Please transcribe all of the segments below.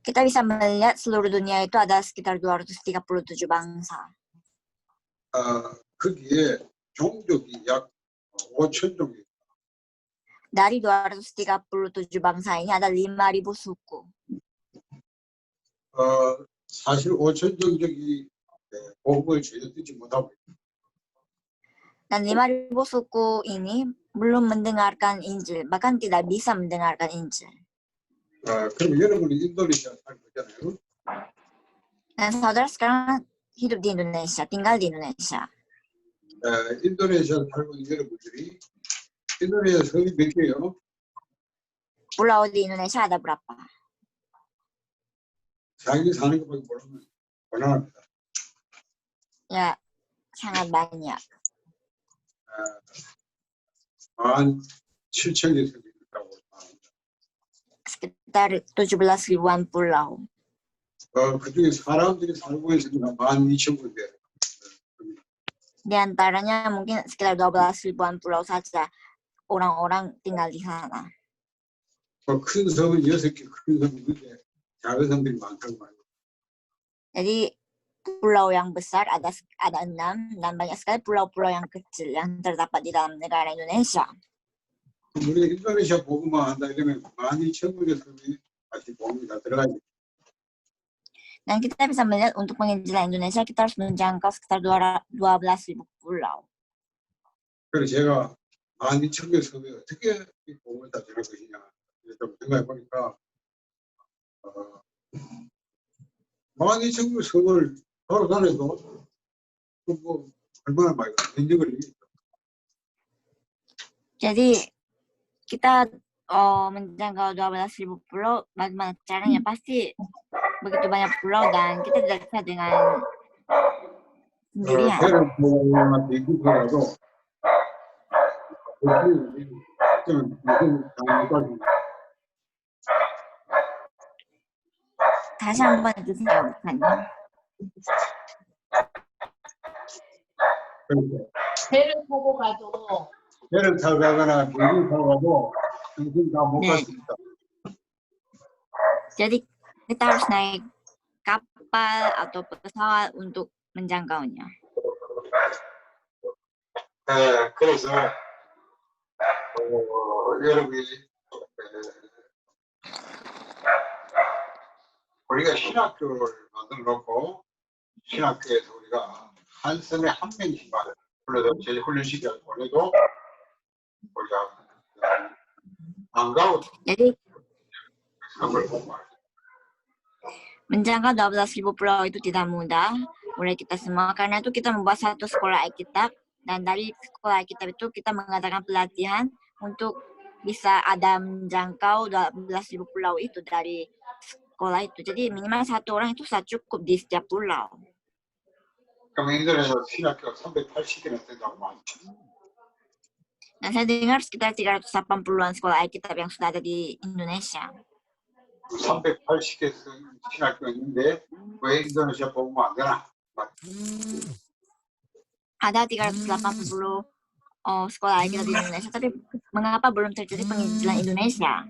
Kita bisa melihat seluruh dunia itu ada sekitar 237 bangsa. 거기에 종족이 약 5천 종이. Dari 237 bangsa ini ada 5.000 suku. 사실 5천 종족이 복음을 전혀 듣지 못하고 있다. Dan 5.000 suku ini belum mendengarkan Injil, bahkan tidak bisa mendengarkan Injil. 그럼 여러분이 인도네시아 살고 있잖아요. Dan saudara sekarang hidup di Indonesia, tinggal di Indonesia. 인도네시아 살고 있는 여러분들이 인도네시아 섬이 몇 개요? Pulau di Indonesia ada berapa? 자기 사는 것밖에 모르면 곤란합니다. Ya, sangat banyak. 17,000개 섬이 있다고 합니다. Sekitar 17.000-an pulau. 그중에 사람들이 살고 있으니까 12,000군데. Di antaranya mungkin sekitar 12.000-an pulau saja orang-orang tinggal di sana. 큰 섬은 6개, 큰 섬이 있는데 작은 섬들이 많다고 말이에요. Jadi pulau yang besar ada 6 dan banyak sekali pulau-pulau yang kecil yang terdapat di dalam negara Indonesia. 우리가 인도네시아 복음만 한다 이러면 12,000군데 섬이 다시 복음이 다 들어가야 돼요. Dan kita bisa melihat untuk penginjilan Indonesia kita harus menjangkau sekitar 12.000 pulau. 그래서 제가 12,000개 섬이 어떻게 이 복음을 다 전할 것이냐 좀 생각해 보니까 12,000개 섬을 돌아다녀도 뭐 얼마나 많이 인정을 해요. Jadi kita menjangkau 12.000 pulau, bagaimana caranya? Pasti begitu banyak pulau dan kita tidak bisa dengan sendirian. 다시 한번 해주세요, 목사님. 배를 타고 가도 배를 타고 가거나 비행기 타고 가도 당신 다 못 갔습니다. Jadi kita harus naik kapal atau pesawat untuk menjangkaunya. 그래서 여러분이 우리가 신학교를 만들어 놓고 신학교에서 우리가 한 섬에 한 명씩만 불러서 제일 훈련시켜서 보내도 우리가 안 가고 Jadi 그걸 보고 menjangkau 12.000 pulau itu tidak mudah oleh kita semua. Karena itu kita membuat satu sekolah Alkitab dan dari sekolah Alkitab itu kita mengadakan pelatihan untuk bisa ada menjangkau 12.000 pulau itu dari sekolah itu. Jadi minimal satu orang itu sudah cukup di setiap pulau. 그럼 인도네시아 신학교가 380개나 된다고 많죠. Dan saya dengar sekitar 380-an sekolah Alkitab yang sudah ada di Indonesia. 380개 신학교가 있는데 왜 인도네시아 보면 안 되나? Ada 380 sekolah Alkitab di Indonesia, tapi mengapa belum terjadi penginjilan Indonesia?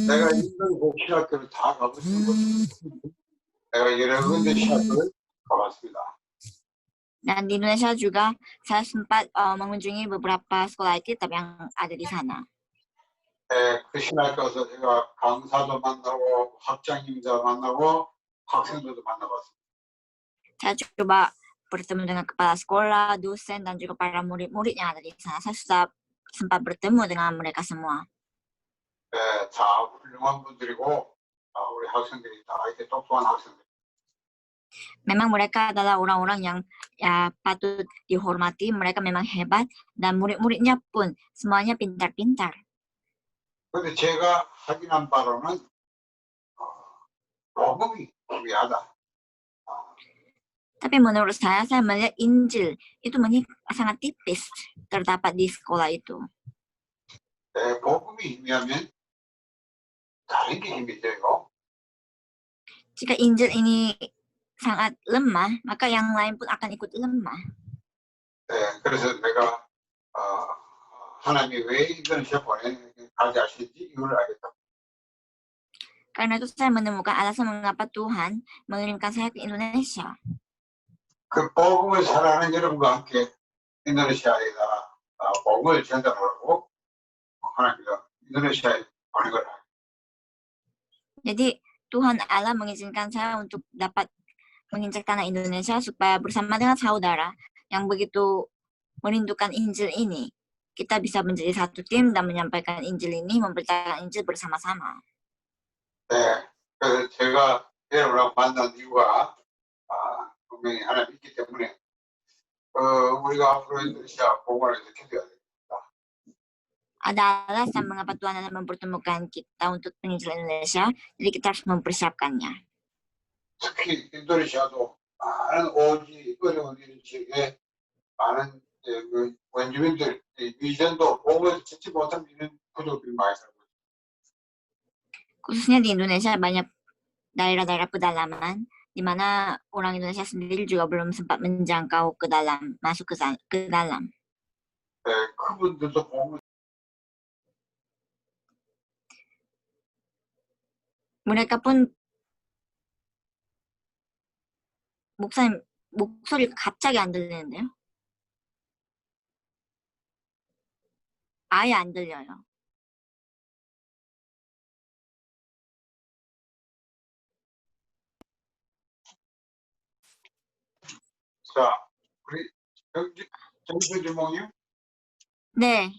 내가 인도네시아 신학교를 다 가보신 거죠. 내가 여러 군데 신학교를 가봤습니다. Dan di Indonesia juga saya sempat mengunjungi beberapa sekolah Alkitab yang ada di sana. 그 신학교에서 제가 강사도 만나고 학장님도 만나고 학생들도 만나봤습니다. Saya coba bertemu dengan kepala sekolah, dosen, dan juga para murid-murid yang ada di sana. Saya sudah sempat bertemu dengan mereka semua. 다 훌륭한 분들이고 우리 학생들이 다 이렇게 똑똑한 학생들. Memang mereka adalah orang-orang yang ya patut dihormati. Mereka memang hebat dan murid-muridnya pun semuanya pintar-pintar. 근데 제가 확인한 바로는 복음이 중요하다. Tapi menurut saya melihat Injil itu sangat tipis terdapat di sekolah itu. 복음이 희미하면 다른 게 힘이 돼요. Jika Injil ini sangat lemah, maka yang lain pun akan ikut lemah. 그래서 내가 하나님이 왜 인도네시아 보내는지 아시는지 이걸 알겠다. Karena itu saya menemukan alasan mengapa Tuhan mengirimkan saya ke Indonesia. 그 복음을 사랑하는 여러분과 함께 인도네시아에다가 복음을 전달하고 하나님께서 인도네시아에 보낸 거라. Jadi Tuhan Allah mengizinkan saya untuk dapat menginjak tanah Indonesia supaya bersama dengan saudara yang begitu merindukan Injil ini, kita bisa menjadi satu tim dan menyampaikan Injil ini, memberitakan Injil bersama-sama. 네, 그래서 제가 여러분하고 만난 이유가 분명히 하나님 있기 때문에 우리가 앞으로 인도네시아 복음을 이렇게 해야 됩니다. Ada alasan mengapa Tuhan Allah mempertemukan kita untuk penginjilan Indonesia, jadi kita harus mempersiapkannya. 특히 인도네시아도 많은 오지 어려운 일 지역에 많은 그 원주민들 미전도 복음을 듣지 못한 부족들이 많이 살고 있습니다. Khususnya di Indonesia banyak daerah-daerah pedalaman di mana orang Indonesia sendiri juga belum sempat menjangkau ke dalam, masuk ke dalam. 네, 그분들도 복음을 Mereka pun 목사님 목소리가 갑자기 안 들리는데요? 아예 안 들려요. 자, 우리 정수 주몽님 네,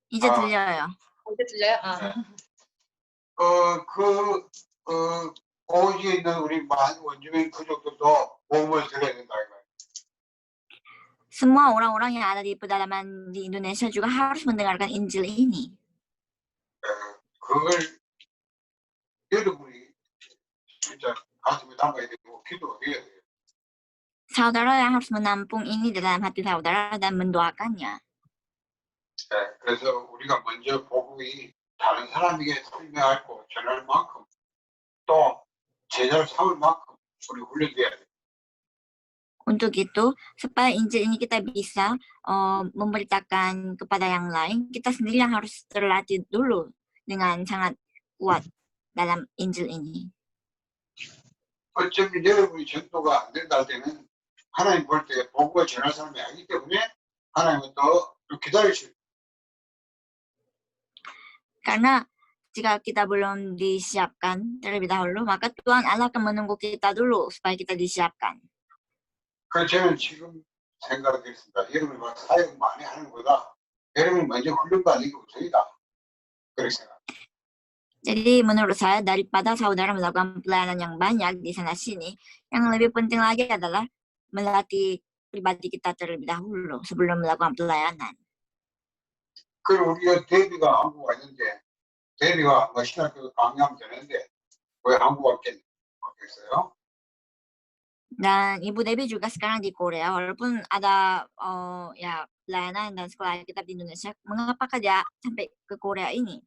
이제 들려요. 이제 들려요? 오지에 있는 우리 많은 원주민 부족들도 복음을 들어야 된다 이거예요. Semua orang-orang yang ada di pedalaman di Indonesia juga harus mendengarkan Injil ini. 그걸 여러분이 진짜 가슴에 담아야 되고 기도해야 돼요. Saudara yang harus menampung ini dalam hati saudara dan mendoakannya. 네, 그래서 우리가 먼저 복음이 다른 사람에게 설명하고 전할 만큼 또 제자를 삼을 만큼 우리 훈련돼야 돼요. Untuk itu, supaya Injil ini kita bisa memberitakan kepada yang lain, kita sendiri yang harus terlatih dulu dengan sangat kuat dalam Injil ini. 어쩌면 여러분이 전도가 안 된다 할 때는 하나님 볼 때 복음을 전할 사람이 아니기 때문에 하나님은 또 기다리실. Karena jika kita belum disiapkan terlebih dahulu, maka Tuhan Allah akan menunggu kita dulu supaya kita disiapkan. 그래서 저는 지금 생각했습니다. 여러분이 막 사역 많이 하는 거다. 여러분이 먼저 훈련받는 게 우선이다. 그렇게 생각. Jadi menurut saya daripada saudara melakukan pelayanan yang banyak di sana sini, yang lebih penting lagi adalah melatih pribadi kita terlebih dahulu sebelum melakukan pelayanan. 그리고 우리가 데뷔가 한국 왔는데 데뷔가 뭐 신학교 강의하면 되는데 왜 한국 왔겠어요? Dan Ibu Debbie juga sekarang di Korea, walaupun ada ya pelayanan dan sekolah Alkitab di Indonesia, mengapakah dia sampai ke Korea ini?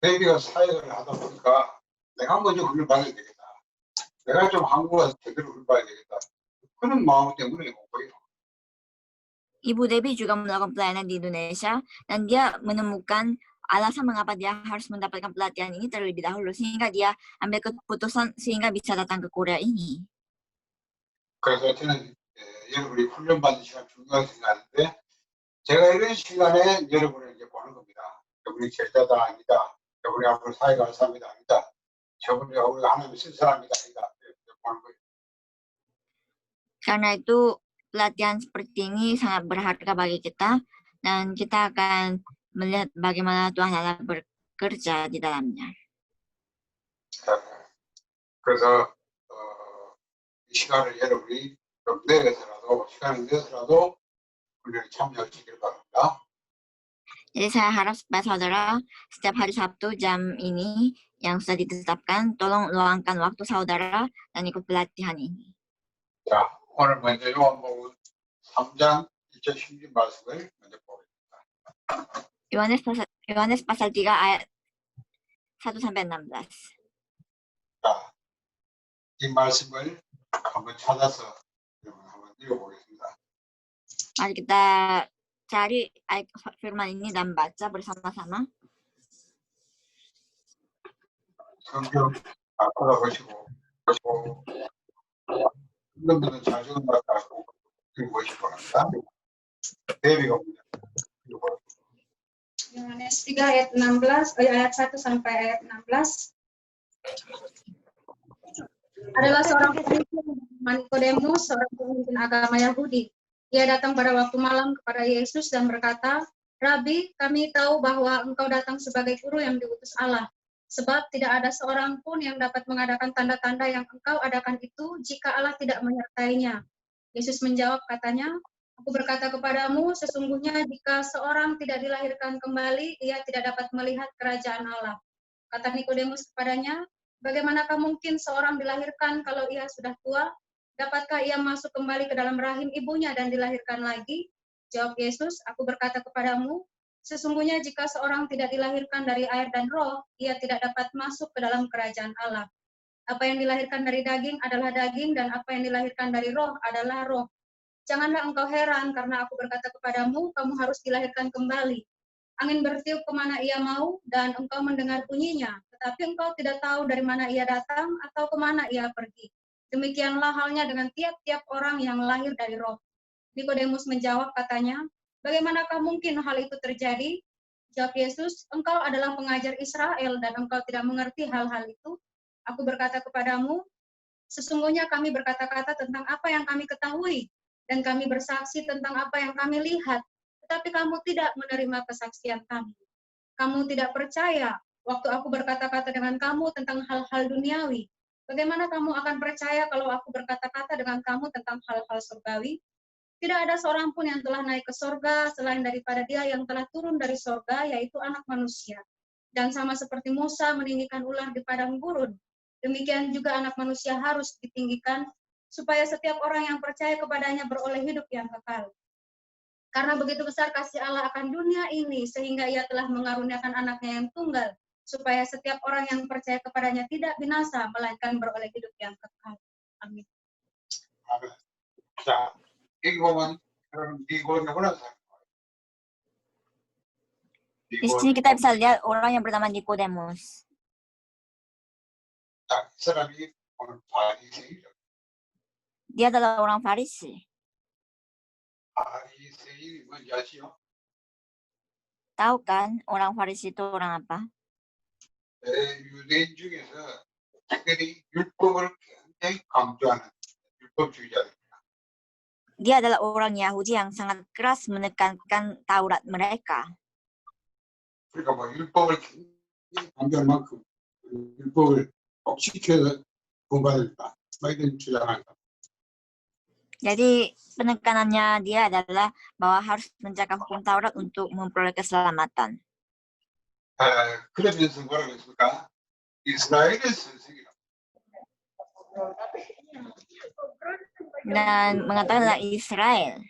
데뷔가 사역을 하다 보니까 내가 먼저 훈련 받아야 되겠다. 내가 좀 한국어에서 제대로 훈련 받아야 되겠다. 그런 마음 때문에 온 거예요. Ibu Debbie juga melakukan pelayanan di Indonesia dan dia menemukan alasan mengapa dia harus mendapatkan pelatihan ini terlebih dahulu sehingga dia ambil keputusan sehingga bisa datang ke Korea ini. 그래서 저는 여러분이 훈련받는 시간 중요하게 생각하는데 제가 이런 시간에 여러분을 이제 보는 겁니다. 여러분이 제자다 아니다. 여러분이 앞으로 사회가 사람이다 아니다. 저분이 우리가 하나님 쓸 사람이다 아니다. 보는 거예요. Karena itu pelatihan seperti ini sangat berharga bagi kita dan kita akan melihat bagaimana Tuhan Allah bekerja di dalamnya. 그래서 이 시간을 여러분이 좀 시간을 내서라도 훈련에 참여하시길 바랍니다. Jadi saya harap supaya saudara setiap hari Sabtu jam ini yang sudah ditetapkan, tolong luangkan waktu saudara dan ikut pelatihan ini. 자, 오늘 먼저 요한복음 3장 1절 말씀을 먼저 보겠습니다. Yohanes pasal 3 ayat 1-16. 자, 이 말씀을 한번 찾아서 여러분 한번 읽어보겠습니다. Mari kita cari firman ini dan baca bersama-sama. 성경 돌아보시고 또 있는 분은 자주 말하고 보시기 바랍니다. 대비가 옵니다. Yohanes 3 ayat 16, ayat 1 sampai ayat 16. Adalah seorang Nikodemus, seorang pemimpin agama Yahudi. Ia datang pada waktu malam kepada Yesus dan berkata, "Rabi, kami tahu bahwa engkau datang sebagai guru yang diutus Allah. Sebab tidak ada seorang pun yang dapat mengadakan tanda-tanda yang engkau adakan itu jika Allah tidak menyertainya." Yesus menjawab katanya, "Aku berkata kepadamu, sesungguhnya jika seorang tidak dilahirkan kembali, ia tidak dapat melihat kerajaan Allah." Kata Nikodemus kepadanya, "Bagaimanakah mungkin seorang dilahirkan kalau ia sudah tua? Dapatkah ia masuk kembali ke dalam rahim ibunya dan dilahirkan lagi?" Jawab Yesus, "Aku berkata kepadamu, sesungguhnya jika seorang tidak dilahirkan dari air dan roh, ia tidak dapat masuk ke dalam kerajaan Allah. Apa yang dilahirkan dari daging adalah daging, dan apa yang dilahirkan dari roh adalah roh. Janganlah engkau heran karena aku berkata kepadamu, kamu harus dilahirkan kembali. Angin bertiup kemana ia mau, dan engkau mendengar bunyinya, tetapi engkau tidak tahu dari mana ia datang atau kemana ia pergi. Demikianlah halnya dengan tiap-tiap orang yang lahir dari roh." Nikodemus menjawab katanya, "Bagaimanakah mungkin hal itu terjadi?" Jawab Yesus, "Engkau adalah pengajar Israel dan engkau tidak mengerti hal-hal itu. Aku berkata kepadamu, sesungguhnya kami berkata-kata tentang apa yang kami ketahui, dan kami bersaksi tentang apa yang kami lihat, tetapi kamu tidak menerima kesaksian kami. Kamu tidak percaya waktu aku berkata-kata dengan kamu tentang hal-hal duniawi. Bagaimana kamu akan percaya kalau aku berkata-kata dengan kamu tentang hal-hal surgawi? Tidak ada seorang pun yang telah naik ke sorga selain daripada dia yang telah turun dari sorga, yaitu Anak Manusia. Dan sama seperti Musa meninggikan ular di padang gurun, demikian juga Anak Manusia harus ditinggikan, supaya setiap orang yang percaya kepadanya beroleh hidup yang kekal. Karena begitu besar kasih Allah akan dunia ini, sehingga ia telah mengaruniakan anaknya yang tunggal, supaya setiap orang yang percaya kepadanya tidak binasa, melainkan beroleh hidup yang kekal. Amin. 아멘. 자, 여기 보면 그럼 니고데모라는 사람. Di sini kita bisa lihat orang yang bernama Nikodemus. 자, 이 사람이 오늘 바리새인. Dia adalah orang Farisi. 바리새인이 뭔지 아시죠? Tahu kan orang Farisi itu orang apa? 유대인 중에서 특별히 율법을 굉장히 강조하는 율법주의자들. Dia adalah orang Yahudi yang sangat keras menekankan Taurat mereka. 그러니까 뭐 율법을 굉장히 강조할 만큼 율법을 꼭 지켜서 구원받아야 된다. 뭐 이런 주장을 합니다. Jadi penekanannya dia adalah bahwa harus menjaga hukum Taurat untuk memperoleh keselamatan. 그러면서 뭐라고 했습니까? 이스라엘의 선생이라. Dan mengatakan adalah Israel.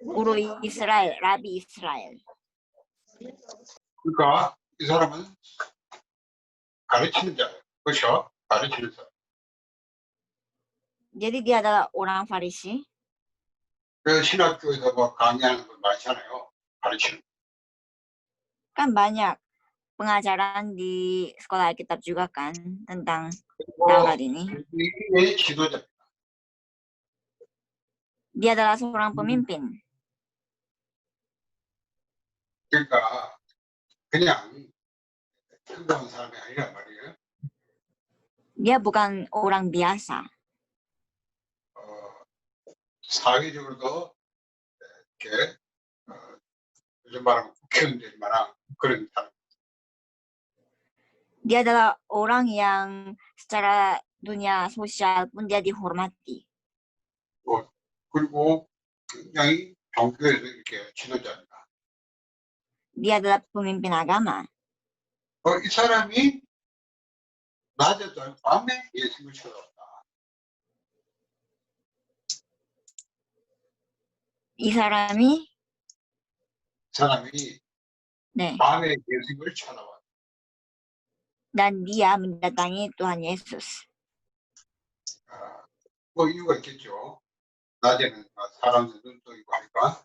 Guru Israel, Rabi Israel. 그러니까 이 사람은 가르치는 자예요. 그렇죠? 가르치는 사람. Jadi dia adalah orang Farisi. 그 신학교에서 뭐 강의하는 분 많잖아요. 가르치는. Kan banyak pengajaran di sekolah Alkitab juga kan tentang Taurat ini. 이 지도자. Dia adalah seorang pemimpin. 그러니까 그냥 평범한 사람이 아니란 말이에요. Dia bukan orang biasa. 사회적으로도 이렇게 요즘 말하면 국회의원 될 만한 그런 사람. Dia adalah orang yang secara dunia sosial pun dia dihormati. 그리고 굉장히 종교에서 이렇게 지도자입니다. Dia adalah pemimpin agama. 이 사람이 낮에도 밤에 예수님을 찾아왔다. 이 사람이 네. 밤에 예수님을 찾아왔다. Dan dia mendatangi Tuhan Yesus. 뭐 이유가 있겠죠. 낮에는 사람들 눈도 있고 하니까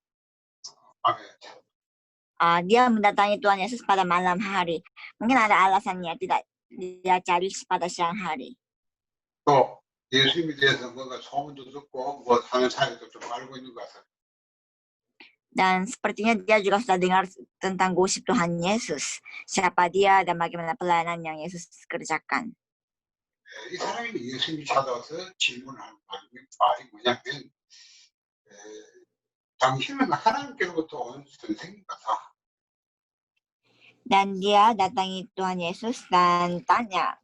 밤에 Dia mendatangi Tuhan Yesus pada malam hari. Mungkin ada alasannya, tidak dia cari pada siang hari. 또 예수님에 대해서 뭔가 소문도 듣고 뭐 사는 사이도 좀 알고 있는 것 같아요. Dan sepertinya dia juga sudah dengar tentang gosip Tuhan Yesus. Siapa dia dan bagaimana pelayanan yang Yesus kerjakan. 이 사람이 예수님이 찾아와서 질문하는 말이 뭐냐면 당신은 하나님께로부터 온 선생님 같아. Dan dia datangi Tuhan Yesus dan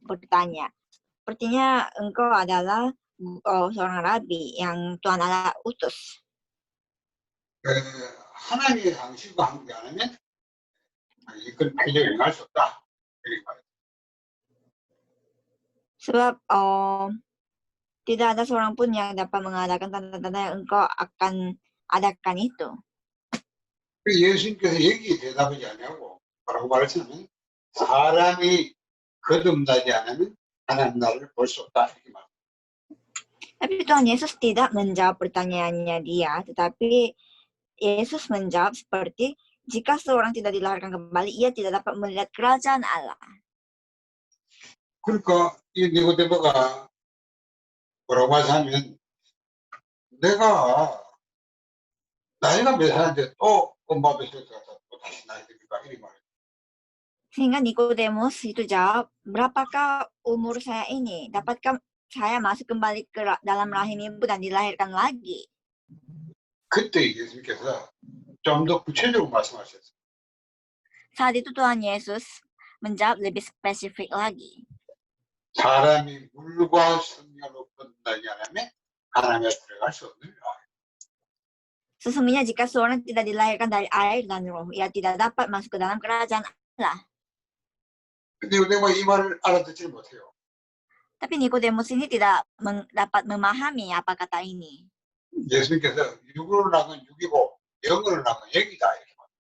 bertanya. Sepertinya engkau adalah seorang rabi yang Tuhan Allah utus. 하나님의 당신과 함께 안 하면 이건 필요에 응할 수 없다. 이렇게 말해요. Sebab tidak ada seorang pun yang dapat mengadakan tanda-tanda yang engkau akan adakan itu. 예수님께서 여기 대답하지 않냐고 뭐라고 말했냐면 사람이 거듭나지 않으면 하나님 나라를 볼 수 없다. 이렇게 말해요. Tapi Tuhan Yesus tidak menjawab pertanyaannya dia, tetapi Yesus menjawab seperti, jika seorang tidak dilahirkan kembali, ia tidak dapat melihat kerajaan Allah. 그러니까 이 니고데모가 뭐라고 하냐면 내가 나이가 몇 살인데 또 엄마 뱃속에 가서 또 다시 나이 들까 이렇게 말해요. Sehingga Nikodemus itu jawab, berapakah umur saya ini? Dapatkah saya masuk kembali ke dalam rahim ibu dan dilahirkan lagi? 그때 예수님께서 좀 더 구체적으로 말씀하셨어요. Saat itu Tuhan Yesus menjawab lebih spesifik lagi. 사람이 물과 성령으로 거듭나지 않으면 하나님에 들어갈 수 없느니라. Sesungguhnya jika seorang tidak dilahirkan dari air dan roh, ia tidak dapat masuk ke dalam kerajaan Allah. 근데 내가 이 말을 알아듣지를 못해요. Tapi Nikodemus ini tidak dapat memahami apa kata ini. 예수님께서 육으로 난 건 육이고 영으로 난 건 영이다 이렇게 말해요.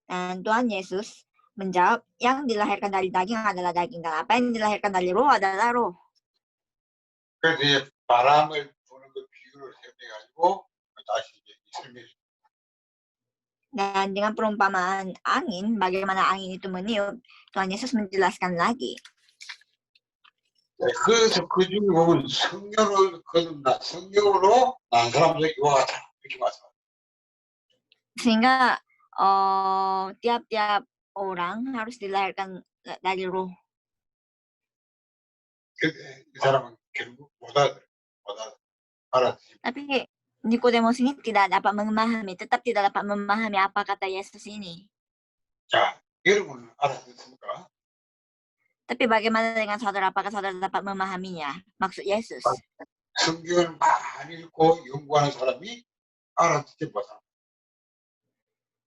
Dan Tuhan Yesus menjawab, yang dilahirkan dari daging adalah daging, dan apa yang dilahirkan dari roh adalah roh. 그래서 이제 바람을 부는 그 비유를 해가지고 다시 이제 설명해 줍니다. Dan dengan perumpamaan angin, bagaimana angin itu meniup, Tuhan Yesus menjelaskan lagi. 그래서 그 중에 보면 성령을 거듭나 성령으로 난 사람들이 이와 같다 이렇게 말씀합니다. Sehingga tiap-tiap orang harus dilahirkan dari roh. 근데 이 사람은 결국 못 알아듣지. Tapi Nikodemus ini tidak dapat memahami, tetap tidak dapat memahami apa kata Yesus ini. 자, 여러분 알아듣습니까? Tapi bagaimana dengan saudara? Apakah saudara dapat memahaminya? Maksud Yesus. 성경을 많이 읽고 연구하는 사람이 알아듣지 못합니다.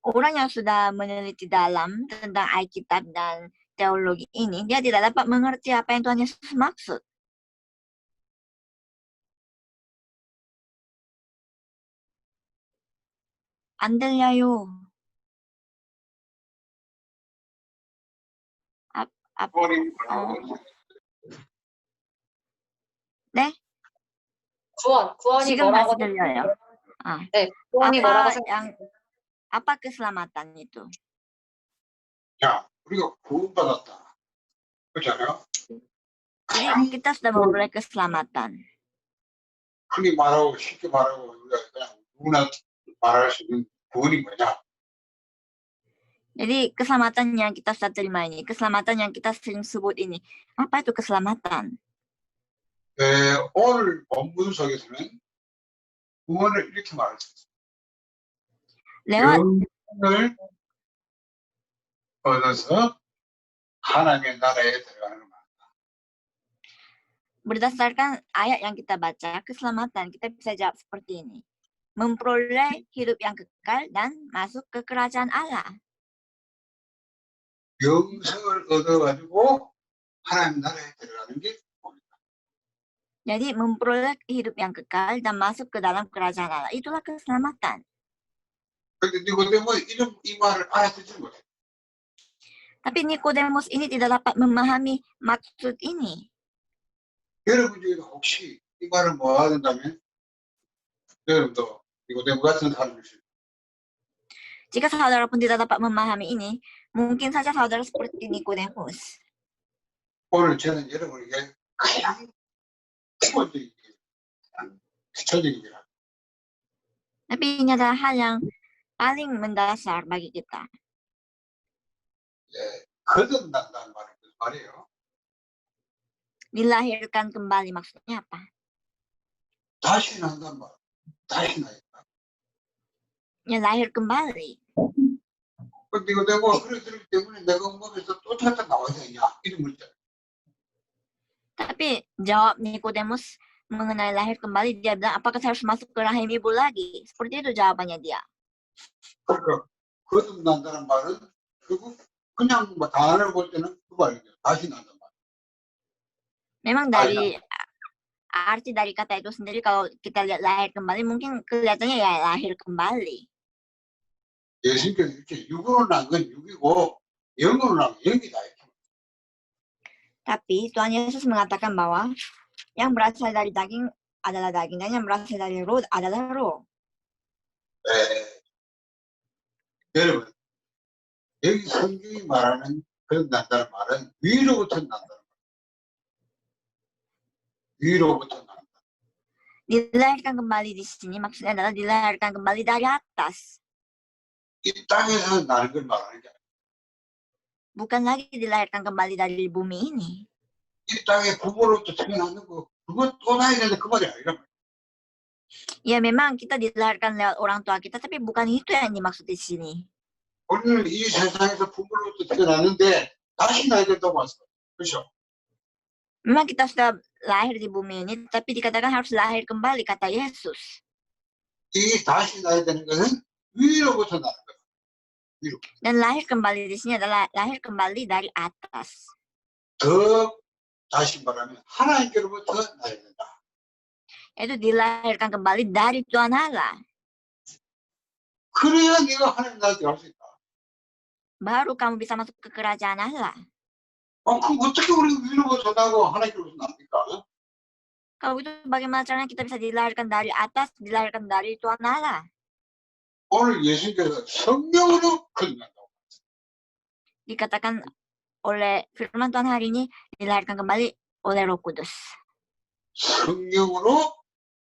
Orang yang sudah meneliti dalam tentang Alkitab dan teologi ini, dia tidak dapat mengerti apa yang Tuhan Yesus maksud. 안 들려요. 네? 구원이 지금 뭐라고 다시 들려요. 네, 구원이 뭐라고 apa keselamatan itu? 자, 우리가 구원받았다. 그렇잖아요. Jadi kita sudah memperoleh keselamatan. 흔히 말하고 쉽게 말하고 우리가 그냥 누구나 말할 수 있는 구원이 뭐냐? Jadi keselamatan yang kita sudah terima ini, keselamatan yang kita sering sebut ini, apa itu keselamatan? 오늘 본문 속에서는 구원을 이렇게 말할 수 있어요. Lewat 영을 얻어서 하나님의 나라에 들어가는 것. berdasarkan ayat yang kita baca, keselamatan kita bisa jawab seperti ini. Memperoleh hidup yang kekal dan masuk ke kerajaan Allah. 영성을 얻어가지고 하나님 나라에 들어가는 게 뭡니까? Jadi memperoleh hidup yang kekal dan masuk ke dalam kerajaan Allah. Itulah keselamatan. 근데 니고데모 이 말을 알아듣지 못해. Tapi Nikodemus ini tidak dapat memahami maksud ini. 여러분 중에도 혹시 이 말을 못 알아듣는다면 여러분도 니고데모 같은 사람일 수 있어요. Jika saudara pun tidak dapat memahami ini, mungkin saja saudara seperti Nikodemus. 오늘 저는 여러분에게 가장 기본적인, 기초적인 Tapi ini adalah hal yang paling mendasar bagi kita. 거듭난다는 말은 무슨 말이에요? Dilahirkan kembali maksudnya apa? 다시 난다는 말. 다시 나있다. Ya lahir kembali. 근데 이거 내가 그랬기 때문에 내가 몸에서 또 찾아 나와야 되냐? 이런 문제. Tapi jawab Nikodemus mengenai lahir kembali, dia bilang, apakah saya harus masuk ke rahim ibu lagi? Seperti itu jawabannya dia. 그러니까 거듭난다는 말은 결국 그냥 뭐 단어를 볼 때는 그 말이죠. 다시 난다는 말. Memang dari arti dari kata itu sendiri kalau kita lihat lahir kembali mungkin kelihatannya ya lahir kembali. 예수님께서 이렇게 육으로 난 건 육이고 영으로 난 건 영이다. 이렇게. Tapi Tuhan Yesus mengatakan bahwa yang berasal dari daging adalah daging dan yang berasal dari roh adalah roh. 여러분, 여기 성경이 말하는 거듭난다는 말은 위로부터 난다는 말. 위로부터 난다. Dilahirkan kembali di sini maksudnya adalah dilahirkan kembali dari atas. 이 땅에서 나는 걸 말하는 게 아니라 Bukan lagi dilahirkan kembali dari bumi ini. 이 땅에 부모로부터 태어나는 거 그건 또 나야 되는데 그 말이 아니라 Ya memang kita dilahirkan lewat orang tua kita, tapi bukan itu yang dimaksud di sini. 우리는 이 세상에서 부모로부터 태어났는데 다시 나야 된다고 왔어. 그렇죠? Memang kita sudah lahir di bumi ini, tapi dikatakan harus lahir kembali, kata Yesus. 이 다시 나야 되는 것은 위로부터 나는 거야. 위로. Dan lahir kembali di sini adalah lahir kembali dari atas. 더 다시 말하면 하나님께로부터 나야 된다. Itu dilahirkan kembali dari Tuhan Allah. 그래야 네가 하나님 나라에 갈 수 있다. Baru kamu bisa masuk ke kerajaan Allah. 그럼 어떻게 우리가 위로부터 나고 하나님께로부터 납니까? Kalau itu bagaimana caranya kita bisa dilahirkan dari atas, dilahirkan dari Tuhan Allah? 오늘 예수님께서 성령으로 거듭난다고. Dikatakan oleh firman Tuhan hari ini, dilahirkan kembali oleh Roh Kudus. 성령으로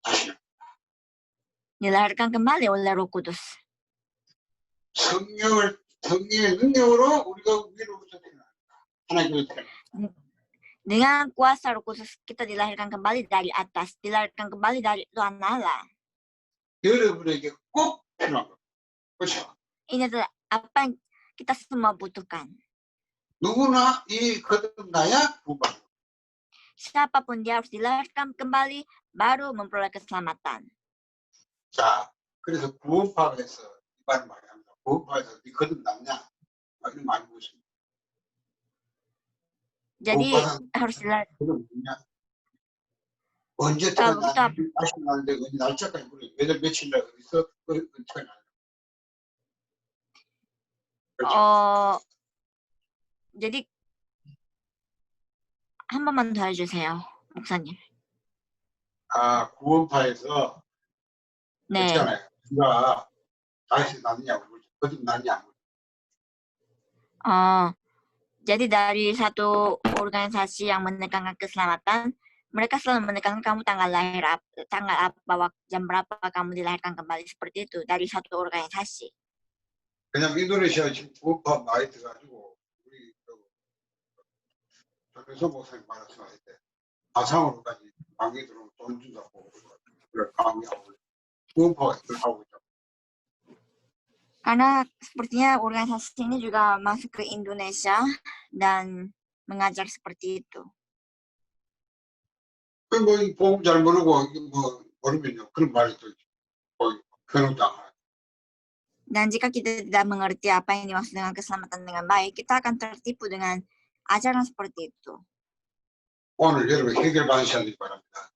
다시 Dilahirkan kembali oleh Roh Kudus. 성령의 능력으로 우리가 위로부터 태어난다. 하나님께로부터 태어난다. Dengan kuasa Roh Kudus kita dilahirkan kembali dari atas, dilahirkan kembali dari Tuhan Allah. 여러분에게 꼭 필요한 거. 그렇죠? Ini adalah apa yang kita semua butuhkan. 누구나 이 거듭나야 구원. Siapapun dia harus dilahirkan kembali, baru memperoleh keselamatan. 자, 그래서 구원파에서 이 말을 많이 합니다. 구원파에서 네 거듭났냐? 이런 많이 보십니다. Jadi harus dilahirkan. 거듭났냐? 언제 태어났는지 다시 나는데 언제 날짜까지 모르겠어요. 몇월 며칠 날 어디서 태어났는지. Oh, jadi 한 번만 더 해주세요, 목사님. 구원파에서 네. 있잖아요. 네가 다시 났냐고, 거듭났냐고. Jadi dari satu organisasi yang menekankan keselamatan, mereka selalu menekankan kamu tanggal lahir tanggal apa, jam berapa kamu dilahirkan kembali, seperti itu dari satu organisasi. 그냥 인도네시아 지금 구원파 많이 들어가지고 우리 박효선 목사님 말씀하실 때 아상으로까지 강의 들어오면 돈 준다고 강의하고 구원파가 하고 있죠. Karena sepertinya organisasi ini juga masuk ke Indonesia dan mengajar seperti itu. 뭐 보험 잘 모르고 뭐 모르면요 그런 말이 또 변호당. Dan jika kita tidak mengerti apa yang dimaksud dengan keselamatan dengan baik, kita akan tertipu dengan ajaran seperti itu. 오늘 여러분 해결 받으셔야 바랍니다.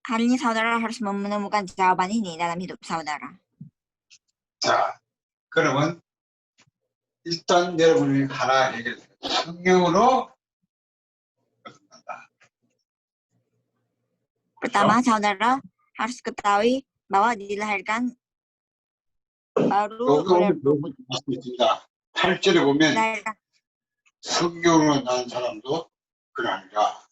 Hari ini saudara harus menemukan jawaban ini dalam hidup saudara. 자, 그러면 일단 여러분이 하나 해결돼요. 성령으로 거듭난다. Pertama, saudara harus ketahui bahwa dilahirkan baru oleh 8절에 보면 성령으로 난 사람도 그러하니라.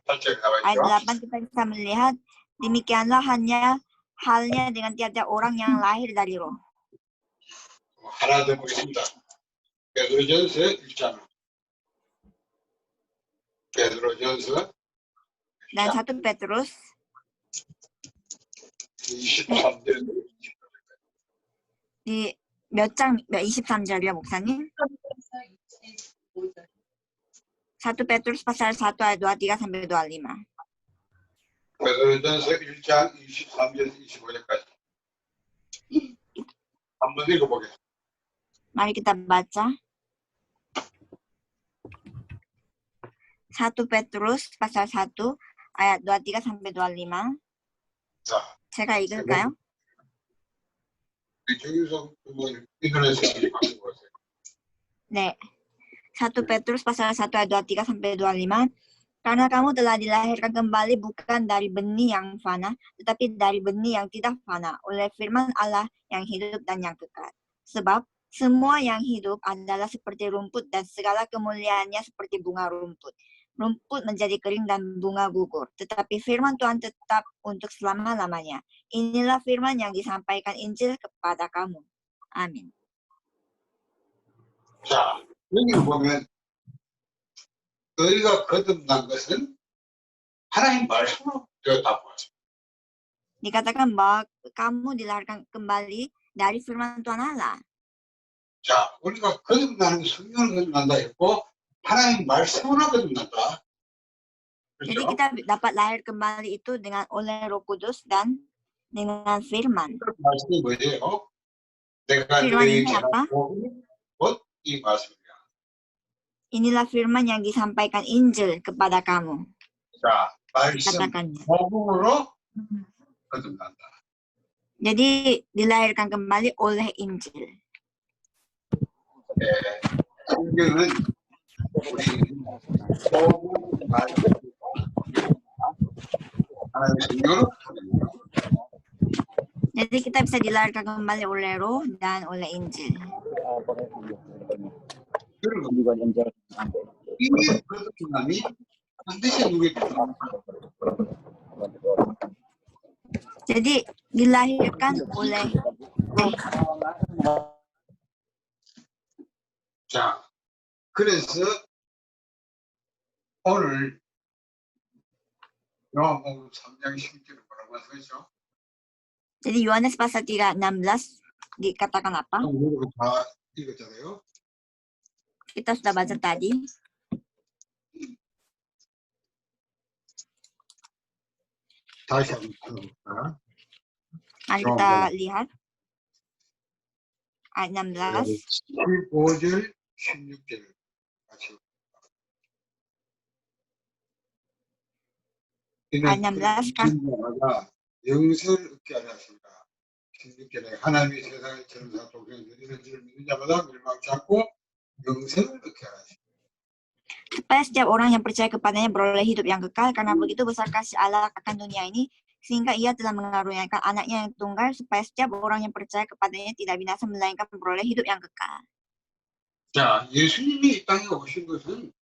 발전이 나와 Ayat 있죠. 8 kita bisa melihat demikianlah halnya dengan tiap-tiap orang yang lahir dari roh. 하나 더 보겠습니다. 베드로전서 1장. 베드로전서 Dan 1 Petrus 23절. di 몇 23절이요, 목사님? 1 Petrus pasal 1 ayat 23 sampai 25. 베드로전서 1장 23절에서 25절까지. 한번 읽어보겠습니다. Mari kita baca. 1 Petrus pasal 1 ayat 23 sampai 25. 자, 제가 읽을까요? 중에서 인터넷에 많이 보세요. 네. 1 Petrus pasal 1 ayat 23 sampai 25. Karena kamu telah dilahirkan kembali bukan dari benih yang fana, tetapi dari benih yang tidak fana, oleh firman Allah yang hidup dan yang kekal. Sebab semua yang hidup adalah seperti rumput dan segala kemuliaannya seperti bunga rumput. Rumput menjadi kering dan bunga gugur, tetapi firman Tuhan tetap untuk selama-lamanya. Inilah firman yang disampaikan Injil kepada kamu. Amin. 자, 여기 보면 너희가 거듭난 것은 하나님 말씀으로 되었다고 하죠. Dikatakan bahwa kamu dilahirkan kembali dari firman Tuhan Allah. 자, 우리가 거듭나는 성령을 거듭난다 했고 하나님 말씀으로 거듭난다. Jadi 그렇죠? kita dapat lahir kembali itu dengan oleh Roh Kudus dan dengan firman. 그 말씀이 뭐예요? 내가 firman 너희에게 ini apa? 곧 이 말씀이야. Inilah firman yang disampaikan Injil kepada kamu. 자, 말씀 Katakannya. 복음으로 거듭난다. Jadi dilahirkan kembali oleh Injil. 성경은 우리 복음 말씀 하나님의 성령으로 Jadi kita bisa dilahirkan kembali oleh Roh dan oleh Injil. 그리고 이 거듭남이 반드시 누구에게 Jadi dilahirkan oleh Roh. 자, 그래서 오늘 요한복음 3장 10절에 뭐라고 하셨죠? Jadi Yohanes pasal 3:16 dikatakan apa? 우리가 다 읽었잖아요. Kita sudah baca tadi. 다시 한번 읽어볼까? Mari kita lihat. Ayat 16. 15절, 16절 같이 Ayat 16 kan? 진리가 영생을 얻게 하려 하십니다. 16절에 하나님이 세상의 전사 독생을 이런 줄을 믿는 자마다 멸망치 않고 영생을 얻게 하려 하십니다. Supaya setiap orang yang percaya kepadanya beroleh hidup yang kekal, karena begitu besar kasih Allah akan dunia ini, sehingga ia telah mengaruniakan anaknya yang tunggal, supaya setiap orang yang percaya kepadanya tidak binasa, melainkan beroleh hidup yang kekal. 자, 예수님이 이 땅에 오신 것은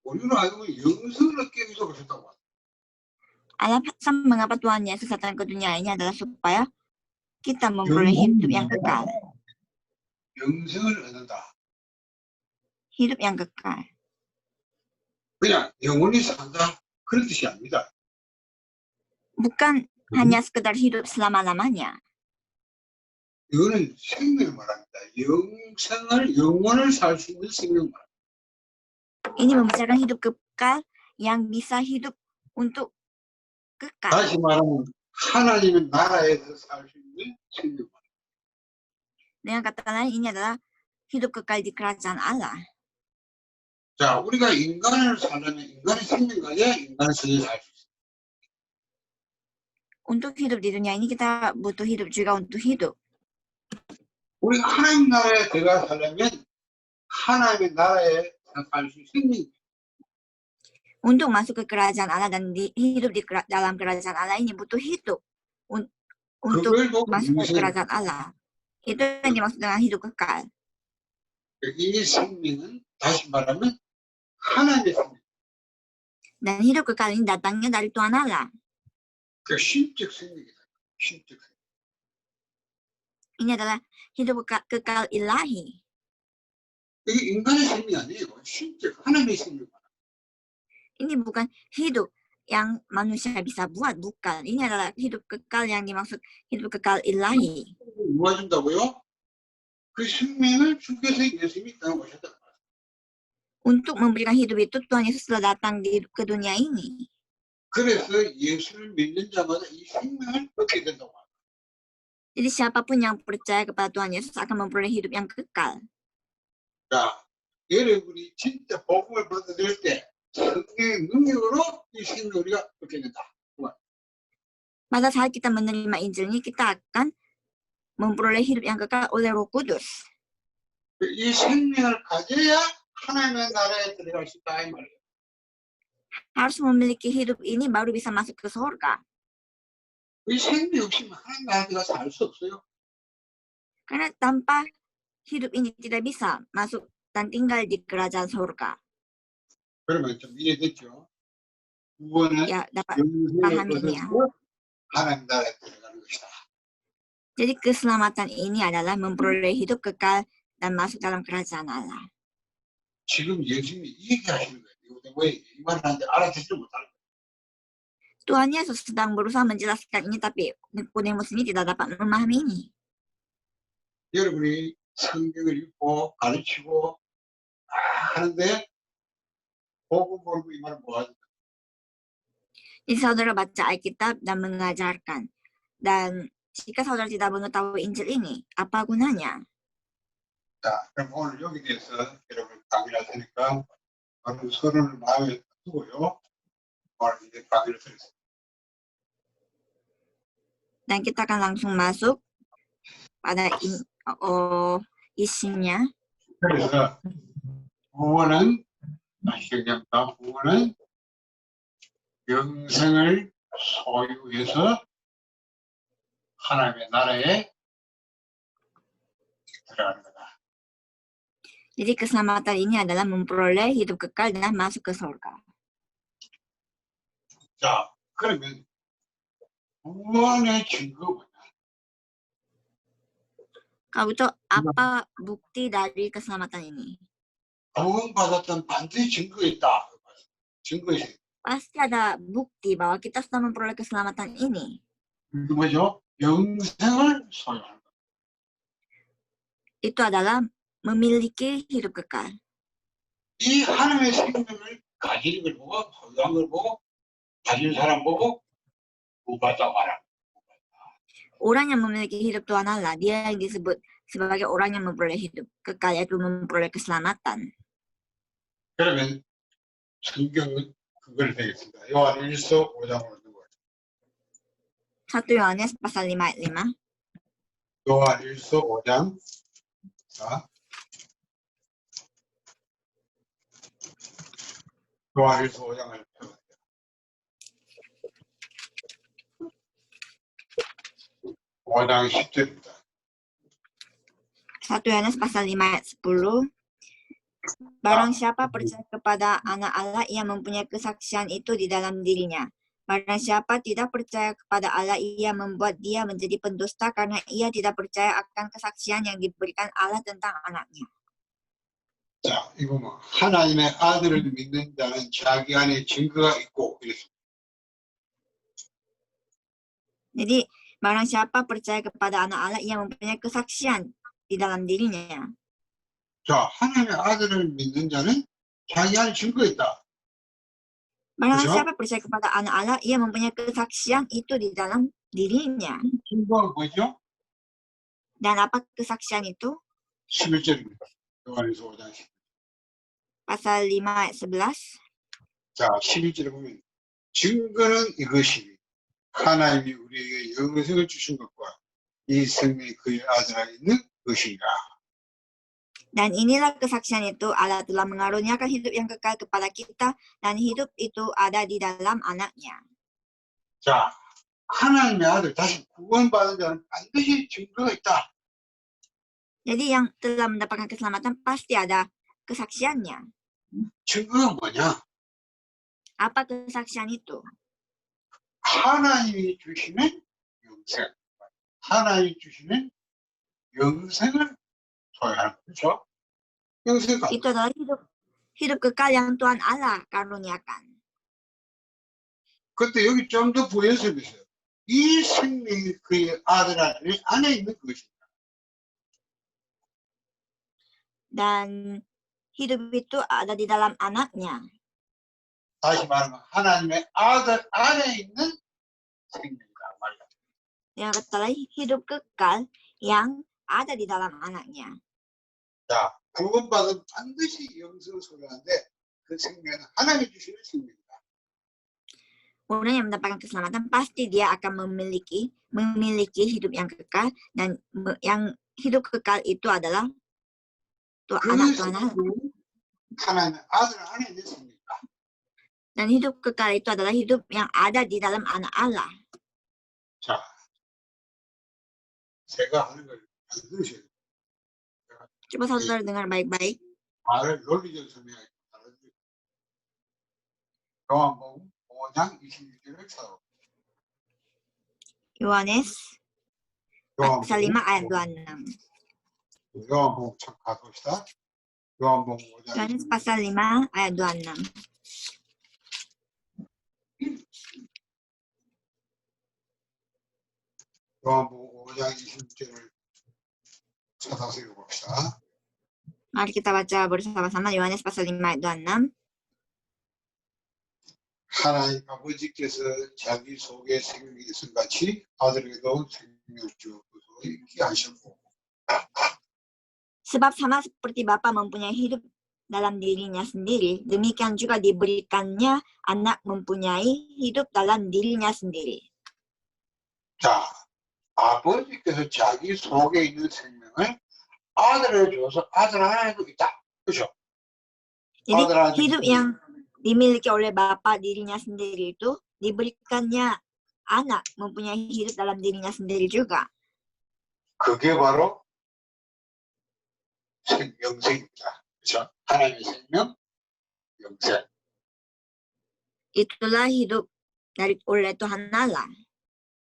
우리로 하여금 영생을 얻기 위해서 오셨다고 합니다. Alasan mengapa Tuhan Yesus datang ke dunia ini adalah supaya kita memperoleh hidup yang kekal. 영생을 얻는다. Hidup yang kekal. 그냥 영원히 산다 그런 뜻이 아닙니다. Bukan hanya sekedar hidup selama-lamanya. 이거는 생명을 말합니다. 영원을 살 수 있는 생명을 말합니다. Ini membicarakan hidup kekal yang bisa hidup untuk kekal. 다시 말하면 하나님의 나라에서 살 수 있는 생명을 말합니다. Dengan kata lain, ini adalah hidup kekal di kerajaan Allah. 자, 우리가 인간을 살려면 인간의 생명 가져야 인간의 생명을 살 수 있어요. Untuk hidup di dunia ini kita butuh hidup juga untuk hidup. 우리가 하나님 나라에 들어가 살려면 하나님의 나라에 살 수 있는 생명. Untuk masuk ke kerajaan Allah dan hidup di dalam kerajaan Allah ini butuh hidup untuk 그걸 보고 masuk ke 영생, kerajaan Allah. Itu yang dimaksud dengan hidup kekal. 이 생명은 다시 말하면 하나님의 생명. Dan hidup kekal ini datangnya dari Tuhan Allah. 그 신적 생명이다. 신적 생명. Ini adalah hidup kekal ilahi. 이게 인간의 생명이 아니에요. 신적 하나님의 생명. Ini bukan hidup yang manusia bisa buat, bukan. Ini adalah hidup kekal yang dimaksud hidup kekal ilahi. 모아준다고요? 그 생명을 주께서 예수님이 땅에 오셨다. Untuk memberikan hidup itu, Tuhan Yesus telah datang ke dunia ini. 그래서 예수를 믿는 자마다 이 생명을 얻게 된다고 합니다. Jadi siapapun yang percaya kepada Tuhan Yesus akan memperoleh hidup yang kekal. 자, 여러분이 진짜 복음을 받아들일 때 성령의 능력으로 이 생명을 우리가 얻게 된다. Pada saat kita menerima Injil ini, kita akan memperoleh hidup yang kekal oleh Roh Kudus. 이 생명을 가져야 하나님의 나라에 들어갈 수 있다 이 말이에요. Harus memiliki hidup ini baru bisa masuk ke surga. 이 생명이 없으면 하나님 나라에 들어가 살 수 없어요. Karena tanpa hidup ini tidak bisa masuk dan tinggal di kerajaan surga. 그러면 좀 이해됐죠? 구원은 Ya, dapat 영생을 paham ini ya. 얻어서 하나님 나라에 들어가는 것이다. Jadi keselamatan ini adalah memperoleh hidup kekal dan masuk dalam kerajaan Allah. 지금 예수님이 이 얘기하시는 거예요. 이거 왜 이 말을 하는데 알아듣지 못하는 거예요. Tuhan Yesus sedang berusaha menjelaskan ini, tapi Nikodemus ini tidak dapat memahami ini. 여러분이 성경을 읽고 가르치고 하는데 복음 모르고 이 말을 뭐 하죠? Jadi saudara baca Alkitab dan mengajarkan. Dan jika saudara tidak mengetahui Injil ini, apa gunanya? 자, 그럼 오늘 여기 대해서 여러분 강의를 할 테니까 바로 서론을 마음에 두고요. 오늘 이제 강의를 드리겠습니다. Dan kita akan langsung masuk pada isinya. 그래서 구원은 아시겠습니까? 구원은 영생을 소유해서 하나님의 나라에 들어가는 거다. Jadi keselamatan ini adalah memperoleh hidup kekal dan masuk ke surga. 자, 그러면 구원의 증거는 Kalau itu apa bukti dari keselamatan ini? 구원받았던 반드시 증거가 있다. 증거가 있어요. Pasti ada bukti bahwa kita sudah memperoleh keselamatan ini. 이게 뭐죠? 영생을 소유하는 것. Itu adalah memiliki hidup kekal. 이 하나님의 생명을 가지는 걸 보고 소유한 걸 보고 가진 사람 보고 구받다 말아. Orang yang memiliki hidup Tuhan Allah, dia yang disebut sebagai orang yang memperoleh hidup kekal, yaitu memperoleh keselamatan. 그러면 성경은 그걸 되겠습니다. 요한 1서 5장으로 누워요. 1 Yohanes pasal 5 ayat 5. 요한 1서 5장. 자. 요한 1서 5장을 펴볼게요. 5장 10절입니다. 1 Yohanes pasal 5 ayat 10. Barang siapa percaya kepada anak Allah, ia mempunyai kesaksian itu di dalam dirinya. Barang siapa tidak percaya kepada Allah, ia membuat dia menjadi pendusta karena ia tidak percaya akan kesaksian yang diberikan Allah tentang anaknya. 자, 이거 뭐 하나님의 아들을 믿는 자는 자기 안에 증거가 있고 이랬습니다. Jadi, barang siapa percaya kepada anak Allah, ia mempunyai kesaksian di dalam dirinya. 자, 하나님의 아들을 믿는 자는 자기 안에 증거가 있다. Barang 그죠? siapa percaya kepada anak Allah, ia mempunyai kesaksian itu di dalam dirinya. 증거가 뭐죠? Dan apa kesaksian itu? 11절입니다. 요한일서 5장 10절. Pasal 5 ayat 11. 자, 11절에 보면 증거는 이것이 하나님이 우리에게 영생을 주신 것과 이 생명이 그의 아들 안에 있는 것인가. Dan inilah kesaksian itu, Allah telah mengaruniakan hidup yang kekal kepada kita, dan hidup itu ada di dalam anaknya. 자, 하나님의 아들, 다시 구원받은 자는 반드시 증거가 있다. Jadi yang telah mendapatkan keselamatan pasti ada kesaksiannya. 증거가 뭐냐? Apa kesaksian itu? 하나님이 주시는 영생. 하나님이 주시는 영생을 소유하는 거죠. 영생가. Itu adalah hidup kekal yang Tuhan Allah karuniakan. 그때 여기 좀 더 부연해서 있어요. 이 생명이 그의 아들 안에 있는 것이다. Dan hidup itu ada di dalam anaknya. 다시 말하면 하나님의 아들 안에 있는 생명이다 말이야. Yang ketiga hidup kekal yang ada di dalam anaknya. 자, 구원받은 반드시 영생을 소유하는데 그 생명은 하나님이 주시는 생명이다. Orang yang mendapatkan keselamatan pasti dia akan memiliki hidup yang kekal, dan yang hidup kekal itu adalah anak Tuhan Allah. 하나님의 아들 안에 있는 생명이다. Dan hidup kekal itu adalah hidup yang ada di dalam anak Allah. 자, 제가 하는 걸 잘 들으셔야 돼요. Coba saudara dengar baik-baik. 말을 논리적 설명하기 바랍니다. 요한복음 5장 26절을 찾아봅니다. Yohanes pasal 5 ayat 26. 요한복음 참 가봅시다. 요한복음 5장 Yohanes pasal 5 ayat 26. 요한복음 5장 26절을 찾아서 읽어봅시다. Mari kita baca bersama-sama Yohanes pasal 5 ayat 26. 하나님 아버지께서 자기 속에 생명이 있음 같이 아들에게도 생명을 주옵소서 있게 하셨고. Sebab sama seperti Bapa mempunyai hidup dalam dirinya sendiri, demikian juga diberikannya anak mempunyai hidup dalam dirinya sendiri. 자, 아버지께서 자기 속에 있는 생명을 아들에게 줘서 아들 안에도 있다. 그렇죠? Jadi hidup yang dimiliki oleh Bapa dirinya sendiri itu diberikannya anak mempunyai hidup dalam dirinya sendiri juga. 그게 바로 영생입니다. 그렇죠? 하나님의 생명, 영생. Itulah hidup oleh Tuhan Allah.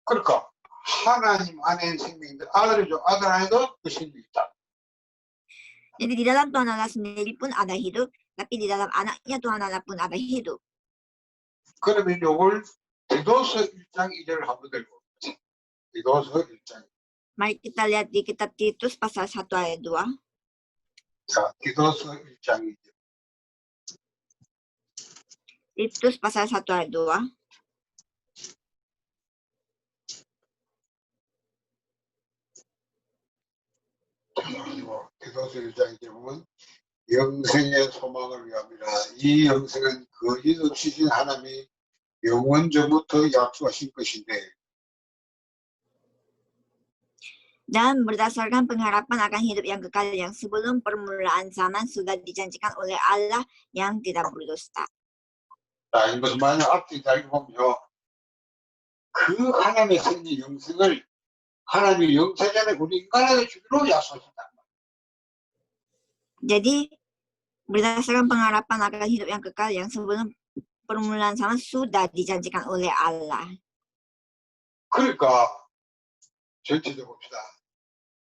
그러니까 하나님 안에 생명인데 아들 안에도 그 생명이 있다. Jadi di dalam Tuhan Allah sendiri pun ada hidup, tapi di dalam anaknya Tuhan Allah pun ada hidup. 그러면 이걸 디도서 1장 2절을 한번 들고 디도서 1장. Mari kita lihat di kitab Titus pasal 1 ayat 2. 자, 디도서 1장 2절. Titus pasal 1 ayat 2. 디도서 1장 2절 보면 영생의 소망을 위함이라. 이 영생은 거짓 없이 신 하나님이 영원 전부터 약속하신 것인데. Dan berdasarkan pengharapan akan hidup yang kekal yang sebelum permulaan zaman sudah dijanjikan oleh Allah yang tidak berdusta. 자, 이 무슨 말이냐? 앞뒤 잘 보면요. 그 하나님의 생명 영생을 하나님이 영세전에 우리 인간에게 주기로 약속했다. Jadi berdasarkan pengharapan akan hidup yang kekal yang sebelum permulaan zaman sudah dijanjikan oleh Allah. 그러니까 전체적으로 봅시다.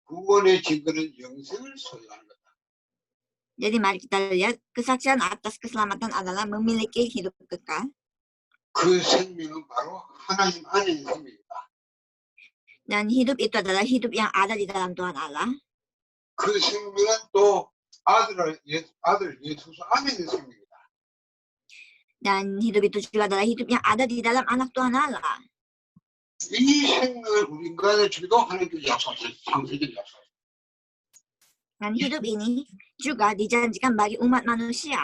구원의 증거는 영생을 소유하는 거다. Jadi mari kita lihat kesaksian atas keselamatan adalah memiliki hidup kekal. 그 생명은 바로 하나님 안에 있는 생명이다. Dan hidup itu adalah hidup yang ada di dalam Tuhan Allah. 그 생명은 또 아들 예수 안에 있는 생명이다. Dan hidup itu juga adalah hidup yang ada di dalam anak Tuhan Allah. 이 생명을 우리 인간에 주기도 하나님께서 약속하셨어요. 창세기 약속. Dan hidup ini juga dijanjikan bagi umat manusia.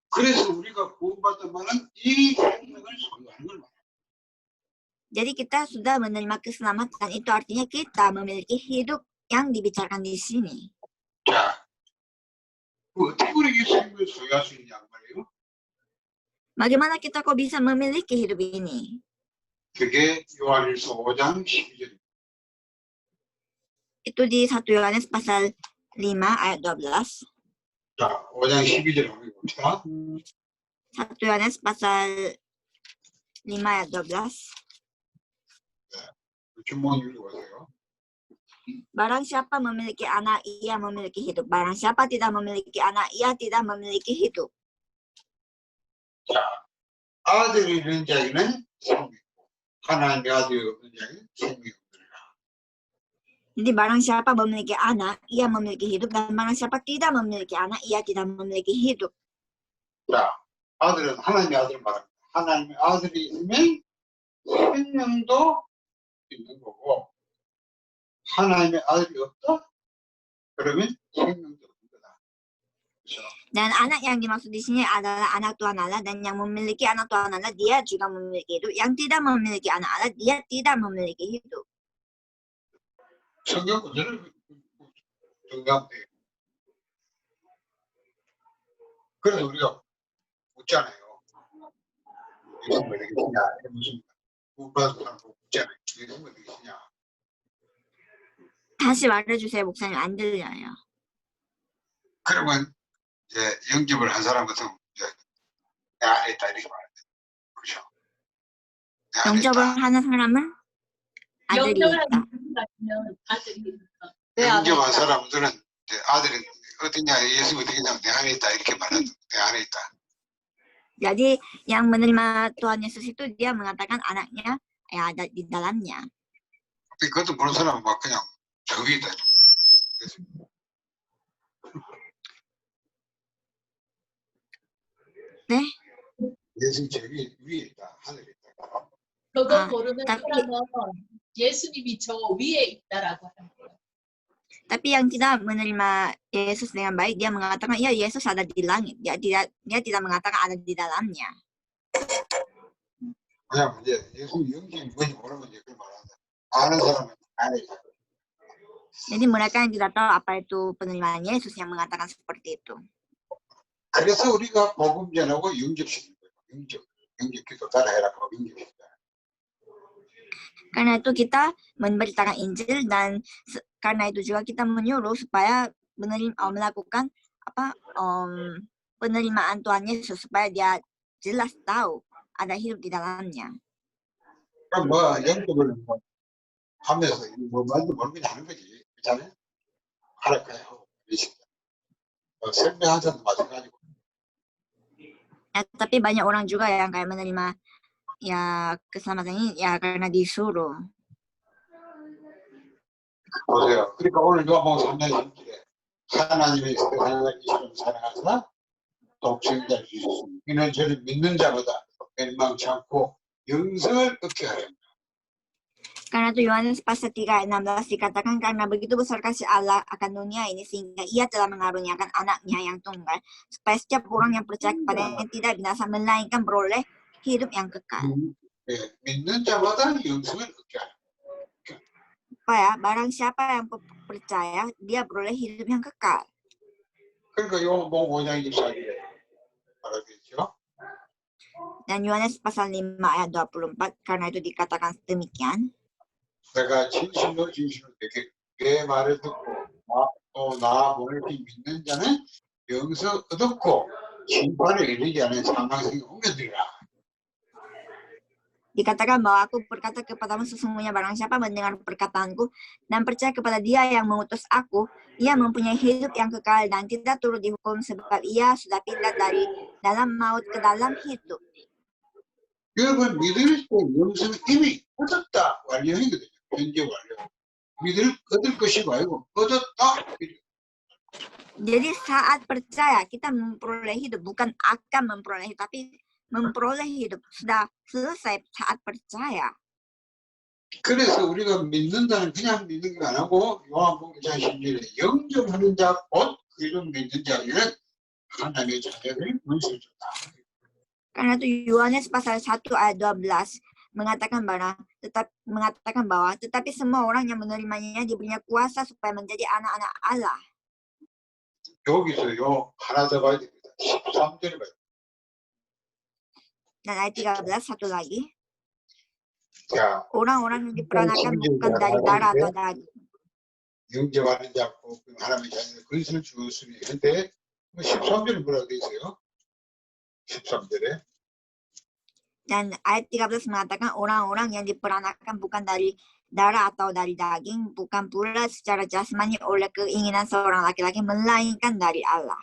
그래서 우리가 구원받으면 이 생명을 소유하는 걸 말해요. Jadi kita sudah menerima keselamatan, itu artinya kita memiliki hidup yang dibicarakan di sini. 자, 어떻게 우리 이 생명을 소유할 수 있냐 말이에요? Bagaimana kita kok bisa memiliki hidup ini? 그게 요한일서 5장 12절입니다. Itu di 1 Yohanes pasal 5 ayat 12. 자, 5장 12절 한번 봅시다. 1 Yohanes pasal 5 ayat 12. 주문 읽어보세요. Barang siapa memiliki anak, ia memiliki hidup. Barang siapa tidak memiliki anak, ia tidak memiliki hidup. 자, 아들이 있는 자에게는 생명이 있고 하나님의 아들이 없는 자에게는 생명이 없느니라. Jadi barang siapa memiliki anak, ia memiliki hidup. Dan barang siapa tidak memiliki anak, ia tidak memiliki hidup. 자, 아들은 하나님의 아들을 말합니다. 하나님의 아들이 있으면 생명도 있는 거고 하나님의 아들이 없다? 그러면 생명도 없는 거다. 그렇죠? Dan anak yang dimaksud di sini adalah anak Tuhan Allah, dan yang memiliki anak Tuhan Allah dia juga memiliki hidup. Yang tidak memiliki anak Allah dia tidak memiliki hidup. 성경 구절을 정리하면 돼요. 그래서 우리가 묻잖아요. 예수님 어디 계시냐? 무슨 구부라서 사람도 묻잖아요. 예수님 어디 계시냐? 다시 말해주세요, 목사님. 안 들려요. 그러면 이제 영접을 한 사람 같으면 이제 내 안에 있다 이렇게 말해야 돼. 그렇죠? 내 안에 영접을 있다. 하는 사람은 아들이 있다. 내 안에 영접한 있다. 사람들은 이제 아들이 어디냐, 예수 어디 계냐, 내 안에 있다 이렇게 말하죠. 내 안에 있다. Jadi yang menerima Tuhan Yesus itu dia mengatakan anaknya ya ada di dalamnya. 근데 그것도 모르는 사람은 막 그냥 저 위에 있다. 그래서 네? 예수 저 위에 있다, 하늘에 있다. 그거 아, 모르는 tapi- 사람은 예수님이 저 위에 있다라고 하는 거예요. Tapi yang tidak menerima Yesus dengan baik dia mengatakan ya Yesus ada di langit. Dia tidak mengatakan ada di dalamnya. 왜냐면 이제 예수 영접이 뭔지 모르면 이제 그걸 말한다. 아는 사람은 안에 있다. Jadi mereka yang tidak tahu apa itu penerimaan Yesus yang mengatakan seperti itu. 그래서 우리가 복음 전하고 영접시키는 거예요. 영접 기도 따라해라 하고 영접시키는 거예요. Karena itu kita memberitakan Injil dan karena itu juga kita menyuruh supaya melakukan penerimaan Tuhan Yesus supaya dia jelas tahu ada hidup di dalamnya. 그럼 뭐 영접을 뭐 하면서 뭐 말도 모르게 하는 거지. 그렇잖아요? 하락해야 하고 설명하자도 마찬가지고. Ya, tapi banyak orang juga yang kayak menerima ya keselamatan ini ya karena disuruh. 보세요. 그러니까 오늘 요한복음 3장 10절에 하나님의 세상을 이처럼 사랑하사 독생자를 주셨습니다. 이는 저를 믿는 자보다 멸망치 않고 영생을 얻게 하렵니다. Karena itu Yohanes pasal 3 ayat 16 dikatakan karena begitu besar kasih Allah akan dunia ini sehingga ia telah mengaruniakan anaknya yang tunggal supaya setiap orang yang percaya kepadanya tidak binasa melainkan beroleh hidup yang kekal. 네, 믿는 자마다 영생을 얻게 하렵니다. Supaya barang siapa yang percaya dia beroleh hidup yang kekal. 그러니까 요한복음 5장 24절에 말하겠죠. Dan Yohanes pasal 5 ayat 24 karena itu dikatakan demikian. 내가 진실로 내 말을 듣고 또 나 보내기 믿는 자는 영생 얻었고 심판에 이르지 않은 사망생에 옮겨들이라. Dikatakan bahwa aku berkata kepadamu sesungguhnya barang siapa mendengar perkataanku dan percaya kepada dia yang mengutus aku, ia mempunyai hidup yang kekal dan tidak turut dihukum sebab ia sudah pindah dari dalam maut ke dalam hidup. 여러분 믿을 때 영생은 이미 얻었다 완료이거든요. 현재 완료. 믿을 얻을 것이고 아니고 얻었다. Jadi saat percaya kita memperoleh hidup, bukan akan memperoleh hidup, tapi memperoleh hidup. Sudah selesai saat percaya. 그래서 우리가 믿는다는 그냥 믿는 거 안 하고 요한복음 5장 10절에 영접하는 자 곧 이름 믿는 자에게는 하나님의 자녀를 문서를 줬다. Karena itu Yohanes pasal 1 ayat 12 mengatakan bahwa tetapi semua orang yang menerimanya diberinya kuasa supaya menjadi anak-anak Allah. 여기서 요 하나 더 봐야 됩니다. 13절에 봐야 됩니다. Dan ayat 13 satu lagi. 자, Orang-orang yang diperanakan bukan dari darah atau daging. 영접하는 자고 하나님의 자녀의 권세를 주었으니 근데 13절에 뭐라고 되어 있어요? 13절에 Dan ayat 13 mengatakan orang-orang yang diperanakan bukan dari darah atau dari daging, bukan pula secara jasmani oleh keinginan seorang laki-laki, melainkan dari Allah.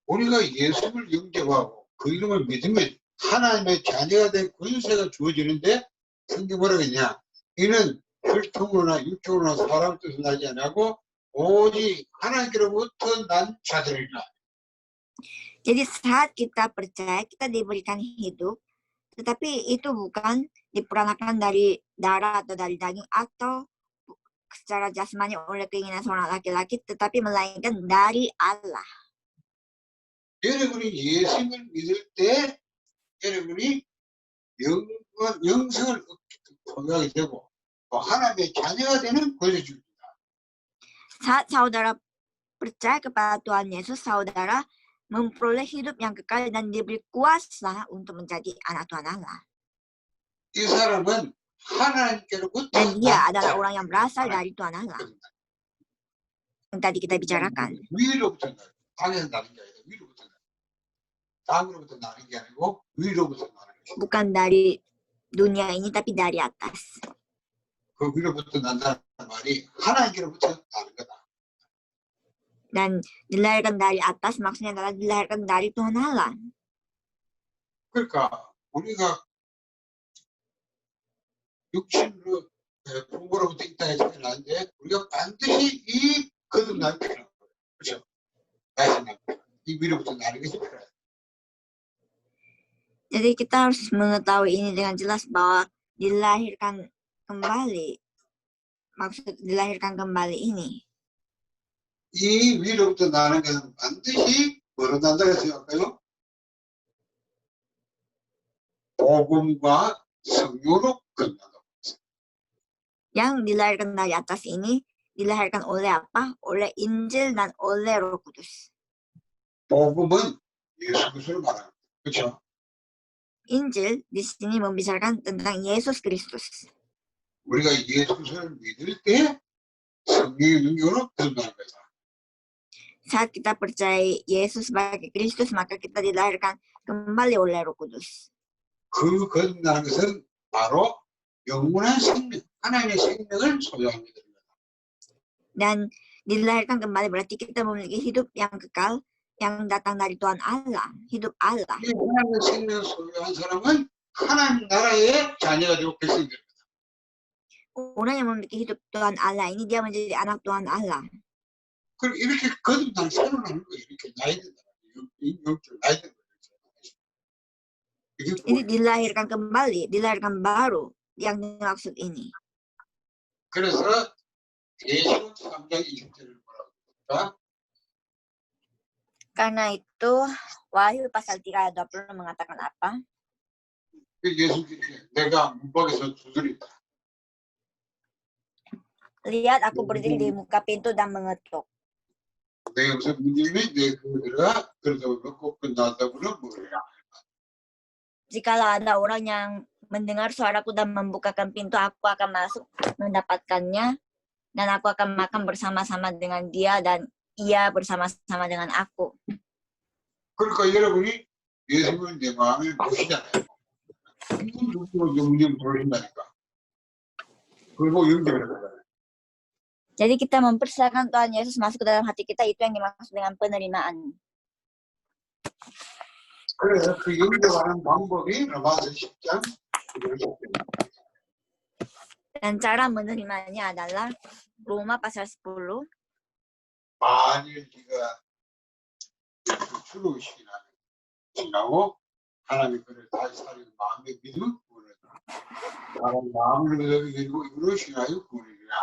우리가 예수를 영접하고 그 이름을 믿으면 하나님의 자녀가 된 권세가 주어지는데 성경 뭐라고 했냐? 이는 혈통으로나 육적으로나 사람 뜻을 나지 않고 오직 하나님께로부터 난 자들이라. Jadi saat kita percaya, kita diberikan hidup, tetapi itu bukan diperanakan dari darah atau dari daging atau secara jasmani oleh keinginan seorang laki-laki, tetapi melainkan dari Allah. 여러분이 예수를 믿을 때 여러분이 영성을 소유하게 되고 또 하나님의 자녀가 되는 권세를 줍니다. Saat saudara percaya kepada Tuhan Yesus, saudara memperoleh hidup yang kekal dan diberi kuasa untuk menjadi anak Tuhan Allah. 이 사람은 하나님께로부터 Dan dia adalah orang yang berasal dari Tuhan Allah. Yang tadi kita bicarakan. 위로부터 땅에서 나는 게 아니라 위로부터 나는 땅으로부터 나는 게 아니고 위로부터 나는 것이다. Bukan dari dunia ini, tapi dari atas. 그 위로부터 난다는 말이 하나님께로부터 나는 거다. Dan dilahirkan dari atas maksudnya adalah dilahirkan dari Tuhan Allah. 그러니까 우리가 육신으로 부모로부터 이 땅에 태어났는데 우리가 반드시 이 거듭남이 필요한 거예요. 그렇죠? 이 위로부터 나는 것이 필요해요. Jadi kita harus mengetahui ini dengan jelas bahwa dilahirkan kembali, maksud dilahirkan kembali ini. 이 위로부터 나는 것은 반드시 뭐로 난다고 생각할까요? 복음과 성령으로 끝난다고 했어요. Yang dilahirkan dari atas ini dilahirkan oleh apa? Oleh Injil dan oleh Roh Kudus. 복음은 예수 그리스도를 말하는 거예요. 그렇죠? Injil di sini membicarakan tentang Yesus Kristus. 우리가 예수 그리스도를 믿을 때 성령의 능력으로 끝나는 거다. Saat kita percaya Yesus sebagai Kristus, maka kita dilahirkan kembali oleh Roh Kudus. 그 거듭나는 것은 바로 영원한 생명, 하나님의 생명을 소유하게 됩니다. Dan dilahirkan kembali berarti kita memiliki hidup yang kekal, yang datang dari Tuhan Allah, hidup Allah. 이 하나님의 생명을 소유한 사람은 하나님 나라의 자녀가 되고 백성이 됩니다. Orang yang memiliki hidup Tuhan Allah ini, dia menjadi anak Tuhan Allah. 그럼 이렇게 거듭나는 새로나는 거예요. 이렇게 나이 든다. 영적 나이 든 거예요. Ini dilahirkan kembali, dilahirkan baru yang dimaksud ini. 그래서 계시록 3장 20절을 뭐라고 합니까? Karena itu Wahyu pasal 3 ayat 20 mengatakan apa? 예수님이 내가 문밖에서 두드린다. Lihat, aku berdiri di muka pintu dan mengetuk. 내가 무슨 문제면 내 그들아 그래서 먹고 끝난다고는 뭐야? Jikalau ada orang yang mendengar suaraku dan membukakan pintu, aku akan masuk mendapatkannya, dan aku akan makan bersama-sama dengan dia dan ia bersama-sama dengan aku. 그러니까 여러분이 예수님을 내 마음에 모시잖아요. 누구도 영접 모신다니까. 그리고 영접을 해요. Jadi kita mempersilakan Tuhan Yesus masuk ke dalam hati kita, itu yang dimaksud dengan penerimaan. 그래서 그 영접하는 방법이 로마서 10장 Dan cara menerimanya adalah Roma pasal 10. 만일 네가 추로시기나 지나고 하나님의 그를 다시 살리는 마음의 믿음 구원을 나는 마음을 믿고 이로 신하여 구원이라.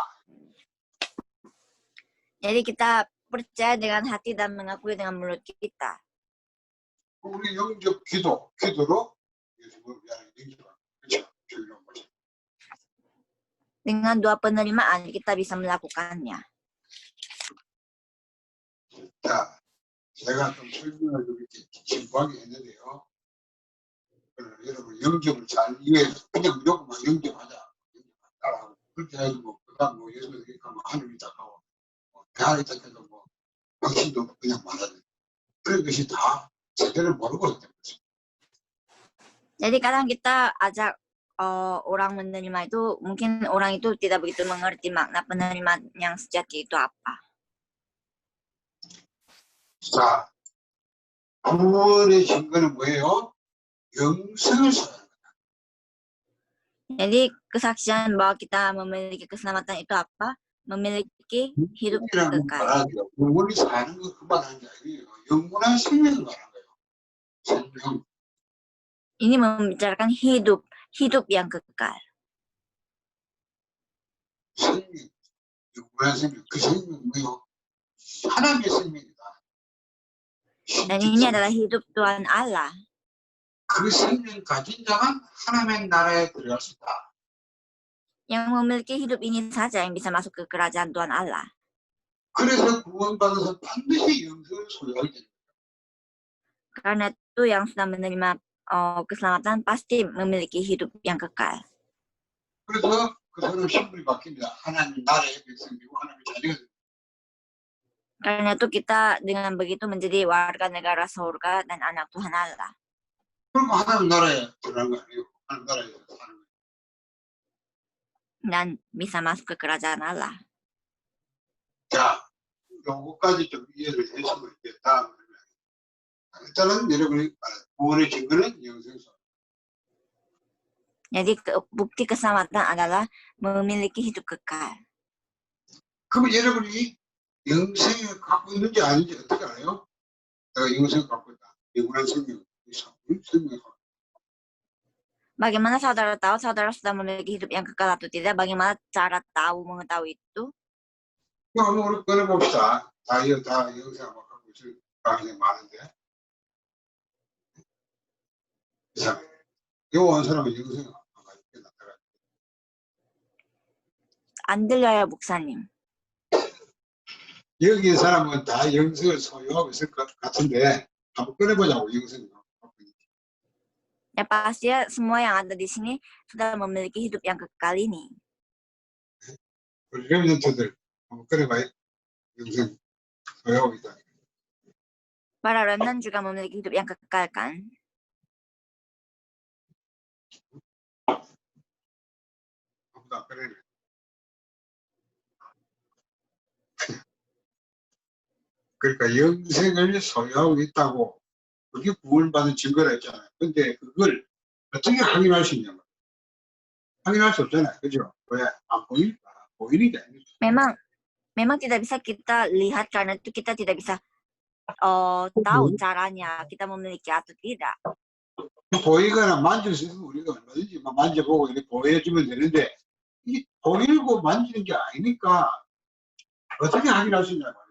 Jadi kita percaya dengan hati dan mengakui dengan mulut kita. 우리 영접 기도로 예수를 위하여 영접하는 그렇죠? 중요한 거죠. Dengan dua penerimaan kita bisa melakukannya. 자, 제가 좀 설명을 좀 이렇게 진부하게 했는데요. 여러분 영접을 잘 이해해서 그냥 무조건 영접하자. 그렇게 해가지고 그다음 뭐 예수님께 가면 하늘이 다가와. 안에 있다고 뭐 당신도 그냥 말하는 그런 것이 다 제대로 모르고 있는 거죠. Jadi kadang kita ajak orang menerima itu, mungkin orang itu tidak begitu mengerti makna penerimaan yang sejati itu apa. 자, 구원의 증거는 뭐예요? 영생을 사는 거예요. Jadi kesaksian bahwa kita memiliki keselamatan itu apa? Memiliki hidup 영생이라는 kekal. 말하죠. 영원히 사는 거 그만한 게 아니에요. 영원한 생명을 말하는 거예요. 생명. Ini membicarakan hidup yang kekal. 생명. 영원한 생명. 그 생명은 뭐예요? 하나님의 생명이다. Dan ini adalah hidup Tuhan Allah. 그 생명 가진 자만 하나님의 나라에 들어갈 수 있다. Yang memiliki hidup ini saja yang bisa masuk ke kerajaan Tuhan Allah. 그래서 구원받아서 반드시 영생을 소유하게 됩니다. Karena itu yang sudah menerima keselamatan pasti memiliki hidup yang kekal. 그래서 그 사람 신분이 바뀝니다. 하나님 나라의 백성이고 하나님의 자녀가 됩니다. Karena itu kita dengan begitu menjadi warga negara surga dan anak Tuhan Allah. 그리고 하나님 나라에 들어간 거 아니에요. 하나님 나라에서 사는 거예요. Dan bisa masuk ke kerajaan Allah. 자, 요거까지 좀 이해를 해주면 있겠다. 일단은 여러분이 구원의 증거는 영생소. Jadi bukti keselamatan adalah memiliki hidup kekal. 그럼 여러분이 영생을 갖고 있는지 아닌지 어떻게 알아요? 내가 영생을 갖고 있다. 영원한 생명, 생명을 갖고 있다. Bagaimana saudara tahu saudara sudah memiliki hidup yang kekal atau tidak? Bagaimana cara mengetahui itu? 그럼 한번 우리 꺼내봅시다. 다 영생을 갖고 있을 가능성이 많은데. 이상해. 요한 사람은 영생을 안 가지고 있겠나? 안 들려요, 목사님. 여기 사람은 다 영생을 소유하고 있을 것 같은데 한번 꺼내보자고 영생을. Ya pasti semua yang ada di sini sudah memiliki hidup yang kekal ini. 우리 렘넌트들 한번 꺼내봐요. 영생 소유하고 있다. Para remnant juga memiliki hidup yang kekal kan? 아무도 안 꺼내네. 그러니까 영생을 소유하고 있다고 그게 구원받은 증거라 했잖아요. 근데 그걸 어떻게 확인할 수 있냐면 확인할 수 없잖아요. 그죠? 왜? 안 보일까? 보이니까. Memang tidak bisa kita lihat karena itu kita tidak bisa tahu caranya kita memiliki atau tidak. 보이거나 만질 수 있으면 우리가 얼마든지 만져보고 이렇게 보여주면 되는데 이 보이고 만지는 게 아니니까 어떻게 확인할 수 있냐 말이에요.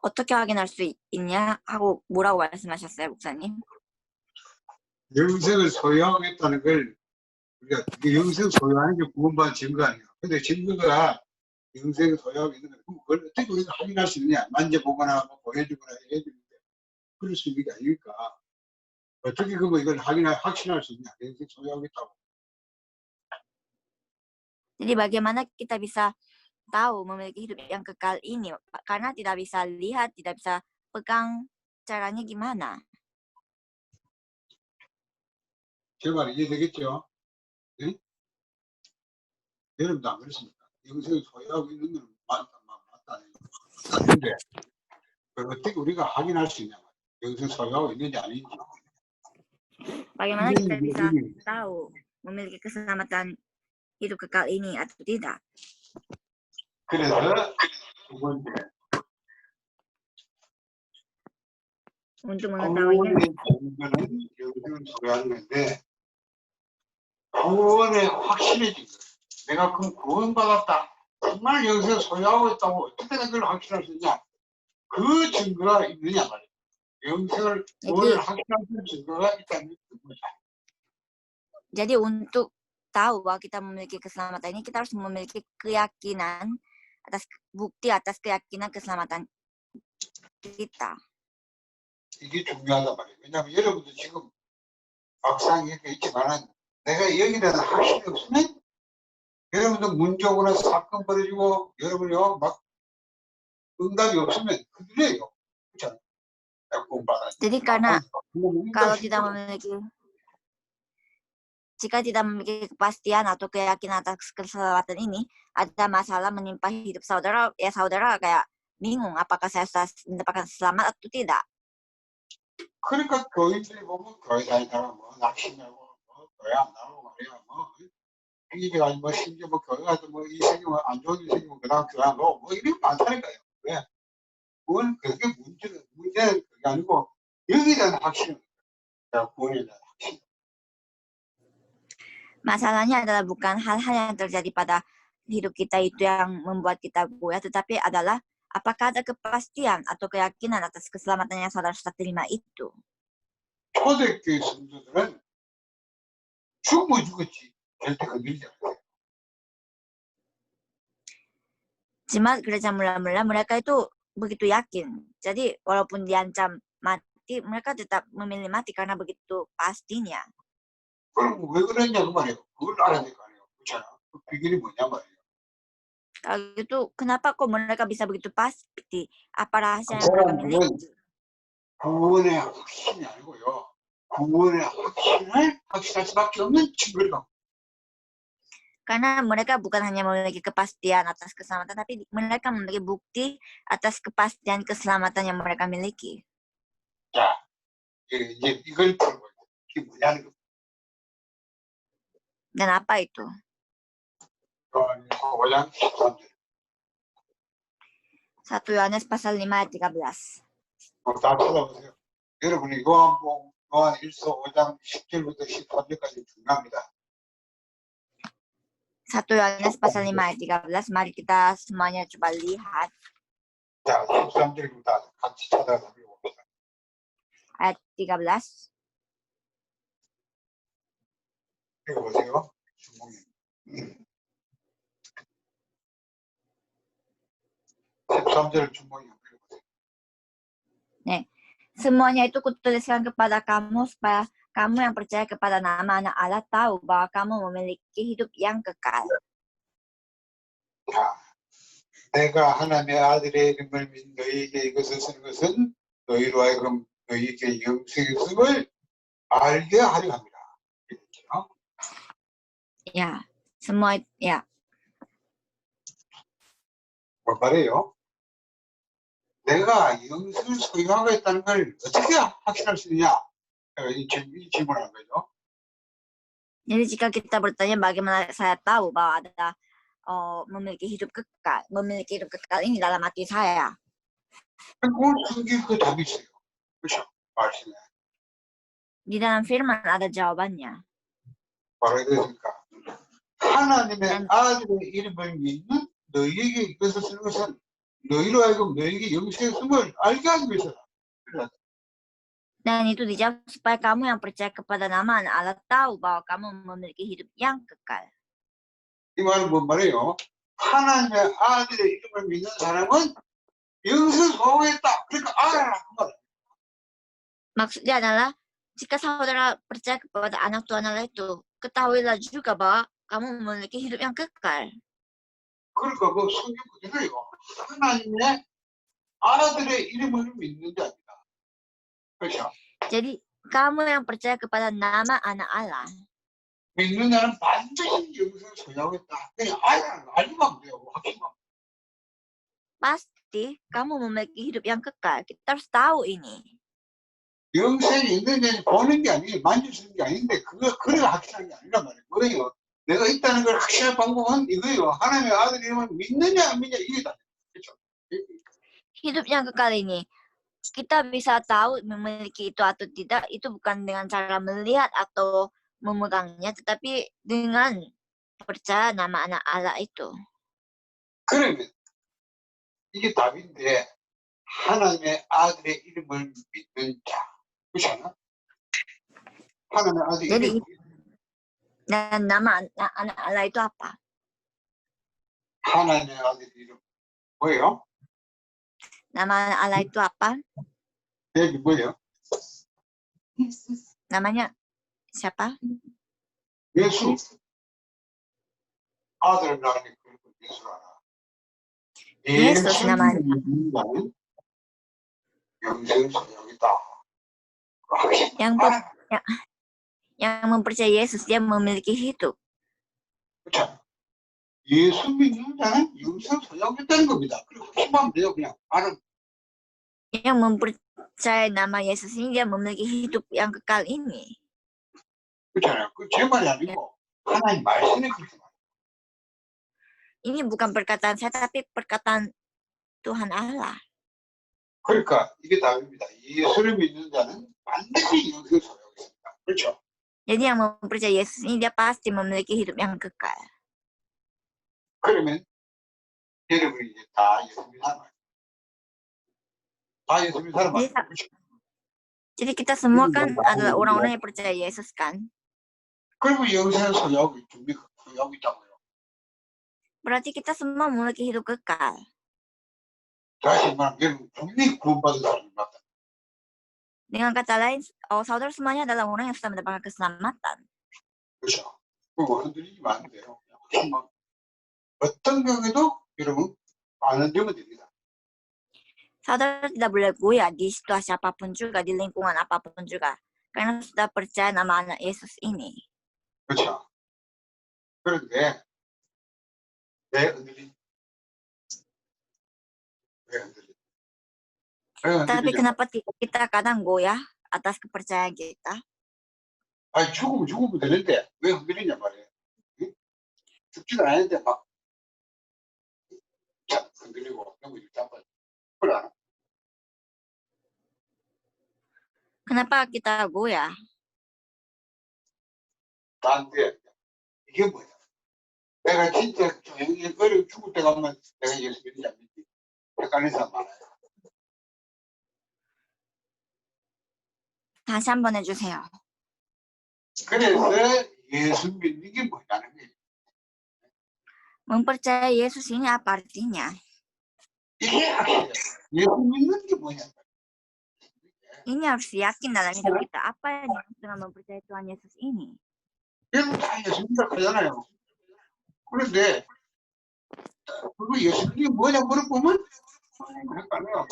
어떻게 확인할 수 있냐 하고 뭐라고 말씀하셨어요, 목사님? 영생을 소유하고 있다는 걸 우리가 영생 소유하는 게 구원받은 증거 아니야. 근데 증거가 영생을 소유하고 있는 걸 그걸 어떻게 우리가 확인할 수 있느냐? 만져보거나 뭐 보여주거나 해주는데 그럴 수 있는 게 아니니까 어떻게 그러면 이걸 확신할 수 있냐? 영생 소유하고 있다고. Jadi bagaimana kita bisa tahu memiliki hidup yang kekal ini? Karena tidak bisa lihat, tidak bisa pegang, caranya gimana? 제 말 이해되겠죠? 네? 여러분도 안 그렇습니까? 영생을 소유하고 있는 건 맞다는데 어떻게 우리가 확인할 수 있냐? 영생 소유하고 있는지 아닌지. Bagaimana kita bisa tahu memiliki keselamatan hidup kekal ini atau tidak? 그래서 두 번째 Untuk mengetahuinya, 구원의 영생을 소유하는 건데 구원의 확신해진 거예요. 내가 그럼 구원받았다. 정말 영생을 소유하고 있다고 어떻게 그걸 확신할 수 있냐? 그 증거가 있느냐 말이에요. 영생을 구원을 확신할 수 있는 증거가 있다는 거죠. jadi untuk tahu bahwa kita memiliki keselamatan ini, kita harus memiliki keyakinan atas bukti atas keyakinan keselamatan kita. 이게 중요하단 말이에요. 왜냐하면 여러분도 지금 막상 이렇게 있지만은 내가 여기에 대한 확신이 없으면 여러분들 문제 오거나 사건 벌어지고 여러분이요 막 응답이 없으면 그들이에요. 그렇잖아요. Jadi karena kalau tidak memiliki jika tidak memiliki kepastian atau keyakinan atas keselamatan ini, ada masalah menimpa hidup saudara, ya saudara kayak bingung apakah saya sudah mendapatkan selamat atau tidak. 그러니까 교인들이 보면 교회 다니다가 뭐 낚시냐고 뭐 교회 안 나오고 말이야 뭐 이게 아니 뭐 심지어 뭐 교회 가서 뭐 이 생기면 안 좋은 일 생기면 그다음 교회 안 가고 뭐 이런 게 많다니까요. 왜? 그건 그게 문제는 그게 아니고 여기에 대한 확신, 구원에 대한 확신. Masalahnya adalah bukan hal-hal yang terjadi pada hidup kita itu yang membuat kita goyah, tetapi adalah apakah ada kepastian atau keyakinan atas keselamatan yang saudara sudah terima itu. 초대교회 성도들은 죽으면 죽었지 절대 건들지 않아요. Jemaat gereja mula-mula mereka itu begitu yakin. Jadi walaupun diancam mati, mereka tetap memilih mati karena begitu pastinya. 그럼 왜 그러냐 그 말이에요. 그걸 알아야 될 거 아니에요. 그렇잖아. 그 비결이 뭐냐 말이에요. Kalau gitu, kenapa kok mereka bisa begitu pasti? Apa rahasia yang mereka miliki? 구원의 확신이 아니고요. 구원의 확신을 확신할 수밖에 없는 증거를 갖고. Karena mereka bukan hanya memiliki kepastian atas keselamatan, tapi mereka memiliki bukti atas kepastian keselamatan yang mereka miliki. 자, 이제 이걸 풀고 이게 뭐냐는 거. Dan apa itu? 5장 13절. 1 Yohanes pasal 5 ayat 13. 다 찾아보세요. 여러분이 요한 1서 5장 10절부터 13절까지 중요합니다. 1 Yohanes pasal 5 ayat 13. Mari kita semuanya coba lihat. 자, 13절부터 같이 찾아서 봅시다. Ayat 13. 읽어보세요. 주몽이. 13절 주몽이 읽어보세요. 네. Semuanya itu kutuliskan kepada kamu supaya kamu yang percaya kepada nama anak Allah tahu bahwa kamu memiliki hidup yang kekal. 자, 내가 하나님의 아들의 이름을 믿는 너희에게 이것을 쓰는 것은 너희로 하여금 너희에게 영생의 있음을 알게 하려 합니다. 그렇죠? Ya, semua ya. 뭘 말해요? 내가 영생을 소유하고 있다는 걸 어떻게 확신할 수 있느냐? 이 질문을 한 거죠. Jadi jika kita bertanya bagaimana saya tahu bahwa ada memiliki hidup kekal ini dalam hati saya. 그건 성경 그 답이 있어요. 그렇죠? 말씀에. Di dalam firman ada jawabannya. 바로 이러니까 하나님의 아들의 이름을 믿는 너희에게 이것을 쓰는 것은 너희로 하여금 너희에게 영생의 있음을 알게 하기 위해서다. Dan itu dijawab supaya kamu yang percaya kepada nama anak Allah tahu bahwa kamu memiliki hidup yang kekal. 이 말은 뭔 말이에요? 하나님의 아들의 이름을 믿는 사람은 영생을 소유했다. 그러니까 알아라 그 말. Maksudnya adalah jika saudara percaya kepada anak Tuhan Allah itu, ketahuilah juga bahwa kamu memiliki hidup yang kekal. 그러니까 그 성경 그대로요. 하나님의 아들의 이름을 믿는 자입니다. 그렇죠? Jadi kamu yang percaya kepada nama anak Allah, 믿는 자는 반드시 영생을 소유하겠다. 그냥 알기만 돼요. 확신만. pasti kamu memiliki hidup yang kekal. Kita harus tahu ini. 영생이 있는지 보는 게 아니에요. 만질 수 있는 게 아닌데 그래가 확실한 게 아니란 말이에요. 뭐예요? 내가 있다는 걸 확실한 방법은 이거예요. 하나님의 아들 이름을 믿느냐 안 믿느냐 이게다. 그렇죠? Hidup yang kekal ini, kita bisa tahu memiliki itu atau tidak, itu bukan dengan cara melihat atau memegangnya, tetapi dengan percaya nama anak Allah itu. 그러면 이게 답인데 하나님의 아들의 이름을 믿는 자. 그렇지 않아? 하나님의 아들의 Jadi, 이름. dan nama anak Allah itu apa? 하나님의 아들 이름 뭐예요? Nama anak Allah itu apa? 여기 뭐예요? Namanya siapa? 예수. 아들을 낳으니 그걸 예수라라. Yesus namanya. 믿는 자는 영생을 소유하겠다. Yang mempercayai Yesus dia memiliki hidup. 그렇죠. 예수 믿는 자는 영생 소유하겠다는 겁니다. 그리고 힘하면 돼요. 그냥 말은. Yang mempercayai nama Yesus ini dia memiliki hidup yang kekal ini. 그렇잖아요. 그 제 말이 아니고 하나님 말씀에 그렇게 말해요. Ini bukan perkataan saya tapi perkataan Tuhan Allah. 그러니까 이게 답입니다. 예수를 믿는 자는 반드시 영생을 소유하겠습니다. 그렇죠. Jadi yang mempercayai Yesus ini dia pasti memiliki hidup yang kekal. 그러면 여러분이 이제 다 예수 믿는 사람 아니에요. 다 예수 믿는 사람 아니에요. 그렇죠. Jadi kita semua kan adalah orang-orang yang percaya Yesus kan. 그리고 영생을 소유하고 있다고요. Berarti kita semua memiliki hidup kekal. 다시 말하면 여러분 분명히 구원받은 사람이 맞다. Dengan kata lain, saudara semuanya adalah orang yang sudah mendapatkan keselamatan. 그렇죠. 그거 흔들리면 안 돼요. 어떤 경우에도 여러분 안 흔들면 됩니다. Saudara tidak boleh goyah di situasi apapun juga, di lingkungan apapun juga. Karena sudah percaya nama anak Yesus ini. 그렇죠. 그런데 왜 흔들리? Tapi kenapa kita kadang goyah atas kepercayaan kita? 아니 죽으면 되는데 왜 흔들리냐 말이에요. 응? 죽지도 않았는데 막 흔들리고 너무 일단은 그래. Kenapa kita goyah? 나한테 이게 뭐야? 내가 진짜 조용히 어려 죽을 때 가면 내가 예수 믿는지 안 믿는지 헷갈리는 사람 많아요. 다시 한번 해주세요. 그래서 예수 믿는 게 뭐냐는 거예요. Mempercayai Yesus ini apa artinya? 이게 확실해요. 예수 믿는 게 뭐냐? Ini harus yakin dalam hidup kita. Apa yang dimaksud dengan mempercayai Tuhan Yesus ini? 여러분 다 예수 믿는다 하잖아요. 그런데 그거 예수 믿는 게 뭐냐 물어보면 헷갈려요.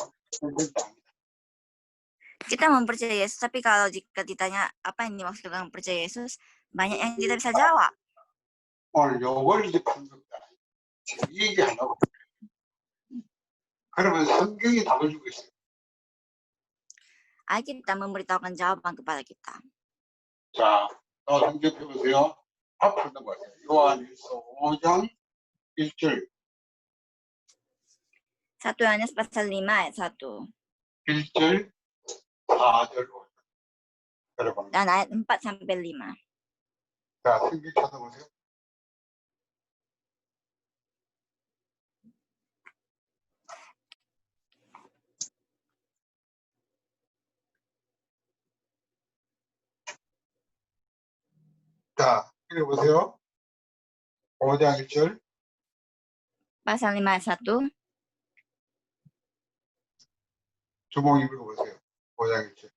Kita mempercayai Yesus, tapi kalau jika ditanya apa yang dimaksud dengan percaya Yesus, banyak yang tidak bisa jawab. 오늘 요걸 이제 푸는 겁니다. 이 얘기하려고. 그러면 성경이 답을 주고 있어요. Alkitab memberitahukan jawaban kepada kita. 자, 성경 펴보세요. 앞으로 넘어가세요. 요한일서 5장 1절. 1 Yohanes pasal 5 ayat 1. 1절, 4절, 5절. 여러분. Dan ayat 4 sampai 5. 자, 성경 찾아보세요. 자, 읽어보세요. 5장 1절. Pasal 5 ayat 1. 주몽 읽어보세요. 5장 1절.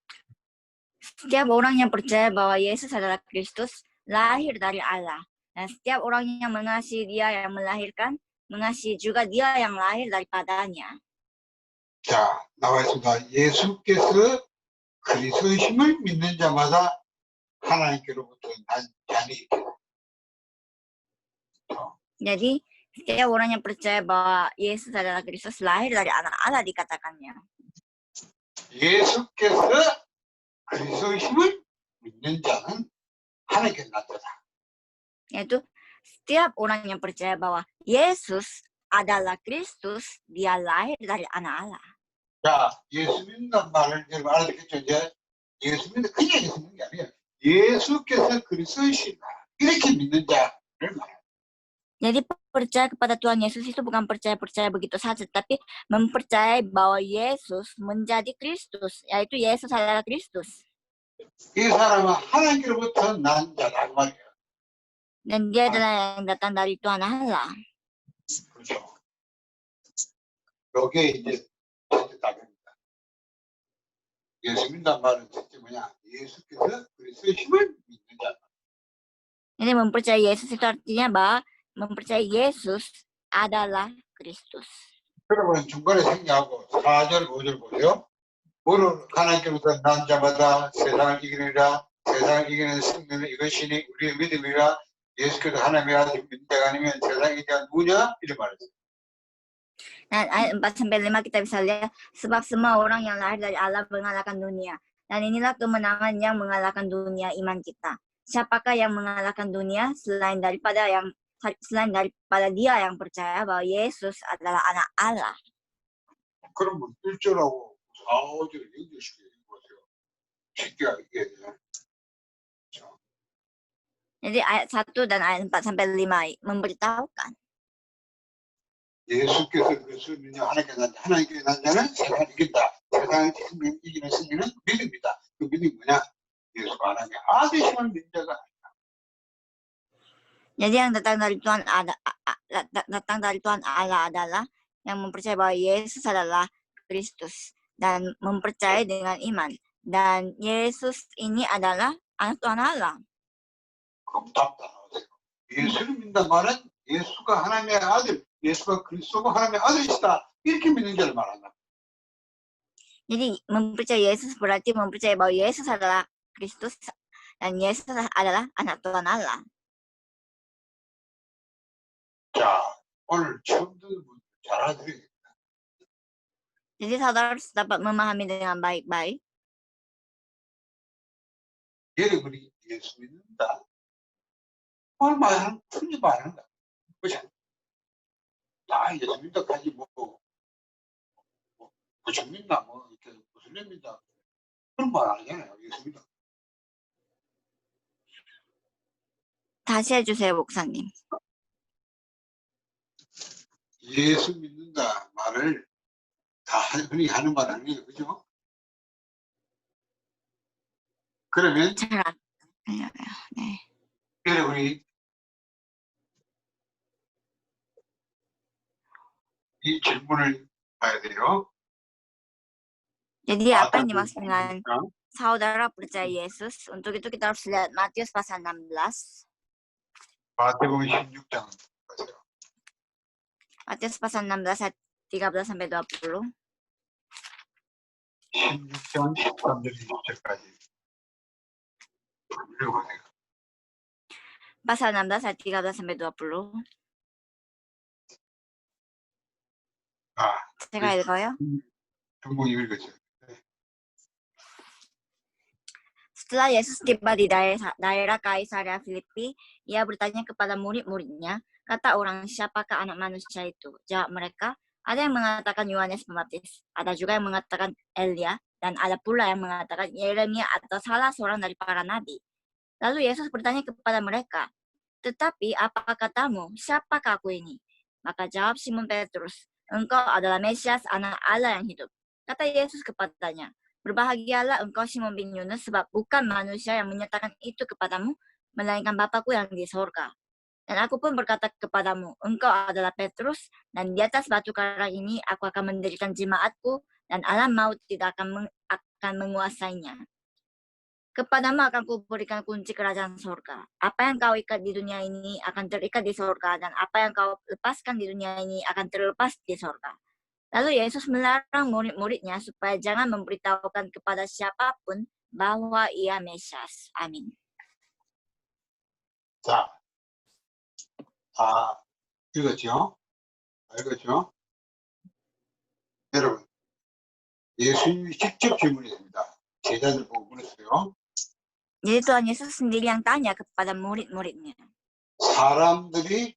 Setiap orang yang percaya bahwa Yesus adalah Kristus lahir dari Allah. Dan setiap orang yang mengasihi Dia yang melahirkan, mengasihi juga Dia yang lahir daripadanya. 자, 나와 있습니다. 예수께서 그리스도이심을 믿는 자마다 하나님께로부터 난 자니. Jadi, setiap orang yang percaya bahwa Yesus adalah Kristus lahir dari anak Allah dikatakannya. 예수께서 그리스도이심을 믿는 자는 하나님께 난 자다. Yaitu, setiap orang yang percaya bahwa Yesus adalah Kristus, Dia lahir dari anak Allah. 자, 예수 믿는다는 말을 여러분 알아듣겠죠? 이제 예수 믿는 그냥 예수 믿는 게 아니에요. 예수께서 그리스도이시다. 이렇게 믿는 자를 말해요. Jadi percaya kepada Tuhan Yesus itu bukan percaya begitu saja, tapi mempercayai bahwa Yesus menjadi Kristus, yaitu Yesus adalah Kristus. 이 사람은 하나님께로부터 난 자라고 말이에요. Dan dia adalah yang datang dari Tuhan Allah. 그렇죠. 요게 이제 답입니다. 예수 믿는다는 말은 진짜 뭐냐? 예수께서 그리스도의 힘을 믿는 자. Jadi mempercayai Yesus itu artinya bahwa mempercayai Yesus adalah Kristus. 여러분 중간에 생략하고 4절 5절 보세요. 무릇 하나님께로부터 난 자마다 세상을 이기느니라. 세상을 이기는 승리는 이것이니 우리의 믿음이라. 예수께서 하나님의 아들 믿는 자가 아니면 세상에 대한 누구냐? 이렇게 말했어요. Dan ayat 4-5 kita bisa lihat, sebab semua orang yang lahir dari Allah mengalahkan dunia. Dan inilah kemenangan yang mengalahkan dunia, iman kita. Siapakah yang mengalahkan dunia selain daripada dia yang percaya bahwa Yesus adalah anak Allah. 그러면 1절하고 4, 5절을 연결시켜 보세요. 쉽게 알게 돼요. Jadi ayat 1 dan ayat 4-5 memberitahukan 예수께서 그것을 하나님께 난 자는 세상을 이긴다. 세상을 이기는 승리는 믿음이다. 그 믿음이 뭐냐? 예수가 하나님의 아들이심을 믿는 자가 아니다. Jadi yang datang dari Tuhan Allah adalah yang mempercayai bahwa Yesus adalah Kristus dan mempercayai dengan iman. Dan Yesus ini adalah anak Tuhan Allah. 그럼 답 다 나오세요. 예수를 믿는다는 말은 예수가 하나님의 아들, 예수가 그리스도가 하나님의 아들이시다. 이렇게 믿는 자를 말한다. Jadi mempercayai Yesus berarti mempercayai bahwa Yesus adalah Kristus dan Yesus adalah anak Tuhan Allah. 자, 오늘 처음 듣는 분 잘 알아들으겠다. Jadi saudara dapat memahami dengan baik-baik. 여러분이 예수 믿는다. 얼마나 푼지 말한다. 그렇지? 나 예수 믿다까지 무슨 믿나 이렇게 무슨 믿나 그런 말 아니잖아요. 예수 믿다. 다시 해주세요, 목사님. 예수 믿는다 말을 다 흔히 하는 말 아니에요. 그죠? 그러면 잘 안 들려요. 네. 여러분이 이 질문을 봐야 돼요. Jadi apa yang dimaksud dengan saudara percaya Yesus? Untuk itu kita harus lihat Matius pasal 16. 마태복음 16장 보세요. Matius pasal 16 ayat 13-20. 16장 13절 20절까지 읽어보세요. Pasal 16 ayat 13-20. 제가 읽어요. 중국이 읽으세요. Setelah Yesus tiba di daerah Kaisaria Filipi, ia bertanya kepada murid-muridnya, kata orang, siapakah anak manusia itu? Jawab mereka, ada yang mengatakan Yohanes Pembaptis, ada juga yang mengatakan Elia, dan ada pula yang mengatakan Yeremia atau salah seorang dari para nabi. Lalu Yesus bertanya kepada mereka, tetapi apa katamu, siapakah aku ini? Maka jawab Simon Petrus, engkau adalah Mesias, anak Allah yang hidup. Kata Yesus kepadanya, berbahagialah engkau Simon bin Yunus, sebab bukan manusia yang menyatakan itu kepadamu, melainkan Bapakku yang di surga. Dan aku pun berkata kepadamu, engkau adalah Petrus, dan di atas batu karang ini aku akan mendirikan jemaatku, dan alam maut tidak akan menguasainya. Kepadamu akan kuberikan kunci kerajaan surga. Apa yang kau ikat di dunia ini akan terikat di surga, dan apa yang kau lepaskan di dunia ini akan terlepas di surga. Lalu Yesus melarang murid-muridnya supaya jangan memberitahukan kepada siapapun bahwa ia Mesias. Amin. 자, 다 읽었죠? 알겠죠? 여러분, 예수님이 직접 질문했습니다. 제자들 보고 물었어요. Jadi Tuhan Yesus sendiri yang tanya kepada murid-muridnya. 사람들이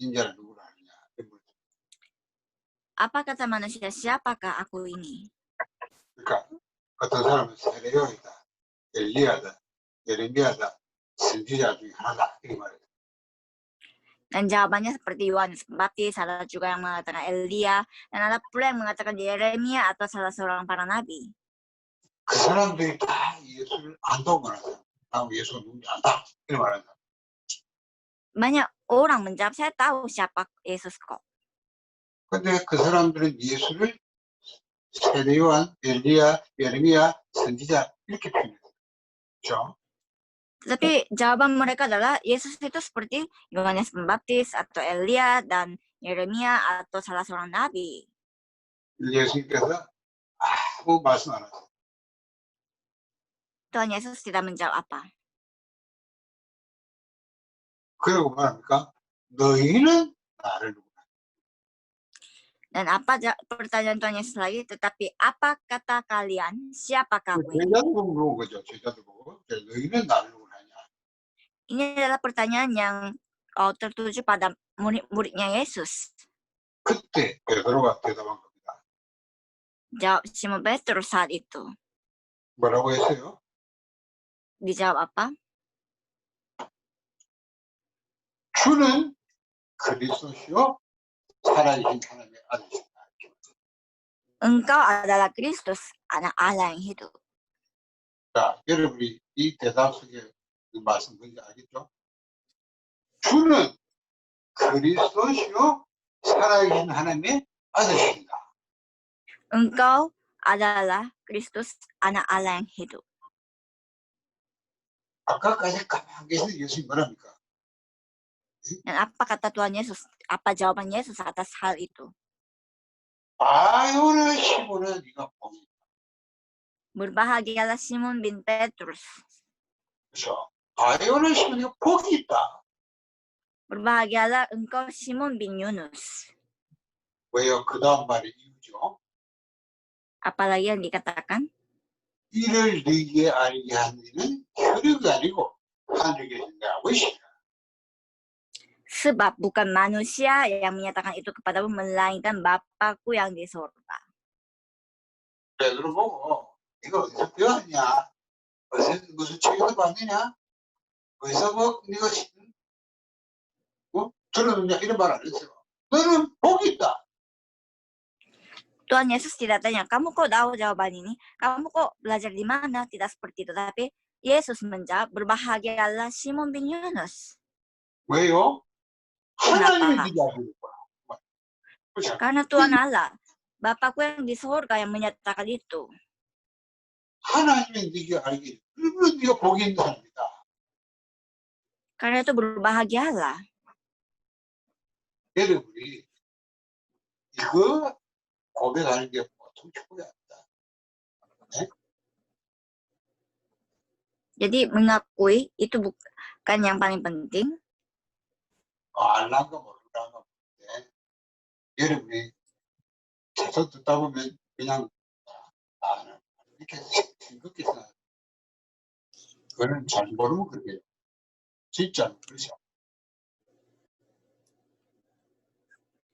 인자를 누구라 하느냐? Apa kata manusia, siapakah aku ini? 그러니까 어떤 사람은 세례요한이다, 엘리야다, 예레미야다, 선지자 중에 하나다 이렇게 말해요. Dan jawabannya seperti Yohanes Pembaptis, ada juga yang mengatakan Elia, dan ada pula yang mengatakan Yeremia atau salah seorang para nabi. 그 사람들이 다 예수를 안다고 말하잖아. 나 예수가 누군지 안다 이렇게 말한다. Banyak orang menjawab, saya tahu siapa Yesus kok. 근데 그 사람들은 예수를 세례요한, 엘리야, 예레미야, 선지자 이렇게 표현해요. 그렇죠? Tetapi jawaban mereka adalah Yesus itu seperti Yohanes Pembaptis atau Elia dan Yeremia atau salah seorang nabi. 예수님께서 아무 말씀 안 하세요. Tuhan Yesus tidak menjawab apa. 그리고 뭐합니까? 너희는 나를 누구나. Dan apa pertanyaan Tuhan Yesus lagi? Tetapi apa kata kalian? Siapa kamu ini? 제자들 보고 물어본 거죠. 제자들 보고. 너희는 나를 누구나 하냐. Ini adalah pertanyaan yang tertuju pada murid-muridnya Yesus. 그때 베드로가 대답한 겁니다. Jawab Simon Petrus saat itu. 뭐라고 했어요? Dijawab apa? 주는 그리스도시요 살아계신 하나님의 아들이십니다. Engkau adalah Kristus, anak Allah yang hidup. 자, 여러분이 이 대답 속에 그 말씀 뭔지 알겠죠? 주는 그리스도시요 살아계신 하나님의 아들이십니다. Engkau adalah Kristus, anak Allah yang hidup. 아까까지 가만히 계신 예수님 뭐랍니까? Dan apa kata Tuhan Yesus? Apa jawaban Yesus atas hal itu? 아요나 시몬아 네가 복이. Berbahagialah Simon bin Petrus. 그렇죠? 아요나 시몬이 복이 있다. Berbahagialah engkau Simon bin Yunus. 왜요? 그 다음 말이 이유죠. Apalagi yang dikatakan? 이를 네게 알게 한 이는 혈육이 아니고 하늘에 계신 내 아버지시라. Sebab bukan manusia yang menyatakan itu kepadamu, melainkan Bapakku yang di surga. 베드로 보고 이거 어디서 배웠냐? 어디서 무슨 책에서 봤느냐? 어디서 뭐 네가 들었느냐? 이런 말 안 했어요. 너는 복이 있다. Tuhan Yesus tidak tanya, kamu kok tahu jawaban ini? Kamu kok belajar di mana? Tidak seperti itu. Tapi Yesus menjawab, berbahagialah Simon bin Yunus. 왜요? 하나님이 네게 알게 거야. 그렇죠? Karena Tuhan Allah, Bapakku yang di surga yang menyatakan itu. 하나님이 네게 알게. 그러면 네가 복이 있는 사람이다. Karena itu berbahagialah. 여러분이 이거 고백하는 게 보통 축복이 아니다. 네? Jadi mengakui itu bukan yang paling penting. 알란가 모르란가 모르는데 여러분이 계속 듣다 보면 그냥 이렇게 생각해서 그거는 잘 모르면 그렇게 진짜 그렇죠.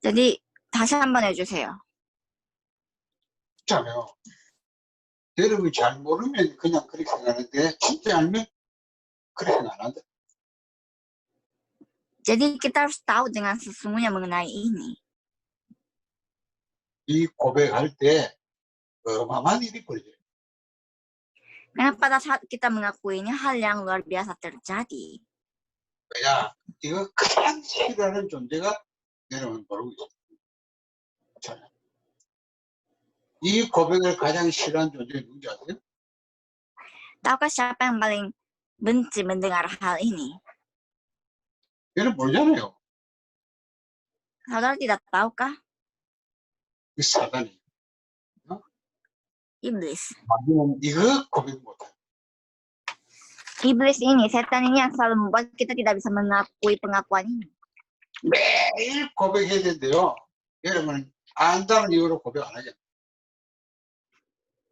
Jadi 다시 한번 해주세요. 그렇잖아요. 여러분이 잘 모르면 그냥 그렇게 생각하는데 진짜 알면 그렇게 안 한다. Jadi kita harus tahu dengan sesungguhnya mengenai ini. 이 고백할 때 어마어마한 일이 벌어져요. Karena pada saat kita mengakuinya, hal yang luar biasa terjadi. 왜냐? 이거 가장 싫어하는 존재가 여러분 모르고 있어요. 이 고백을 가장 싫어하는 존재가 누군지 아세요? Tahukah siapa yang paling benci mendengar hal ini? 얘는 모르잖아요. Saudara tidak tahukah? 이 사단이. Iblis. 마귀는 이거 고백 못해요. Iblis ini, setan ini yang selalu membuat kita tidak bisa mengakui pengakuan ini. 매일 고백해야 되는데요. 여러분은 안다는 이유로 고백 안 하죠.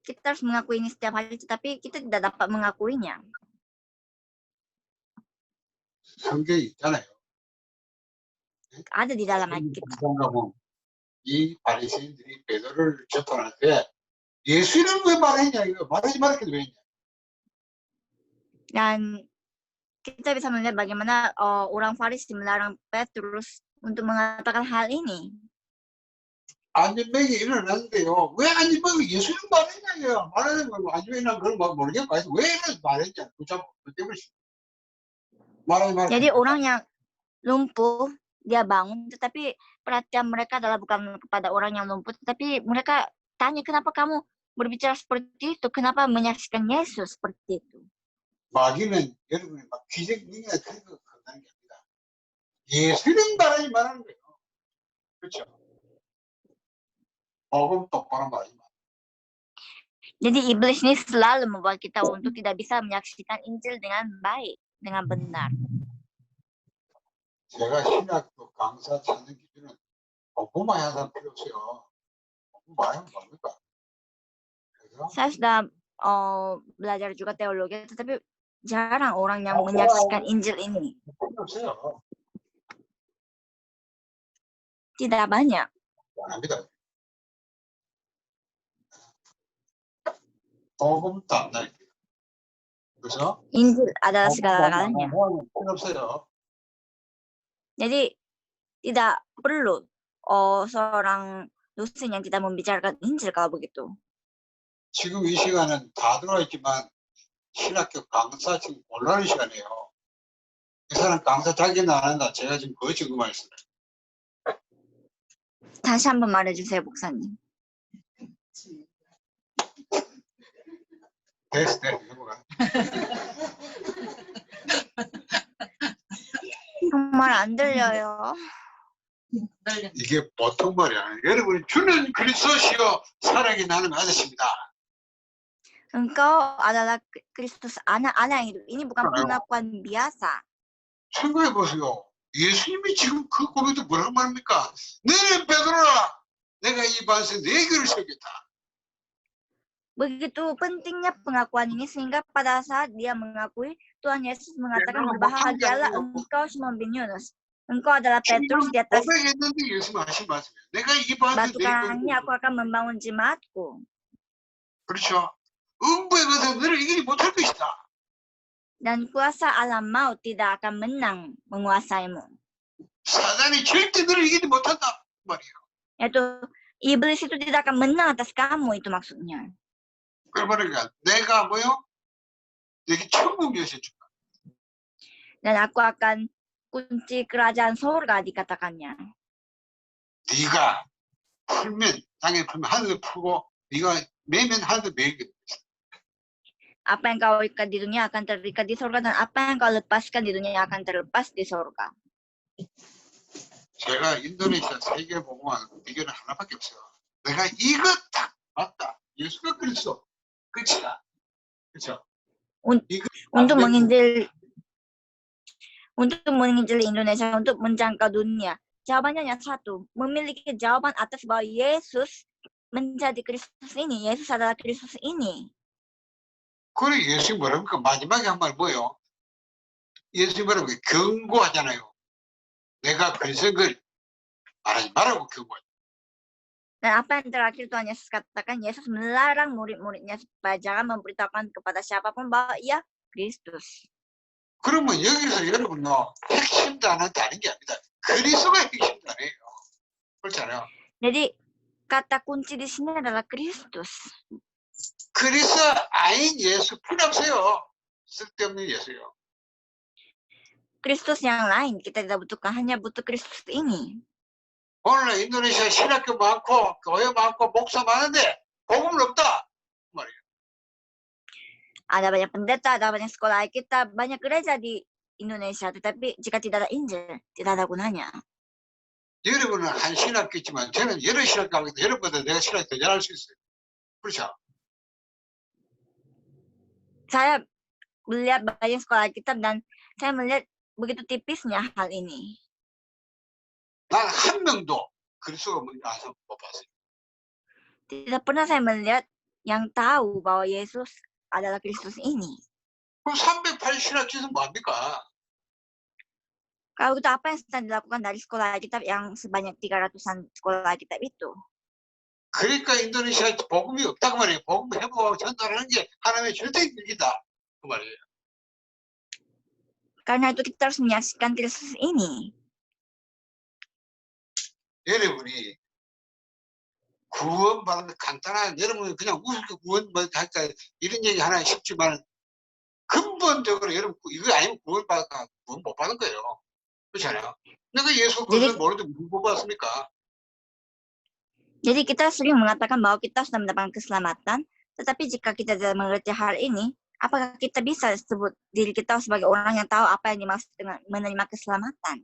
Kita harus mengakui ini setiap hari, tetapi kita tidak dapat mengakuinya. 성경이 있잖아요. Ada di dalam Alkitab. 이 바리새인들이 베드로를 재판할 때 예수 이름 왜 말했냐 이거 말하지 말았겠는데 왜 했냐. Dan kita bisa melihat bagaimana orang Farisi melarang Petrus untuk mengatakan hal ini. 안전병이 일어났는데요. 왜 안전병이 예수 이름 말했냐 이거 말하는 거 안전병이나 그런 거 모르겠고 왜 말했냐 붙잡고 말하지 말았. Jadi orang yang lumpuh dia bangun, tetapi perhatian mereka adalah bukan kepada orang yang lumpuh, tetapi mereka tanya, kenapa kamu berbicara seperti itu? Kenapa menyaksikan Yesus seperti itu? 마귀는 여러분이 막 기적 능력을 그런 거 건다는 게 아닙니다. 예수님 말하지 말하는 거예요. 그렇죠? 복음 똑바로 말하지 마. Jadi iblis ini selalu membuat kita untuk tidak bisa menyaksikan Injil dengan baik, dengan benar. 제가 신학교 강사 찾는 기준은 공부만 하는 사람 필요 없어요. 공부 많이 하면 뭡니까? 그래서 Saya sudah belajar juga teologi, tetapi jarang orang yang menyaksikan Injil ini. 필요 없어요. Tidak banyak. 안 합니다. 복음도 안 나요. 그래서 Injil adalah segala-galanya. 필요 없어요. Jadi tidak perlu seorang dosen yang tidak membicarakan Injil kalau begitu. 지금 이 시간은 다 들어와 있지만 신학교 강사 지금 곤란한 시간이에요. 이 사람 강사 자기는 안 한다. 제가 지금 그거 증거만 있어요. 다시 한번 말해주세요, 목사님. 됐어, 넘어가. 정말 안 들려요. 이게 보통 말이 아니에요. 여러분, 주는 그리스도시요 사랑이 나는 아저씨입니다. Engkau adalah Kristus, anak yang hidup. Ini bukan pengakuan biasa. 생각해 보세요. 예수님이 지금 그 고백도 뭐라고 말합니까? 너는 베드로라. 내가 이 반석 네 개를 세우겠다. Begitu pentingnya pengakuan ini sehingga pada saat dia mengakui, Tuhan Yesus mengatakan, berbahagialah engkau Simon bin Yunus. Engkau adalah Petrus di atas 고백했는데 예수님 하신 말씀이에요. 내가 이 반석 batu 네 karang ini 개를 aku akan membangun jemaatku. 그렇죠. 음부에 가서 너를 이기지 못할 것이다. Dan kuasa alam maut tidak akan menang menguasaimu. 사단이 절대 너를 이기지 못한다 말이에요. Yaitu iblis itu tidak akan menang atas kamu, itu maksudnya. 그러니까 내가 뭐요? 여기 천국 열쇠 준다. Dan aku akan kunci kerajaan surga, dikatakannya. 네가 풀면 땅에 풀면 하늘에 풀고 네가 매면 하늘에 매게. Apa yang kau ikat di dunia akan terikat di surga, dan apa yang kau lepaskan di dunia akan terlepas di surga. 제가 인도네시아 세계 복음화 비결은 하나밖에 없어요. 내가 이거 딱 맞다. 예수가 그리스도 끝이다. 그렇죠? Untuk menginjil Indonesia, untuk menjangkau dunia, jawabannya hanya satu, memiliki jawaban atas bahwa Yesus menjadi Kristus ini. Yesus adalah Kristus ini. 그래 예수님 뭐랍니까? 마지막에 한 말 뭐예요? 예수님 뭐라고 경고하잖아요. 내가 그리스도인 걸 말하지 말라고 경고하죠. Dan apa yang terakhir Tuhan Yesus katakan, Yesus melarang murid-muridnya supaya jangan memberitahukan kepada siapapun bahwa ia Kristus. 그러면 여기서 여러분요 핵심 단어는 다른 게 아닙니다. 그리스도가 핵심 단어예요. 그렇잖아요. Jadi kata kunci di sini adalah Kristus. 그리스도 아닌 예수 필요 없어요. 쓸데없는 예수요. Kristus yang lain kita tidak butuhkan, hanya butuh Kristus ini. 오늘 인도네시아 신학교 많고 교회 많고 목사 많은데 복음은 없다 말이에요. Ada banyak pendeta, ada banyak sekolah kita, banyak gereja di Indonesia, tetapi jika tidak ada Injil, tidak ada gunanya. 여러분은 한 신학교 있지만 저는 여러 신학교 하고 있는데 여러분보다 내가 신학교 더 잘할 수 있어요. 그렇죠? Saya melihat banyak sekolah kitab dan saya melihat begitu tipisnya hal ini. 난 한 명도 그리스도가 뭔지 아서 못 봤어요. Tidak pernah saya melihat yang tahu bahwa Yesus adalah Kristus ini. 그럼 380 신학교에서 뭐합니까? Kalau itu apa yang sedang dilakukan dari sekolah kitab yang sebanyak 300-an sekolah kitab itu? 그러니까 인도네시아에 복음이 없다고 말이에요. 복음 회복하고 전달하는 게 하나님의 절대 일이다 그 말이에요. Karena itu kita harus menyaksikan Kristus ini. 여러분이 구원받는 간단한 여러분이 그냥 우습게 구원 할까 이런 얘기 하나 쉽지만 근본적으로 여러분 이거 아니면 구원 못 받은 거예요. 그렇잖아요. 내가 예수 그리스도를 모르는데 무슨 구원 받습니까? Jadi kita sering mengatakan bahwa kita sudah mendapatkan keselamatan, tetapi jika kita tidak mengerti hal ini, Apakah kita bisa sebut diri kita sebagai orang yang tahu apa yang dimaksud dengan menerima keselamatan?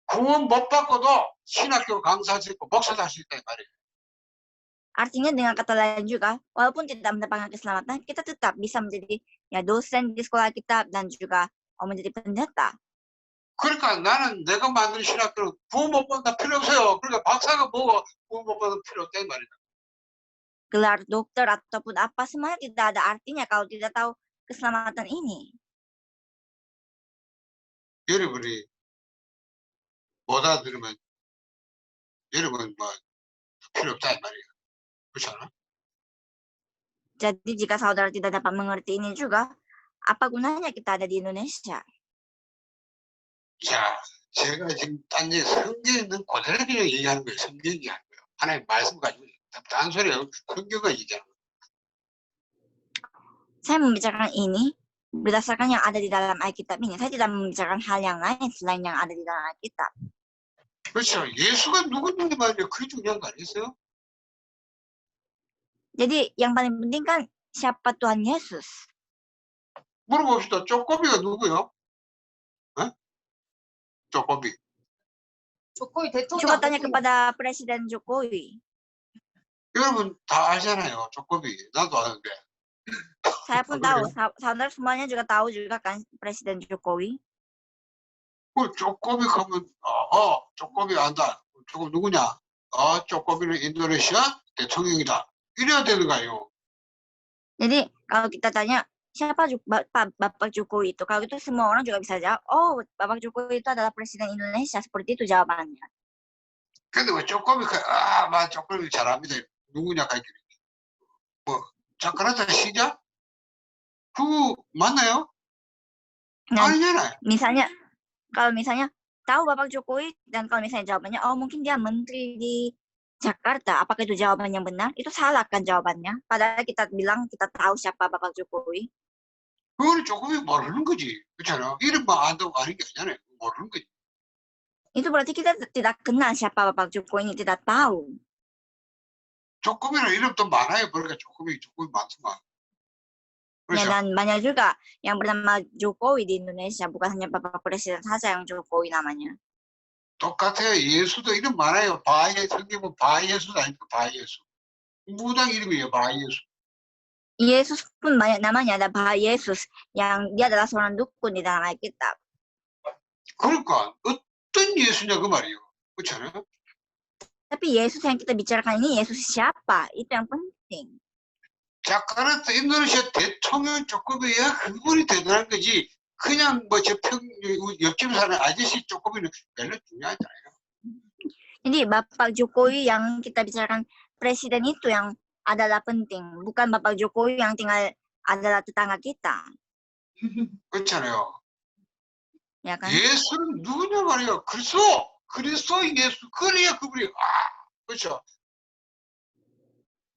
구원 못 받고도 신학교 강사할 수 있고 목사도 할 수 있다 이 말이에요. Artinya dengan kata lain juga, walaupun tidak mendapatkan keselamatan, kita tetap bisa menjadi ya dosen di sekolah kita dan juga menjadi pendeta. 그러니까 나는 내가 만든 신학교는 구원 못 받는 필요 없어요. 그러니까 박사가 뭐고 구원 못 받는 필요 없다 이 말이다. Gelar dokter ataupun apa semuanya tidak ada artinya kalau tidak tahu keselamatan ini. 여러분이 못 알아들으면 여러분 뭐 필요 없다 이 말이에요. 그렇지 않아? Jadi jika saudara tidak dapat mengerti ini juga, apa gunanya kita ada di Indonesia? 자, 제가 지금 딴지 성경에 있는 그대로 그냥 얘기하는 거예요. 성경 얘기하는 거예요. 하나님 말씀 가지고 딴소리예요. 성경을 얘기하는 거예요. Saya membicarakan ini berdasarkan yang ada di dalam Alkitab ini. Saya tidak membicarakan hal yang lain selain yang ada di dalam Alkitab. 그렇죠. 예수가 누구인지 말이에요. 그게 중요한 거 아니겠어요? Jadi yang paling penting kan siapa Tuhan Yesus? 물어봅시다. 쪼꼬비가 누구요? 어? 쪼꼬비. 조코이 Coba 대통령 tanya kepada Presiden Jokowi. 여러분 다 알잖아요. 쪼꼬비. 나도 아는데. Saya pun tahu, saudara semuanya juga tahu juga kan Presiden Jokowi. 그 쪼꼬비 하면 쪼꼬비 안다. 저거 누구냐? 쪼꼬비는 인도네시아 대통령이다. 이래야 되는 거예요. Jadi kalau kita tanya siapa Bapak Jokowi itu, kalau itu semua orang juga bisa jawab, oh Bapak Jokowi itu adalah Presiden Indonesia, seperti itu jawabannya. 근데 왜 쪼꼬비 막 쪼꼬비 잘합니다. 누구냐 가기를. 뭐 자카르타 시작? 그거 맞나요? Nah, 아니잖아요. kalau misalnya tahu Bapak Jokowi dan kalau misalnya jawabannya, oh mungkin dia menteri di Jakarta, apakah itu jawaban yang benar? Itu salah kan jawabannya. Padahal kita bilang kita tahu siapa Bapak Jokowi. 그거는 쪼꼬비 모르는 거지. 그렇잖아. 이름만 안다고 아는 게 아니잖아요. 모르는 거지. Itu berarti kita tidak kenal siapa Bapak Jokowi ini, tidak tahu. 쪼꼬비는 이름도 많아요. 그러니까 쪼꼬비 많지만. Ya, 그렇죠. dan banyak juga yang bernama Jokowi di Indonesia, bukan hanya Bapak Presiden saja yang Jokowi namanya. 똑같아요. 예수도 이름 많아요. 성경은 바예수 아닙니까? 바예수. 무당 이름이에요. 바예수. Yesus pun banyak namanya, ada Bapak Yesus yang dia adalah seorang dukun di dalam Alkitab. 그러니까 어떤 예수냐 그 말이에요. 그렇잖아요. Tapi Yesus yang kita bicarakan ini Yesus siapa? Itu yang penting. 자카르타 인도네시아 대통령 쪼꼬비야 그분이 대단한 거지. 그냥 뭐 저 옆집 사는 아저씨 쪼꼬비는 별로 중요하지 않아요. Jadi Bapak Jokowi yang kita bicarakan presiden itu yang adalah penting, bukan Bapak Jokowi yang tinggal adalah tetangga kita. 그렇잖아요. Ya kan? 예수는 누구냐 말이에요. 그리스도 예수. 그래야 그분이 그렇죠.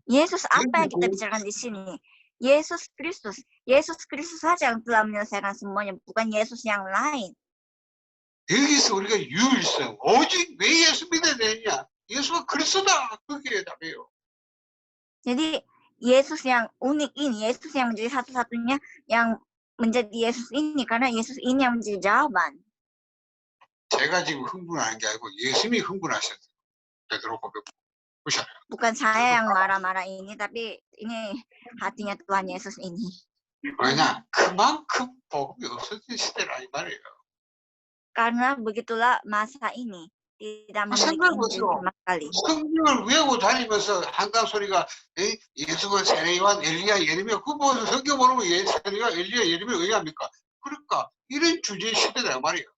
Yesus apa yang kita bicarakan di sini? Yesus Kristus saja yang telah menyelesaikan semuanya, bukan Yesus yang lain. 여기서 우리가 유일성, 오직 왜 예수 믿어야 되느냐? 예수가 그리스도다. 그게 답이에요. Jadi Yesus yang unik ini, Yesus yang menjadi satu-satunya yang menjadi Yesus ini, karena Yesus ini yang menjadi jawaban. 제가 지금 흥분하는 게 아니고 예수님이 흥분하셨어요. 베드로 고백. Bukan saya yang marah-marah ini, tapi ini hatinya Tuhan Yesus ini. 왜냐? 그만큼 복음이 없어진 시대라 이 말이에요. Karena begitulah masa ini tidak memiliki Injil sama sekali. 성경을 외우고 다니면서 한강 소리가 예수가 세례요한 엘리야 예레미야 그거 보면서 성경 모르면 세례요한 엘리야 예레미야 왜 합니까? 그러니까 이런 주제 시대다 말이에요.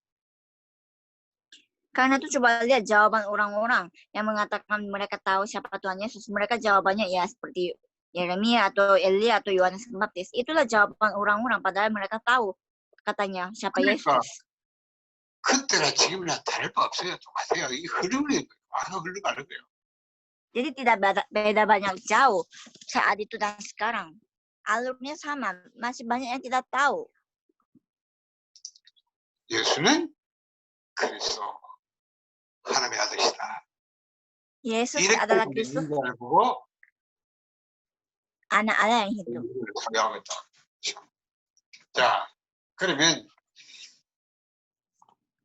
Karena itu coba lihat jawaban orang-orang yang mengatakan mereka tahu siapa Tuhan Yesus. Mereka jawabannya ya seperti Yeremia atau Elia atau Yohanes Pembaptis. Itulah jawaban orang-orang padahal mereka tahu katanya siapa Yesus. 그때나 지금이나 다를 바 없어요. 똑같아요. 이 흐름이 와서 흘러가는 거예요. Jadi tidak beda banyak jauh saat itu dan sekarang. Alurnya sama, masih banyak yang tidak tahu. 예수는 그리스도 하나님의 아들이시다. Yesus adalah Kristus, 보고 anak Allah yang hidup. 소개하고 있다. 자, 그러면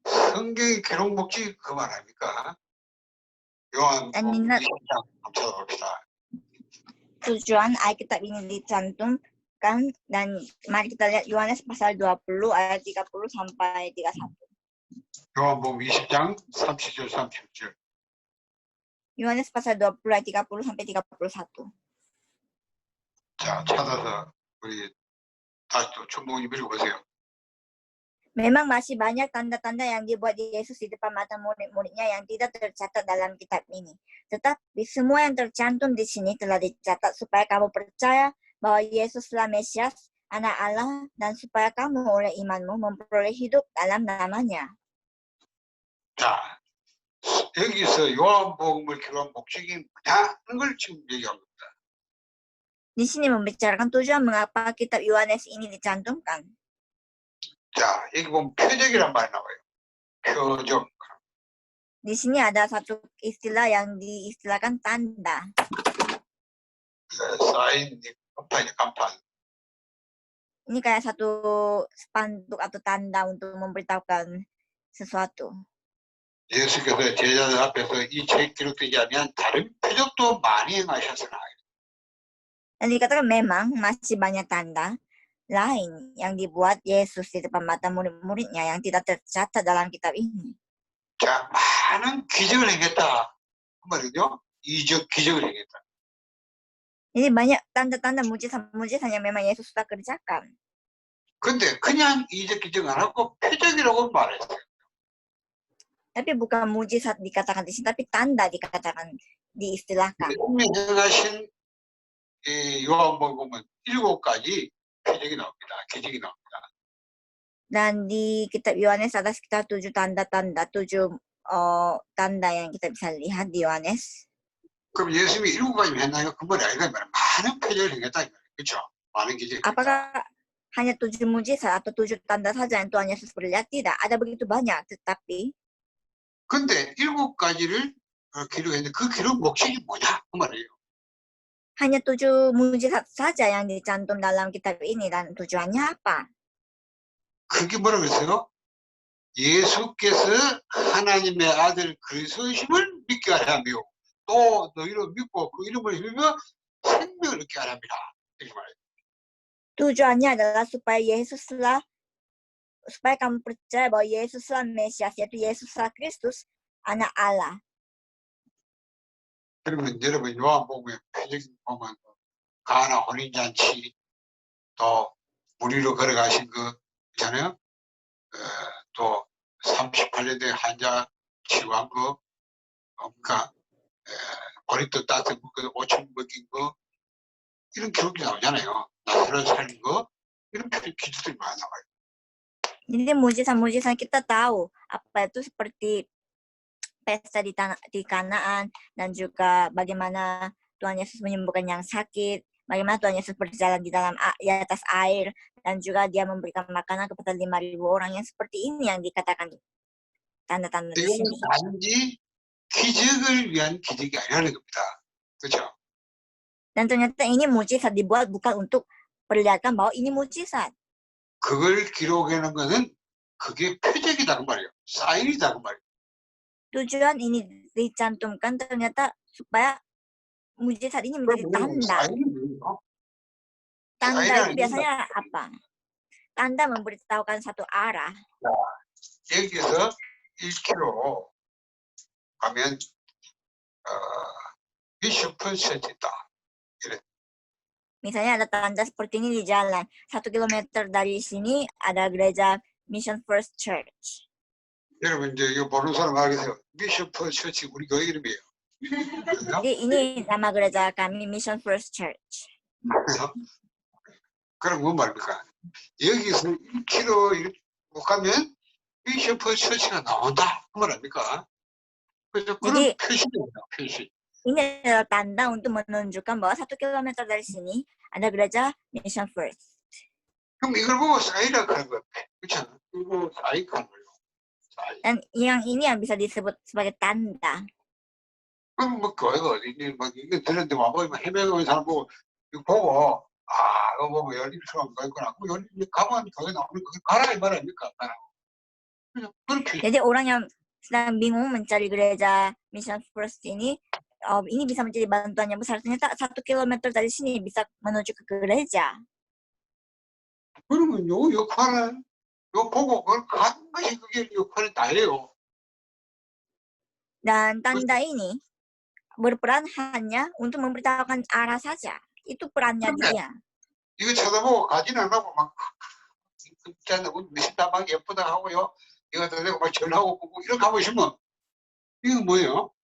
성경의 기록 목적이 그 말 아닙니까? 요한복음 Kanina 20장 한번 찾아봅시다. tujuan Alkitab ini dicantumkan dan mari kita lihat Yohanes pasal 20 ayat 30 sampai 31. 요한복음 20장 30절 31절. Yohanes pasal 20 ayat 30 sampai 31. 자, 찾아서 우리 다시 또 천봉님 읽어보세요. Memang masih banyak tanda-tanda yang dibuat Yesus di depan mata murid-muridnya yang tidak tercatat dalam kitab ini. Tetapi semua yang tercantum di sini telah dicatat supaya kamu percaya bahwa Yesuslah Mesias, Anak Allah, dan supaya kamu oleh imanmu memperoleh hidup dalam namanya. 자, 여기서 요한복음을 기록한 목적이 뭐냐는 걸 지금 얘기하고 있다. Di sini membicarakan tujuan mengapa kitab Yohanes ini dicantumkan. 자, 여기 보면 표적이란 말이 나와요. 표적. Di sini ada satu istilah yang diistilahkan tanda. 사인, 간판. Ini kayak satu spanduk atau tanda untuk memberitahukan sesuatu. 예수께서 제자들 앞에서 이 책 기록되지 않으면 다른 표적도 많이 행하셨으나. Dan dikatakan memang masih banyak tanda lain yang dibuat Yesus di depan mata murid-muridnya yang tidak tercatat dalam kitab ini. 자, 많은 기적을 행했다. 그 말이죠. 이적 기적을 행했다. Ini banyak tanda-tanda mujizat-mujizat yang memang Yesus sudah kerjakan. 근데 그냥 이적 기적 안 하고 표적이라고 말했어요. Tapi bukan mujizat dikatakan di sini, tapi tanda dikatakan, diistilahkan. 행하신 이 요한복음은 7가지 표적이 나옵니다. 기적이 나옵니다. Dan di kitab Yohanes ada sekitar 7 tanda-tanda, 7 tanda yang kita bisa lihat di Yohanes. 그럼 예수님이 7가지 했나요? 그 말이 아니라 많은 표적을 행했다. 그렇죠? 많은 기적을 했다. Apakah hanya 7 mujizat atau 7 tanda saja yang Tuhan Yesus perlihat? Tidak, ada begitu banyak. Tetapi 근데 7가지를 기록했는데 그 기록 목적이 뭐냐? 그 말이에요. hanya 7 mujizat saja yang dicantum dalam kitab ini dan tujuannya apa? 그게 뭐라고 그랬어요? 예수께서 하나님의 아들 그리스도이심을 믿게 하려 하며 또 너희로 믿고 그 이름을 힘입어 생명을 얻게 하려 합니다. 이렇게 말해요. Tujuannya adalah supaya kamu percaya bahwa Yesuslah Mesias, yaitu Yesuslah Kristus, Anak Allah. 그러면 여러분 요한복음의 표적 보면 가나 혼인잔치 또 무리로 걸어가신 거 있잖아요. 또 38년 된 환자 치유한 거, 그러니까 고립도 따뜻한 거, 5천 먹인 거 이런 기록이 나오잖아요. 나사로 살린 거 이런 기록들이 많이 나와요. Jadi mujizat-mujizat kita tahu apa itu seperti pesta di Kanaan dan juga bagaimana Tuhan Yesus menyembuhkan yang sakit, bagaimana Tuhan Yesus berjalan di atas air dan juga dia memberikan makanan kepada 5.000 orang yang seperti ini yang dikatakan tanda-tanda di 이건 sini. 단지 기적을 위한 기적이 아니라는 겁니다. 그렇죠? Dan ternyata ini mujizat dibuat bukan untuk perlihatkan bahwa ini mujizat. 그걸 기록하는 것은 그게 표적이다 그 말이에요. 사인이다 그 말이에요. Tujuan ini dicantumkan ternyata supaya mujizat ini menjadi tanda. Tanda itu biasanya apa? Tanda memberitahukan satu arah. 여기서 1km 가면 비숍은 세진다. Misalnya ada tanda seperti ini di jalan. 1 kilometer dari sini ada gereja Mission First Church. 여러분 이제 이거 보는 사람 알겠어요. 비숍 처치 우리 교회 이름이에요. Jadi ini nama gereja kami Mission First Church. 그럼 뭔 말입니까? 여기서 1km 이렇게 가면 비숍 처치가 나온다. 그 말 아닙니까? 그래서 그런 표시입니다. 표시. Ini adalah tanda untuk menunjukkan bahwa 1 kilometer dari sini ada gereja Mission First. 그럼 이걸 보고 사이라고 하는 거예요. 그렇잖아. 이거 사이라고 하는 거예요. Dan yang ini yang bisa disebut sebagai tanda. 그럼 뭐 교회가 어디니 막 이거 들었는데 와보면 해명하는 사람 보고 이거 보고 그거 뭐 연립처럼 있구나. 그 연립 가면 거기 나오는 거기 가라 이 말입니까? 가라. 그냥 그렇게 Jadi orang yang sedang bingung mencari gereja Mission First ini bisa menjadi bantuan yang besar. Ternyata 1 kilometer dari sini bisa menuju ke gereja. 그러면 요 역할은 요 보고 그걸 가는 것이 그게 역할이 다예요. Dan tanda ini berperan hanya untuk memberitahukan arah saja. Itu perannya dia. 이거 쳐다보고 가지는 않고 막 있잖아. 미신다방 예쁘다 하고요. 이거 더 되고 막 전하고 보고 이렇게 하고 있으면 이거 뭐예요?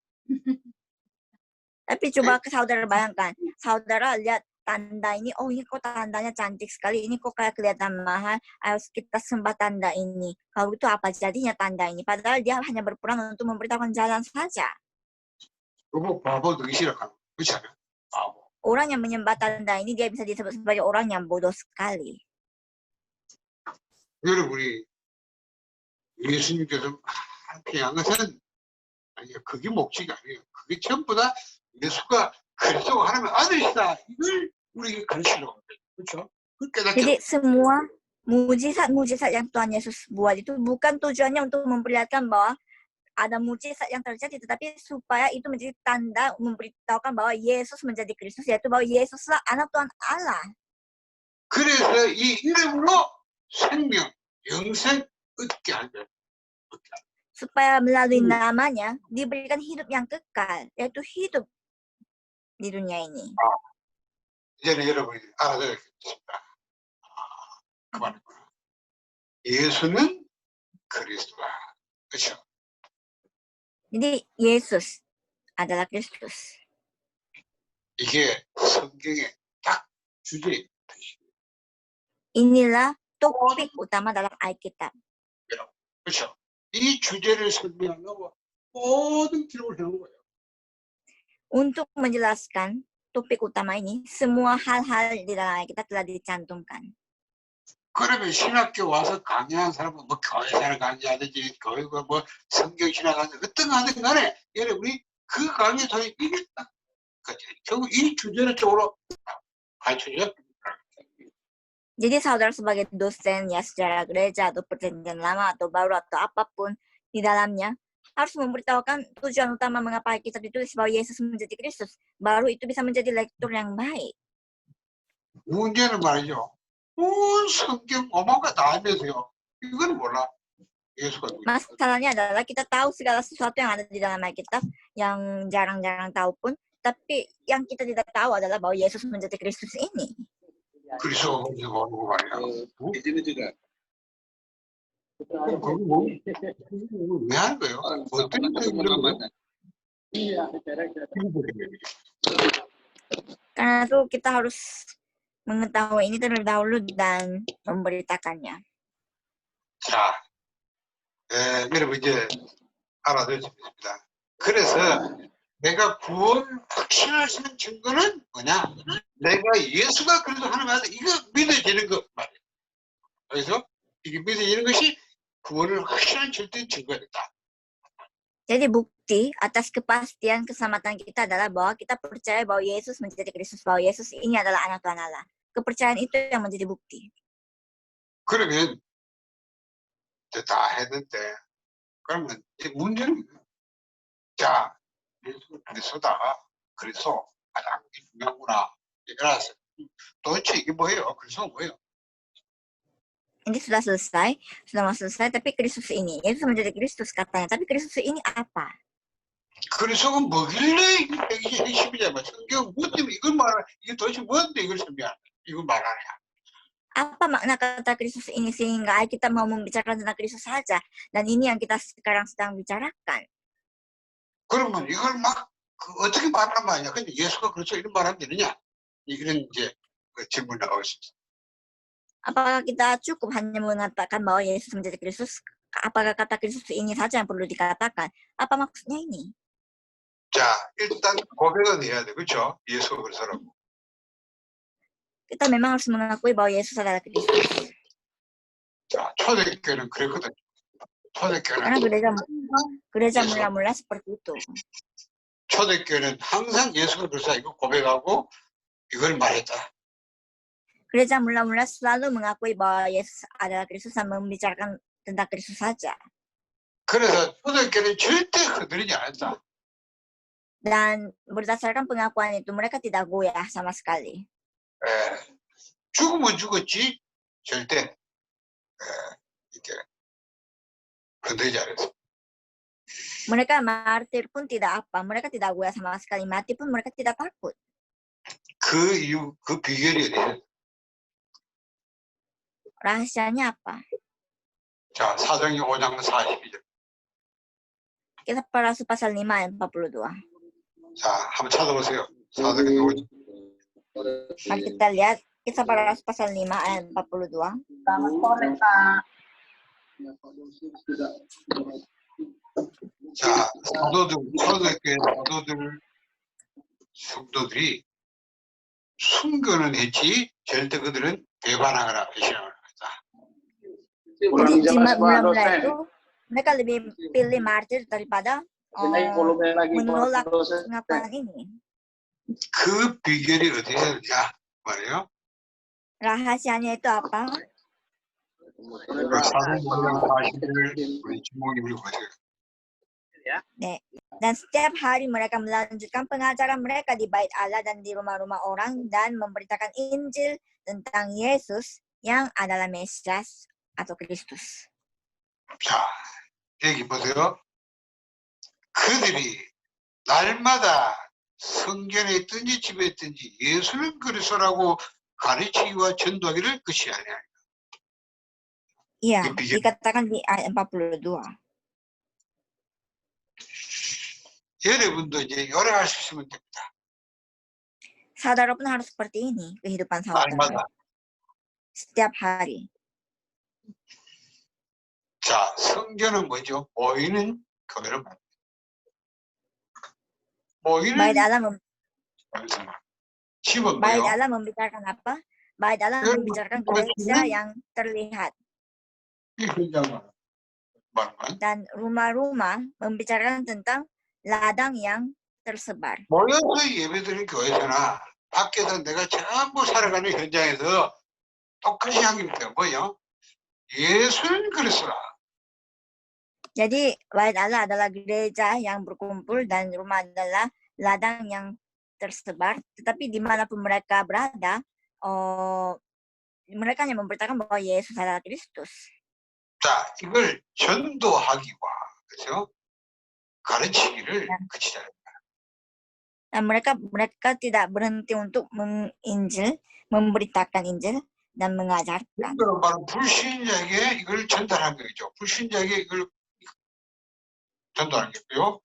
Tapi coba ke saudara bayangkan, saudara lihat tanda ini, oh ini kok tandanya cantik sekali, ini kok kayak kelihatan mahal, ayo kita sembah tanda ini. Kalau itu apa jadinya tanda ini? Padahal dia hanya berperan untuk memberitahukan jalan saja. 그거 바보 되기 싫어하는 그렇잖아요. 바보. Orang yang menyembah tanda ini dia bisa disebut sebagai orang yang bodoh sekali. 여러분이 예수님께서 그냥 것은 아니 그게 목적이 아니에요. 그게 전부 다 예수가 그리스도가 하나님의 아들이다. 이걸 우리에게 가르치려고 합니다. 그렇죠? Jadi semua mujizat yang Tuhan Yesus buat itu bukan tujuannya untuk memperlihatkan bahwa ada mujizat yang terjadi, tetapi supaya itu menjadi tanda memberitahukan bahwa Yesus menjadi Kristus, yaitu bahwa Yesuslah anak Tuhan Allah. 그래서 이 이름으로 생명, 영생 얻게 하는 Supaya melalui namanya diberikan hidup yang kekal, yaitu hidup di dunia ini. 이제는 여러분이 알아들었습니다. 그만이구나. 예수는 그리스도다. 그렇죠? Jadi Yesus adalah Kristus. 이게 성경의 딱 주제입니다. Inilah topik utama dalam Alkitab. 그렇죠? 이 주제를 설명하려고 모든 기록을 해놓은 거예요. Untuk menjelaskan topik utama ini, semua hal-hal di dalam Alkitab telah dicantumkan. 그러면 신학교 와서 강의하는 사람은 뭐 교회사를 강의하든지 교회가 뭐 성경신학 하든지 어떤 거 하든 간에 여러분이 그 강의 통해 이게 딱 결국 이 주제를 쪽으로 가르쳐줘야 Jadi saudara sebagai dosen ya sejarah gereja atau perjanjian lama atau baru atau apapun di dalamnya harus memberitahukan tujuan utama mengapa kita ditulis bahwa Yesus menjadi Kristus. Baru itu bisa menjadi lektur yang baik. 문제는 말이죠. 온 성경 어마어마가 다 알면서요. 이건 몰라. 예수가 Masalahnya adalah kita tahu segala sesuatu yang ada di dalam Alkitab yang jarang-jarang tahu pun, tapi yang kita tidak tahu adalah bahwa Yesus menjadi Kristus ini. 그리스도가 뭔지 모르고 말이야. 이제는 제가 왜 하는 거예요? 뭐 때문에 이런 거예요? Karena itu kita harus mengetahui ini terlebih dahulu dan memberitakannya. 자, 여러분 이제 알아두셨습니다. 그래서 내가 구원 확신할 수 있는 증거는 뭐냐? 내가 예수가 그래도 하나님 아들 이거 믿어지는 것 말이에요. 그래서 이게 믿어지는 것이 구원을 확신한 절대 증거가 됐다. Jadi bukti atas kepastian keselamatan kita adalah bahwa kita percaya bahwa Yesus menjadi Kristus, bahwa Yesus ini adalah anak Tuhan Allah. Kepercayaan itu yang menjadi bukti. 그러면 이제 다 했는데 그러면 이제 문제는 자 예수 그리스도다. 그래서 가장 중요하구나. 알았어요. 도대체 이게 뭐예요? 그래서 뭐예요? Ini sudah mau selesai, tapi Kristus ini, Yesus menjadi Kristus katanya, tapi Kristus ini apa? 그리스도가 뭐길래 이게 핵심이냐면 성경 뭐 때문에 이걸 말하 이게 도대체 뭔데 이걸 설명하냐 이걸 말하냐 Apa makna kata Kristus ini sehingga kita mau membicarakan tentang Kristus saja, dan ini yang kita sekarang sedang bicarakan. 그러면 이걸 막 어떻게 말하는 말이냐 근데 예수가 그렇죠 이런 말하면 되느냐 이런 이제 질문 나오고 있습니다. Apakah kita cukup hanya mengatakan bahwa Yesus menjadi Kristus? Apakah kata Kristus ini saja yang perlu dikatakan? Apa maksudnya ini? 자 일단 고백은 해야 돼 그렇죠 예수가 그리스도라고. Kita memang harus mengakui bahwa Yesus adalah Kristus. 자 초대교회는 그랬거든. Karena 초대교회는 gereja mula-mula seperti itu. 초대교회는 항상 예수가 그리스도다 이거 고백하고 이걸 말했다. Gereja mula-mula selalu mengakui bahwa Yesus adalah Kristus dan membicarakan tentang Kristus saja. 그래서 초대교회는 절대 흔들리지 않았다. Dan berdasarkan pengakuan itu, mereka tidak goyah sama sekali. 예, 죽으면 죽었지 절대 이렇게 흔들리지 않았어. Mereka martir pun tidak apa, mereka tidak goyah sama sekali. Mati pun mereka tidak takut. 그 이유, 그 비결이 어디에? Rahasianya apa? 자, 사도행전 5장 42절. Kisah Para Rasul pasal 5 ayat 42. 자, 한번 찾아보세요. 사도행전 5장. Mari kita lihat Kisah Para Rasul pasal 5 ayat 42. Selamat sore, Pak. 자, 초대교회 성도들이 순교는 했지 절대 그들은 배반하거나 배신하거나 했다. Jadi mula-mula itu mereka lebih pilih martir daripada menolak pengakuan ini. 그 비결이 어디에 있냐 말이에요. Rahasianya itu apa? 사도행전 40절 우리 주목님이 보세요. Dan setiap hari mereka melanjutkan pengajaran mereka di bait Allah dan di rumah-rumah orang dan memberitakan Injil tentang Yesus yang adalah Mesias atau Kristus. 자, 여기 보세요. 그들이 날마다 성경에 있든지 집에 있든지 예수는 그리스도라고 가르치기와 전도하기를 끝이 아니야. Iya, dikatakan di ayat 42. 여러분도 이제 요령할 수 있으면 됩니다. Saudara pun harus seperti ini kehidupan 날마다. saudara. Setiap hari. 자, 성경은 뭐죠? 모이는 교회를 말합니다. 모이는 Bait Allah 집은 Bait 뭐요? Allah membicarakan apa? Bait Allah membicarakan gereja yang terlihat. 이 현장만 말만. Dan rumah-rumah membicarakan tentang ladang yang tersebar. 모여서 예배드리는 교회잖아. 밖에서 내가 전부 살아가는 현장에서 똑같이 한 게 뭐요? 예수는 그리스도라. Jadi Bait Allah adalah gereja yang berkumpul dan rumah adalah ladang yang tersebar. Tetapi dimanapun mereka berada, mereka hanya memberitakan bahwa Yesus adalah Kristus. 자, 이걸 전도하기와 그죠? 가르치기를 그치자. Dan mereka tidak berhenti untuk menginjil, memberitakan Injil dan mengajarkan. 이거는 바로 불신자에게 이걸 전달한 거죠. 불신자에게 이걸 전달한 거고요.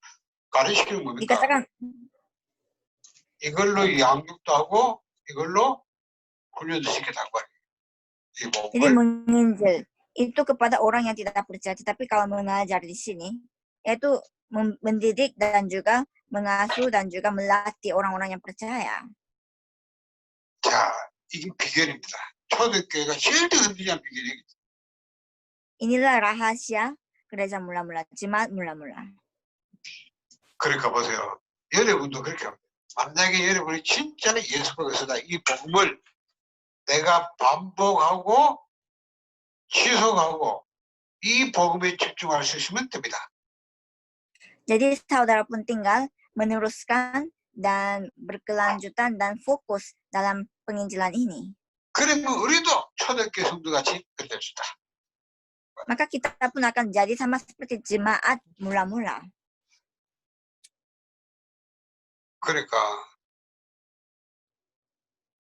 가르치기는 뭡니까? Dikatakan 이걸로 양육도 하고 이걸로 훈련도 시키다 한 거예요. jadi menginjil itu kepada orang yang tidak percaya, tetapi kalau mengajar di sini yaitu mendidik dan juga mengasuh dan juga melatih orang-orang yang percaya. 자, 이게 비결입니다. 초대교회가 제일 흔들리지 않은 비결이. Inilah rahasia gereja mula-mula, jemaat mula-mula. 그러니까 보세요. 여러분도 그렇게 합니다. 만약에 여러분이 진짜 예수 그리스도다 이 복음을 내가 반복하고 지속하고 이 복음에 집중할 수 있으면 됩니다. Jadi saudara pun tinggal meneruskan dan berkelanjutan dan fokus dalam penginjilan ini. 그러면 우리도 초대교회 성도같이 그될 수 있다. Maka kita pun akan jadi sama seperti jemaat mula-mula. 그러니까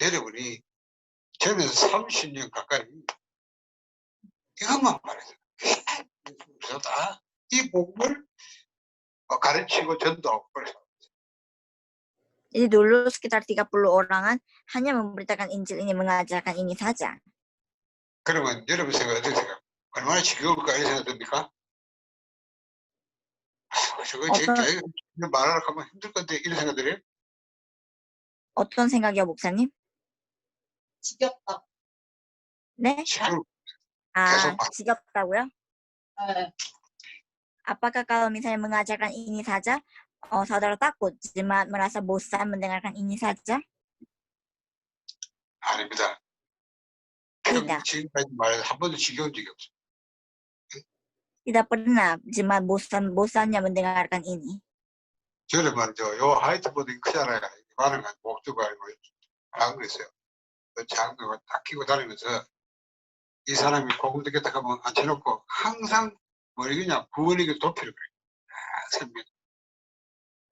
여러분이 저는 30년 가까이 이것만 말해서 그러다 이 복음을 가르치고 전도하고 그래서 Jadi dulu sekitar 30 orangan hanya memberitakan Injil ini, mengajarkan ini saja. 그러면 여러분 생각 어떻게 생각? 얼마나 지겨울까 이런 생각 듭니까? 저거 제 교회 말하러 가면 힘들 건데 이런 생각 들어요? 어떤 생각이요, 목사님? 지겹다. 네? 지금 Ah, 지겹다고요? 네. Apakah kalau misalnya mengajarkan ini saja, saudara takut jemaat merasa bosan mendengarkan ini saja? 아닙니다. Tidak. 지금까지 말해서 한 번도 지겨운 적이 없어요. Tidak pernah cuma bosan-bosannya mendengarkan ini. 저는 말이죠. 요 화이트보드 크잖아요. 많은 건 목두고 알고 안 그랬어요. 그 작은 거 딱 끼고 다니면서 이 사람이 복음 듣겠다 하면 앉혀놓고 항상 머리 그냥 부어리게 도피를 그래요. 항상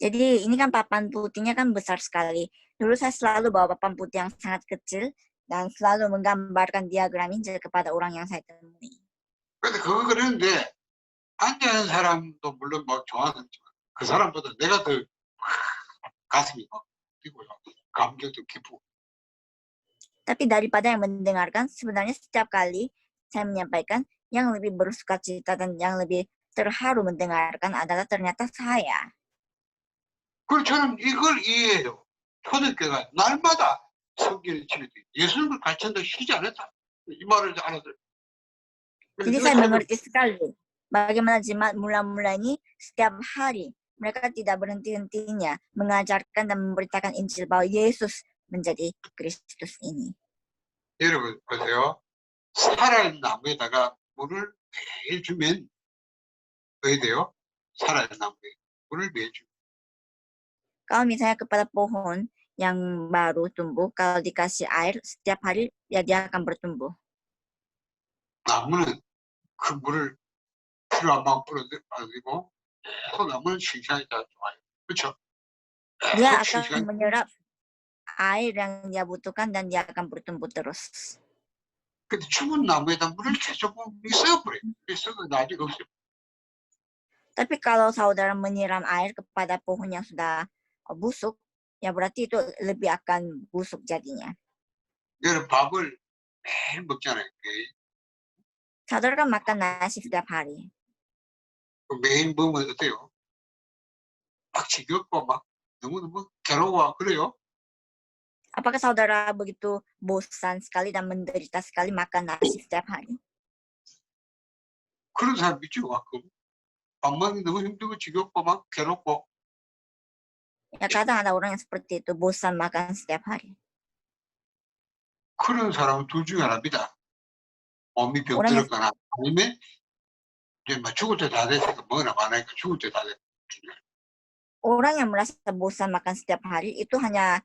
Jadi ini kan papan putihnya kan besar sekali. Dulu saya selalu bawa papan putih yang sangat kecil dan selalu menggambarkan diagram Injil kepada orang yang saya temui. 근데 그거 그랬는데 앉아있는 사람도 물론 막 좋아하는지만 그 사람보다 내가 더 가슴이 막 뛰고요. 감격도 기쁘고. Tapi daripada yang mendengarkan, sebenarnya setiap kali saya menyampaikan, yang lebih bersukacita dan yang lebih terharu mendengarkan adalah ternyata saya. 그리고 저는 이걸 이해해요. 초대교회가 날마다 성경을 치는데 예수님을 가르친다 쉬지 않았다. 이 말을 알아들어요. Jadi saya mengerti sekali bagaimana jemaat mula-mula ini setiap hari mereka tidak berhenti-hentinya mengajarkan dan memberitakan Injil bahwa Yesus menjadi Kristus ini. 여러분 보세요. 살아있는 나무에다가 물을 매일 주면 어떻게 돼요? 살아있는 나무에 물을 매일 주면 Kalau misalnya kepada pohon yang baru tumbuh, kalau dikasih air setiap hari, ya dia akan bertumbuh. 나무는 그 물을 필요한 만큼 뿌려가지고 계속 나무는 싱싱하게 잘 좋아요. 그렇죠? Dia 계속 akan 싱싱하게. menyerap air yang dia butuhkan dan dia akan bertumbuh terus. 근데 죽은 나무에다 물을 계속 썩어버려요. 썩어 나중에 없어요. Tapi kalau saudara menyiram air kepada pohon yang sudah busuk, ya berarti itu lebih akan busuk jadinya. 여러분 밥을 매일 먹잖아요. Saudara kan makan nasi setiap hari. 매일 먹으면 어때요? 막 지겹고 막 너무너무 괴로워 그래요? Apakah saudara begitu bosan sekali dan menderita sekali makan nasi setiap hari? 그런 사람 있죠 가끔. 밥 먹기 너무 힘들고 지겹고 막 괴롭고. Ya kadang ada orang yang seperti itu, bosan makan setiap hari. 그런 사람은 둘 중에 하나입니다. 몸이 Orang yang, 병들었거나 아니면 이제 막 죽을 때 다 됐으니까 먹으나 마나니까 죽을 때 다 됐. orang yang merasa bosan makan setiap hari itu hanya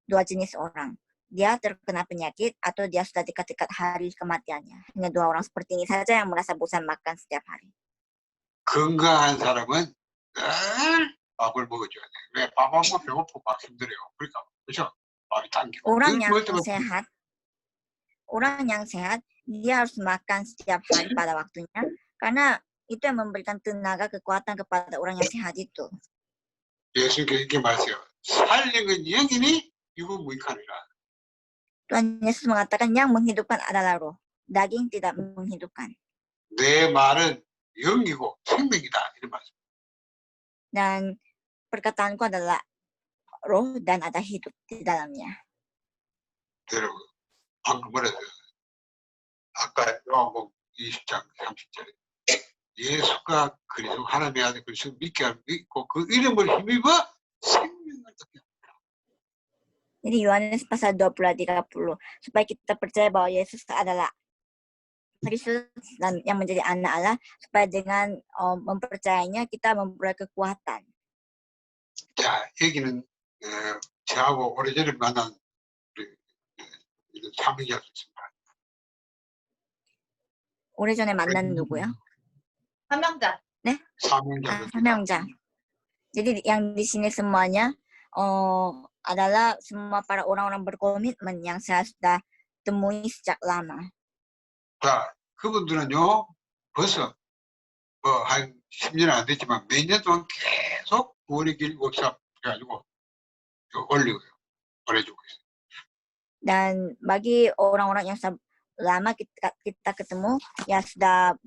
dua jenis orang. Dia terkena penyakit atau dia sudah dekat-dekat hari kematiannya. Hanya dua orang seperti ini saja yang merasa bosan makan setiap hari. 건강한 사람은 늘 밥을 먹어줘야 돼. 왜 밥 안 먹으면 배고프고 막 힘들어요. 그러니까 그렇죠? 밥이 당기고. Orang 늘 yang 먹을 때마다 sehat, dia harus makan setiap hari pada waktunya, karena itu yang memberikan tenaga kekuatan kepada orang yang sehat itu. 예수님께서 이렇게 말했어요. 살리는 영이니 이거 무익하니라. Tuhan Yesus mengatakan yang menghidupkan adalah roh, daging tidak menghidupkan. 내 말은 영이고 생명이다. 이런 말씀. Dan perkataanku adalah roh dan ada hidup di dalamnya. 여러분 방금 말했어요. 아까 요한복음 20장 30절에 예수가 그리스도 하나님의 아들 그리스도 믿고 그 이름을 힘입어 생명을 얻게 합니다. Jadi Yohanes pasal 20-30, supaya kita percaya bahwa Yesus adalah Kristus dan yang menjadi anak Allah, supaya dengan mempercayainya kita memperoleh kekuatan. 자, 여기는 저하고 오래전에 만난 삼위자 있습니다. 오래전에 만난 누구요? 사명자. 사명자. Jadi yang di sini semuanya adalah semua para orang-orang berkomitmen yang saya sudah temui sejak lama. 자, 그분들은요, 벌써 한 10년 안 됐지만 몇 년 동안 계속 구원의 길 워크숍 해가지고 올리고요. 보내주고 있어요. Dan bagi orang-orang yang lama kita ketemu, ya sudah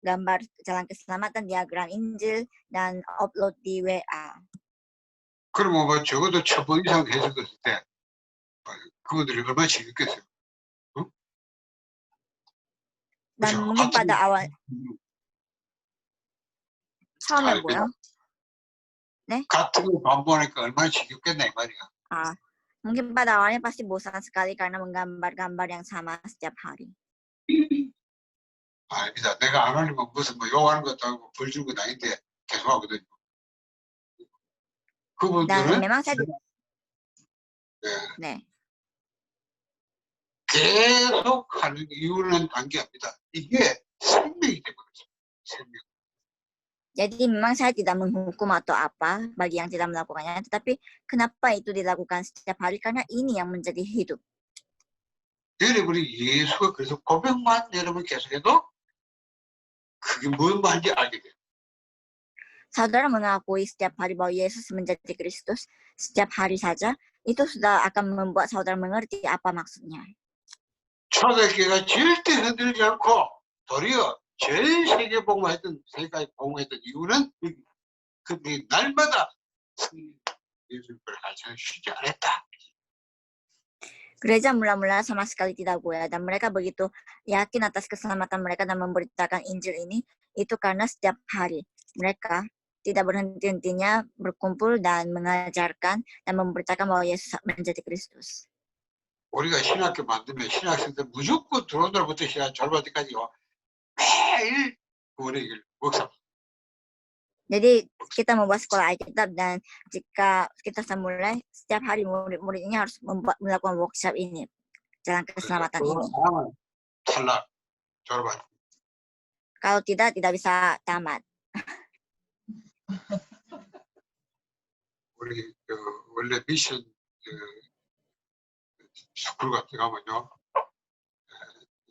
gambar jalan keselamatan, diagram Injil, dan upload di WA. 그러면 뭐 적어도 1000번 이상 해석했을 때 그분들이 얼마나 재밌겠어요. 응? Dan 그렇죠? mungkin pada awal 처음에 뭐요? 네? 같은 거 반복하니까 얼마나 지겹겠나 이 말이야. Mungkin pada awalnya pasti bosan sekali karena menggambar-gambar yang sama setiap hari. 아닙니다. 내가 안 올리면 무슨 뭐 욕하는 것도 아니고 벌 주는 것도 아닌데 계속 하거든요. Dan 그분들은 memang saya 예, 네. 계속 하는 이유는 단계입니다. 이게 생명이 되거든요. 생명. Jadi memang saya tidak menghukum atau apa bagi yang tidak melakukannya, tetapi kenapa itu dilakukan setiap hari? Karena ini yang menjadi hidup. 여러분이 예수가 그래서 고백만 여러분 계속해도 그게 뭔 말인지 알게 돼요. Saudara mengakui setiap hari bahwa Yesus menjadi Kristus setiap hari saja, itu sudah akan membuat saudara mengerti apa maksudnya. 초대교회가 절대 흔들지 않고 도리어 전 세계 복음했던 세계까지 복음했던 이유는 그들이 날마다 예수를 가르쳐 쉬지 않았다. Gereja mula-mula sama sekali tidak goyah dan mereka begitu yakin atas keselamatan mereka dan memberitakan Injil ini itu karena setiap hari mereka tidak berhenti-hentinya berkumpul dan mengajarkan dan memberitakan bahwa Yesus menjadi Kristus. 우리가 신학교 만들면 신학생들 무조건 들어온 날부터 시작 졸업할 때까지요. 매일 구원의 길 목사. Jadi kita membuat sekolah Alkitab dan jika kita mulai setiap hari murid-murid ini harus melakukan workshop ini, jalan keselamatan ini. 탈락 졸업할. Kalau tidak bisa tamat. 우리 원래 미션 스쿨 같은 거 가면요.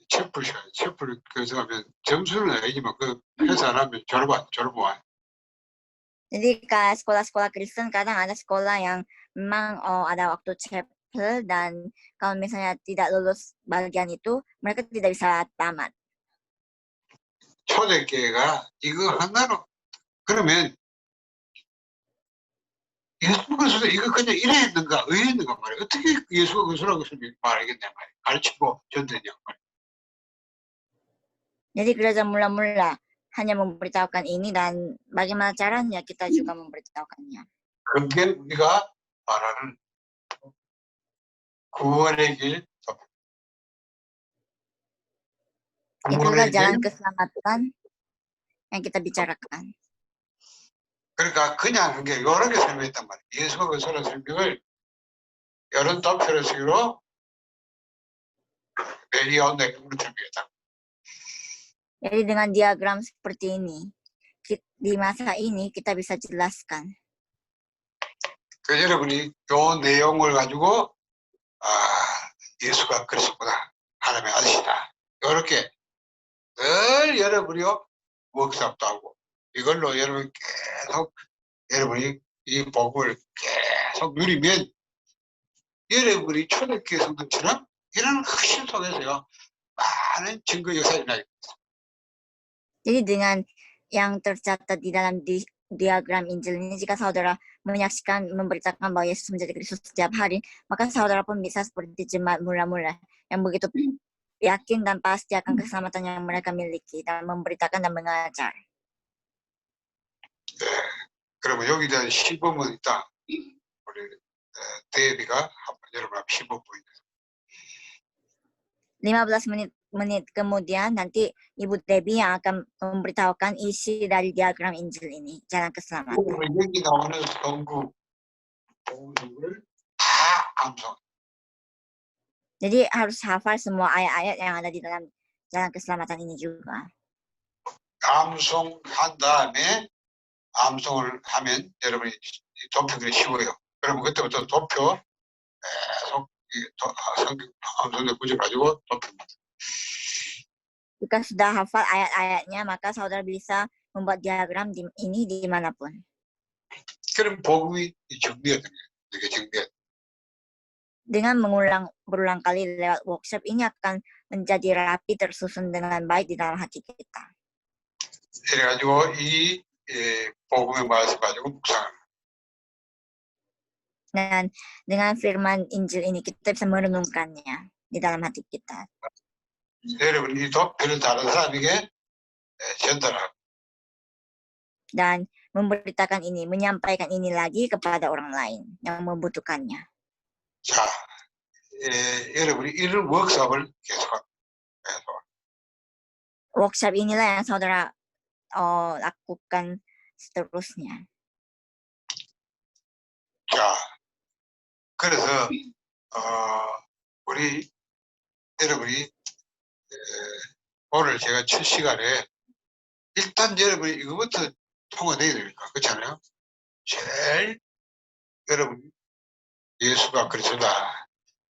채플 그래서 하면 점수는 내지만 그 회사 안 하면 졸업 와. Jadi sekolah-sekolah Kristen kadang ada sekolah yang memang ada waktu chapel dan kalau misalnya tidak lulus bagian itu mereka tidak bisa tamat. 초대교회가 이거 하나로 그러면 예수 그리스도 이거 그냥 이랬는가 의했는가 말이야. 어떻게 예수가 그리스도라고 말하겠냐 말이야. 가르치고 전되냐 말이야. Jadi gereja mula-mula hanya memberitahukan ini dan bagaimana caranya kita juga memberitahukannya. 그게 우리가 말하는 구원의 길. Itulah jalan keselamatan yang kita bicarakan. 그러니까 그냥 그게 여러 개 설명했단 말이야. 예수가 그리스도라는 설명을 여러 단편의 식으로 내리온 내용으로 설명했다. Jadi dengan diagram seperti ini, di masa ini kita bisa jelaskan. 그 여러분이 요 내용을 가지고 예수가 그리스도구나 하나님의 아들이다. 이렇게 늘 여러분이요 워크숍도 하고 이걸로 여러분 계속 여러분이 이 복을 계속 누리면 여러분이 초대교회 성도처럼 이런核심 속에서요 많은 증거 역사가 일어나요. Jadi dengan yang tercatat di dalam diagram Injil ini, jika saudara menyaksikan, memberitakan bahwa Yesus menjadi Kristus setiap hari, maka saudara pun bisa seperti jemaat mula-mula yang begitu yakin dan pasti akan keselamatan yang mereka miliki dan memberitakan dan mengajar. 그러면 여기 대한 시범은 있다. 우리 데이비가 한번 여러분 앞에 시범 보이는. 15 menit kemudian nanti Ibu Debbie yang akan memberitahukan isi dari diagram Injil ini, jalan keselamatan. 여기 나오는 성구 복음을 다 암송. Jadi harus hafal semua ayat-ayat yang ada di dalam jalan keselamatan ini juga. 암송한 다음에 암송을 하면 여러분이 도표가 쉬워요. 그러면 그때부터 도표 계속 암송의 구절 가지고 도표입니다. Jika sudah hafal ayat-ayatnya, maka saudara bisa membuat diagram ini dimanapun. 그럼 복음이 정리가 됩니다. 이게 정리가. Dengan berulang kali lewat workshop ini akan menjadi rapi tersusun dengan baik di dalam hati kita. 그래가지고 이 복음의 말씀 가지고 묵상을. Dan dengan firman Injil ini kita bisa merenungkannya di dalam hati kita. 여러분 이 도표를 다른 사람에게 전달하고. Dan memberitakan ini, menyampaikan ini lagi kepada orang lain yang membutuhkannya. 자, 여러분이 이런 워크숍을 계속 workshop inilah yang saudara lakukan seterusnya. 자, 그래서 우리 여러분이 오늘 제가 첫 시간에 일단 여러분이 이거부터 통과돼야 됩니까? 그렇잖아요? 제일 여러분 예수가 그리스도다.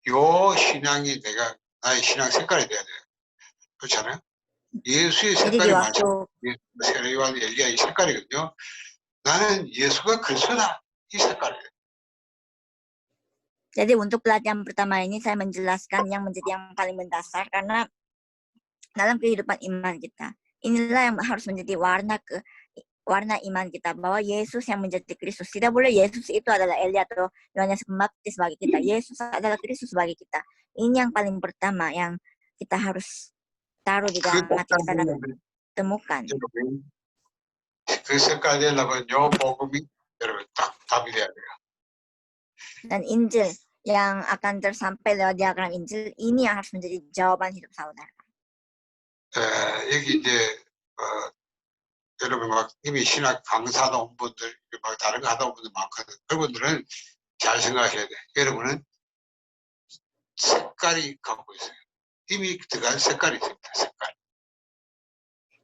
요 신앙이 나의 신앙 색깔이 돼야 돼요. 그렇잖아요? 예수의 Jadi di 색깔이 맞아. waktu 세례요한 엘리야의 색깔이거든요. 나는 예수가 그리스도다. 이 색깔이에요. Jadi untuk pelatihan pertama ini saya menjelaskan yang menjadi yang paling mendasar karena dalam kehidupan iman kita. Inilah yang harus menjadi warna iman kita, bahwa Yesus yang menjadi Kristus. Tidak boleh Yesus itu adalah Elia atau Yohanes Pembaptis bagi kita. Yesus adalah Kristus bagi kita. Ini yang paling pertama yang kita harus taruh di dalam hati kita dan temukan. 그 색깔이 되려면 요 복음이 여러분 딱 답이 돼야 돼요. Dan Injil yang akan tersampai lewat diagram Injil, ini yang harus menjadi jawaban hidup saudara. 여기 이제 여러분 막 이미 신학 강사도 온 분들, 막 다른 거 하다 온 분들 많거든. 그분들은 잘 생각해야 돼. 여러분은 색깔이 갖고 있어요. 이미 들어간 색깔이 있습니다. 색깔.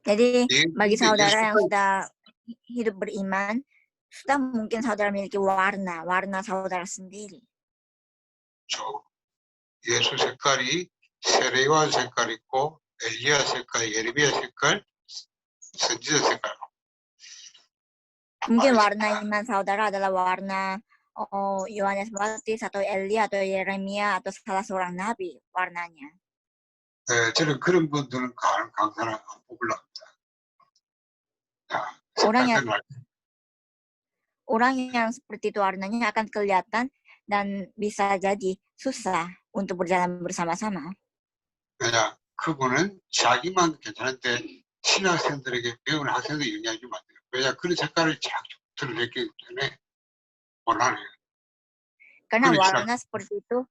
Jadi bagi saudara yang sudah hidup beriman, sudah mungkin saudara memiliki warna saudara sendiri. 예수 색깔이 세례요한 색깔 있고 엘리야 색깔, 예레미야 색깔, 선지자 색깔. Mungkin warna iman saudara adalah warna Yohanes Pembaptis atau Elia atau Yeremia atau salah seorang nabi warnanya. 저는 그런 분들은 강사를 안 뽑으려고 합니다. Orang yang seperti itu warnanya akan kelihatan dan bisa jadi susah untuk berjalan bersama-sama. 왜냐, 그분은 자기만 괜찮은데 신학생들에게 배우는 학생들 영향이 좀 안 돼요. 왜냐, 그런 색깔을 쫙 드러냈기 때문에 곤란해요. Karena warna seperti itu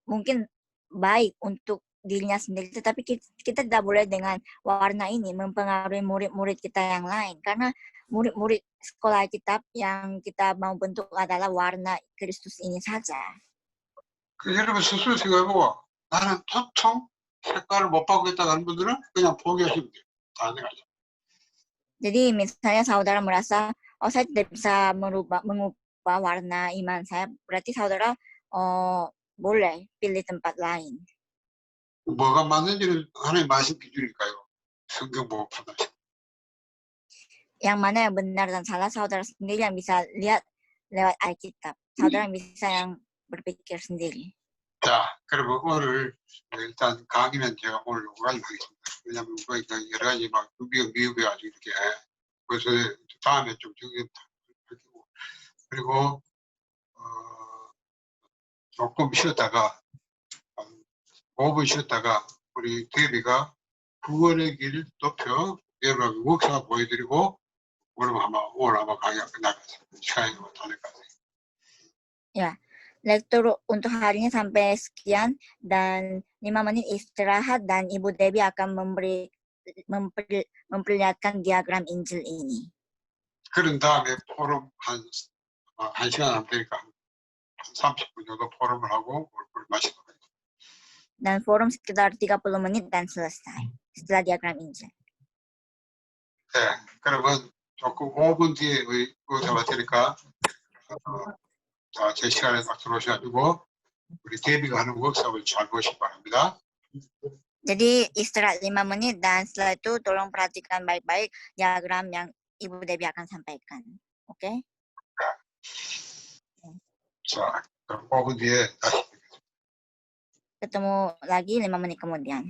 mungkin baik untuk dirinya sendiri, tetapi kita tidak boleh dengan warna ini mempengaruhi murid-murid kita yang lain. Karena murid-murid sekolah kitab yang kita mau bentuk adalah warna Kristus ini saja. 여러분 스스로 생각해보고 나는 도통 색깔을 못 바꾸겠다고 하는 분들은 그냥 포기하시면 돼요. 다른 데 가죠. Jadi misalnya saudara merasa, saya tidak bisa mengubah warna iman saya, berarti saudara boleh pilih tempat lain. 뭐가 맞는지는 하나님 말씀 기준이니까요. 성경 보고 판단하세요. Yang mana yang benar dan salah saudara sendiri yang bisa lihat lewat Alkitab. Saudara yang bisa yang berpikir sendiri. 자, 그러면 오늘 일단 강의는 제가 오늘 여기까지 하겠습니다. 왜냐하면 여러 가지 막 미흡해가지고 이렇게 그래서 다음에 좀 정리 부탁드리고 그리고 조금 쉬었다가 5분 쉬었다가 우리 데비가 구원의 길 높여 여러분 워크숍 보여드리고 오늘 아마 강의가 끝날 것 같습니다. 시간이 다 될 것 같아요. Ya, lektur untuk hari ini sampai sekian dan 5 menit istirahat dan Ibu Debbie akan memperlihatkan diagram Injil ini. 그런 다음에 포럼 한 시간 안 되니까 한 30분 정도 포럼을 하고 얼굴 마시도록 하겠습니다. Dan forum sekitar 30 menit dan selesai setelah diagram Injil. 네, 그러면 조금 5분 뒤에 의사 맡으니까 제 시간에 딱 들어오셔가지고 우리 데뷔가 하는 워크숍을 잘 보시기 바랍니다. Jadi istirahat 5 menit dan setelah itu tolong perhatikan baik-baik diagram yang Ibu Debbie akan sampaikan. Oke? 자, 그럼 5분 뒤에 다시 Ketemu lagi 5 menit kemudian.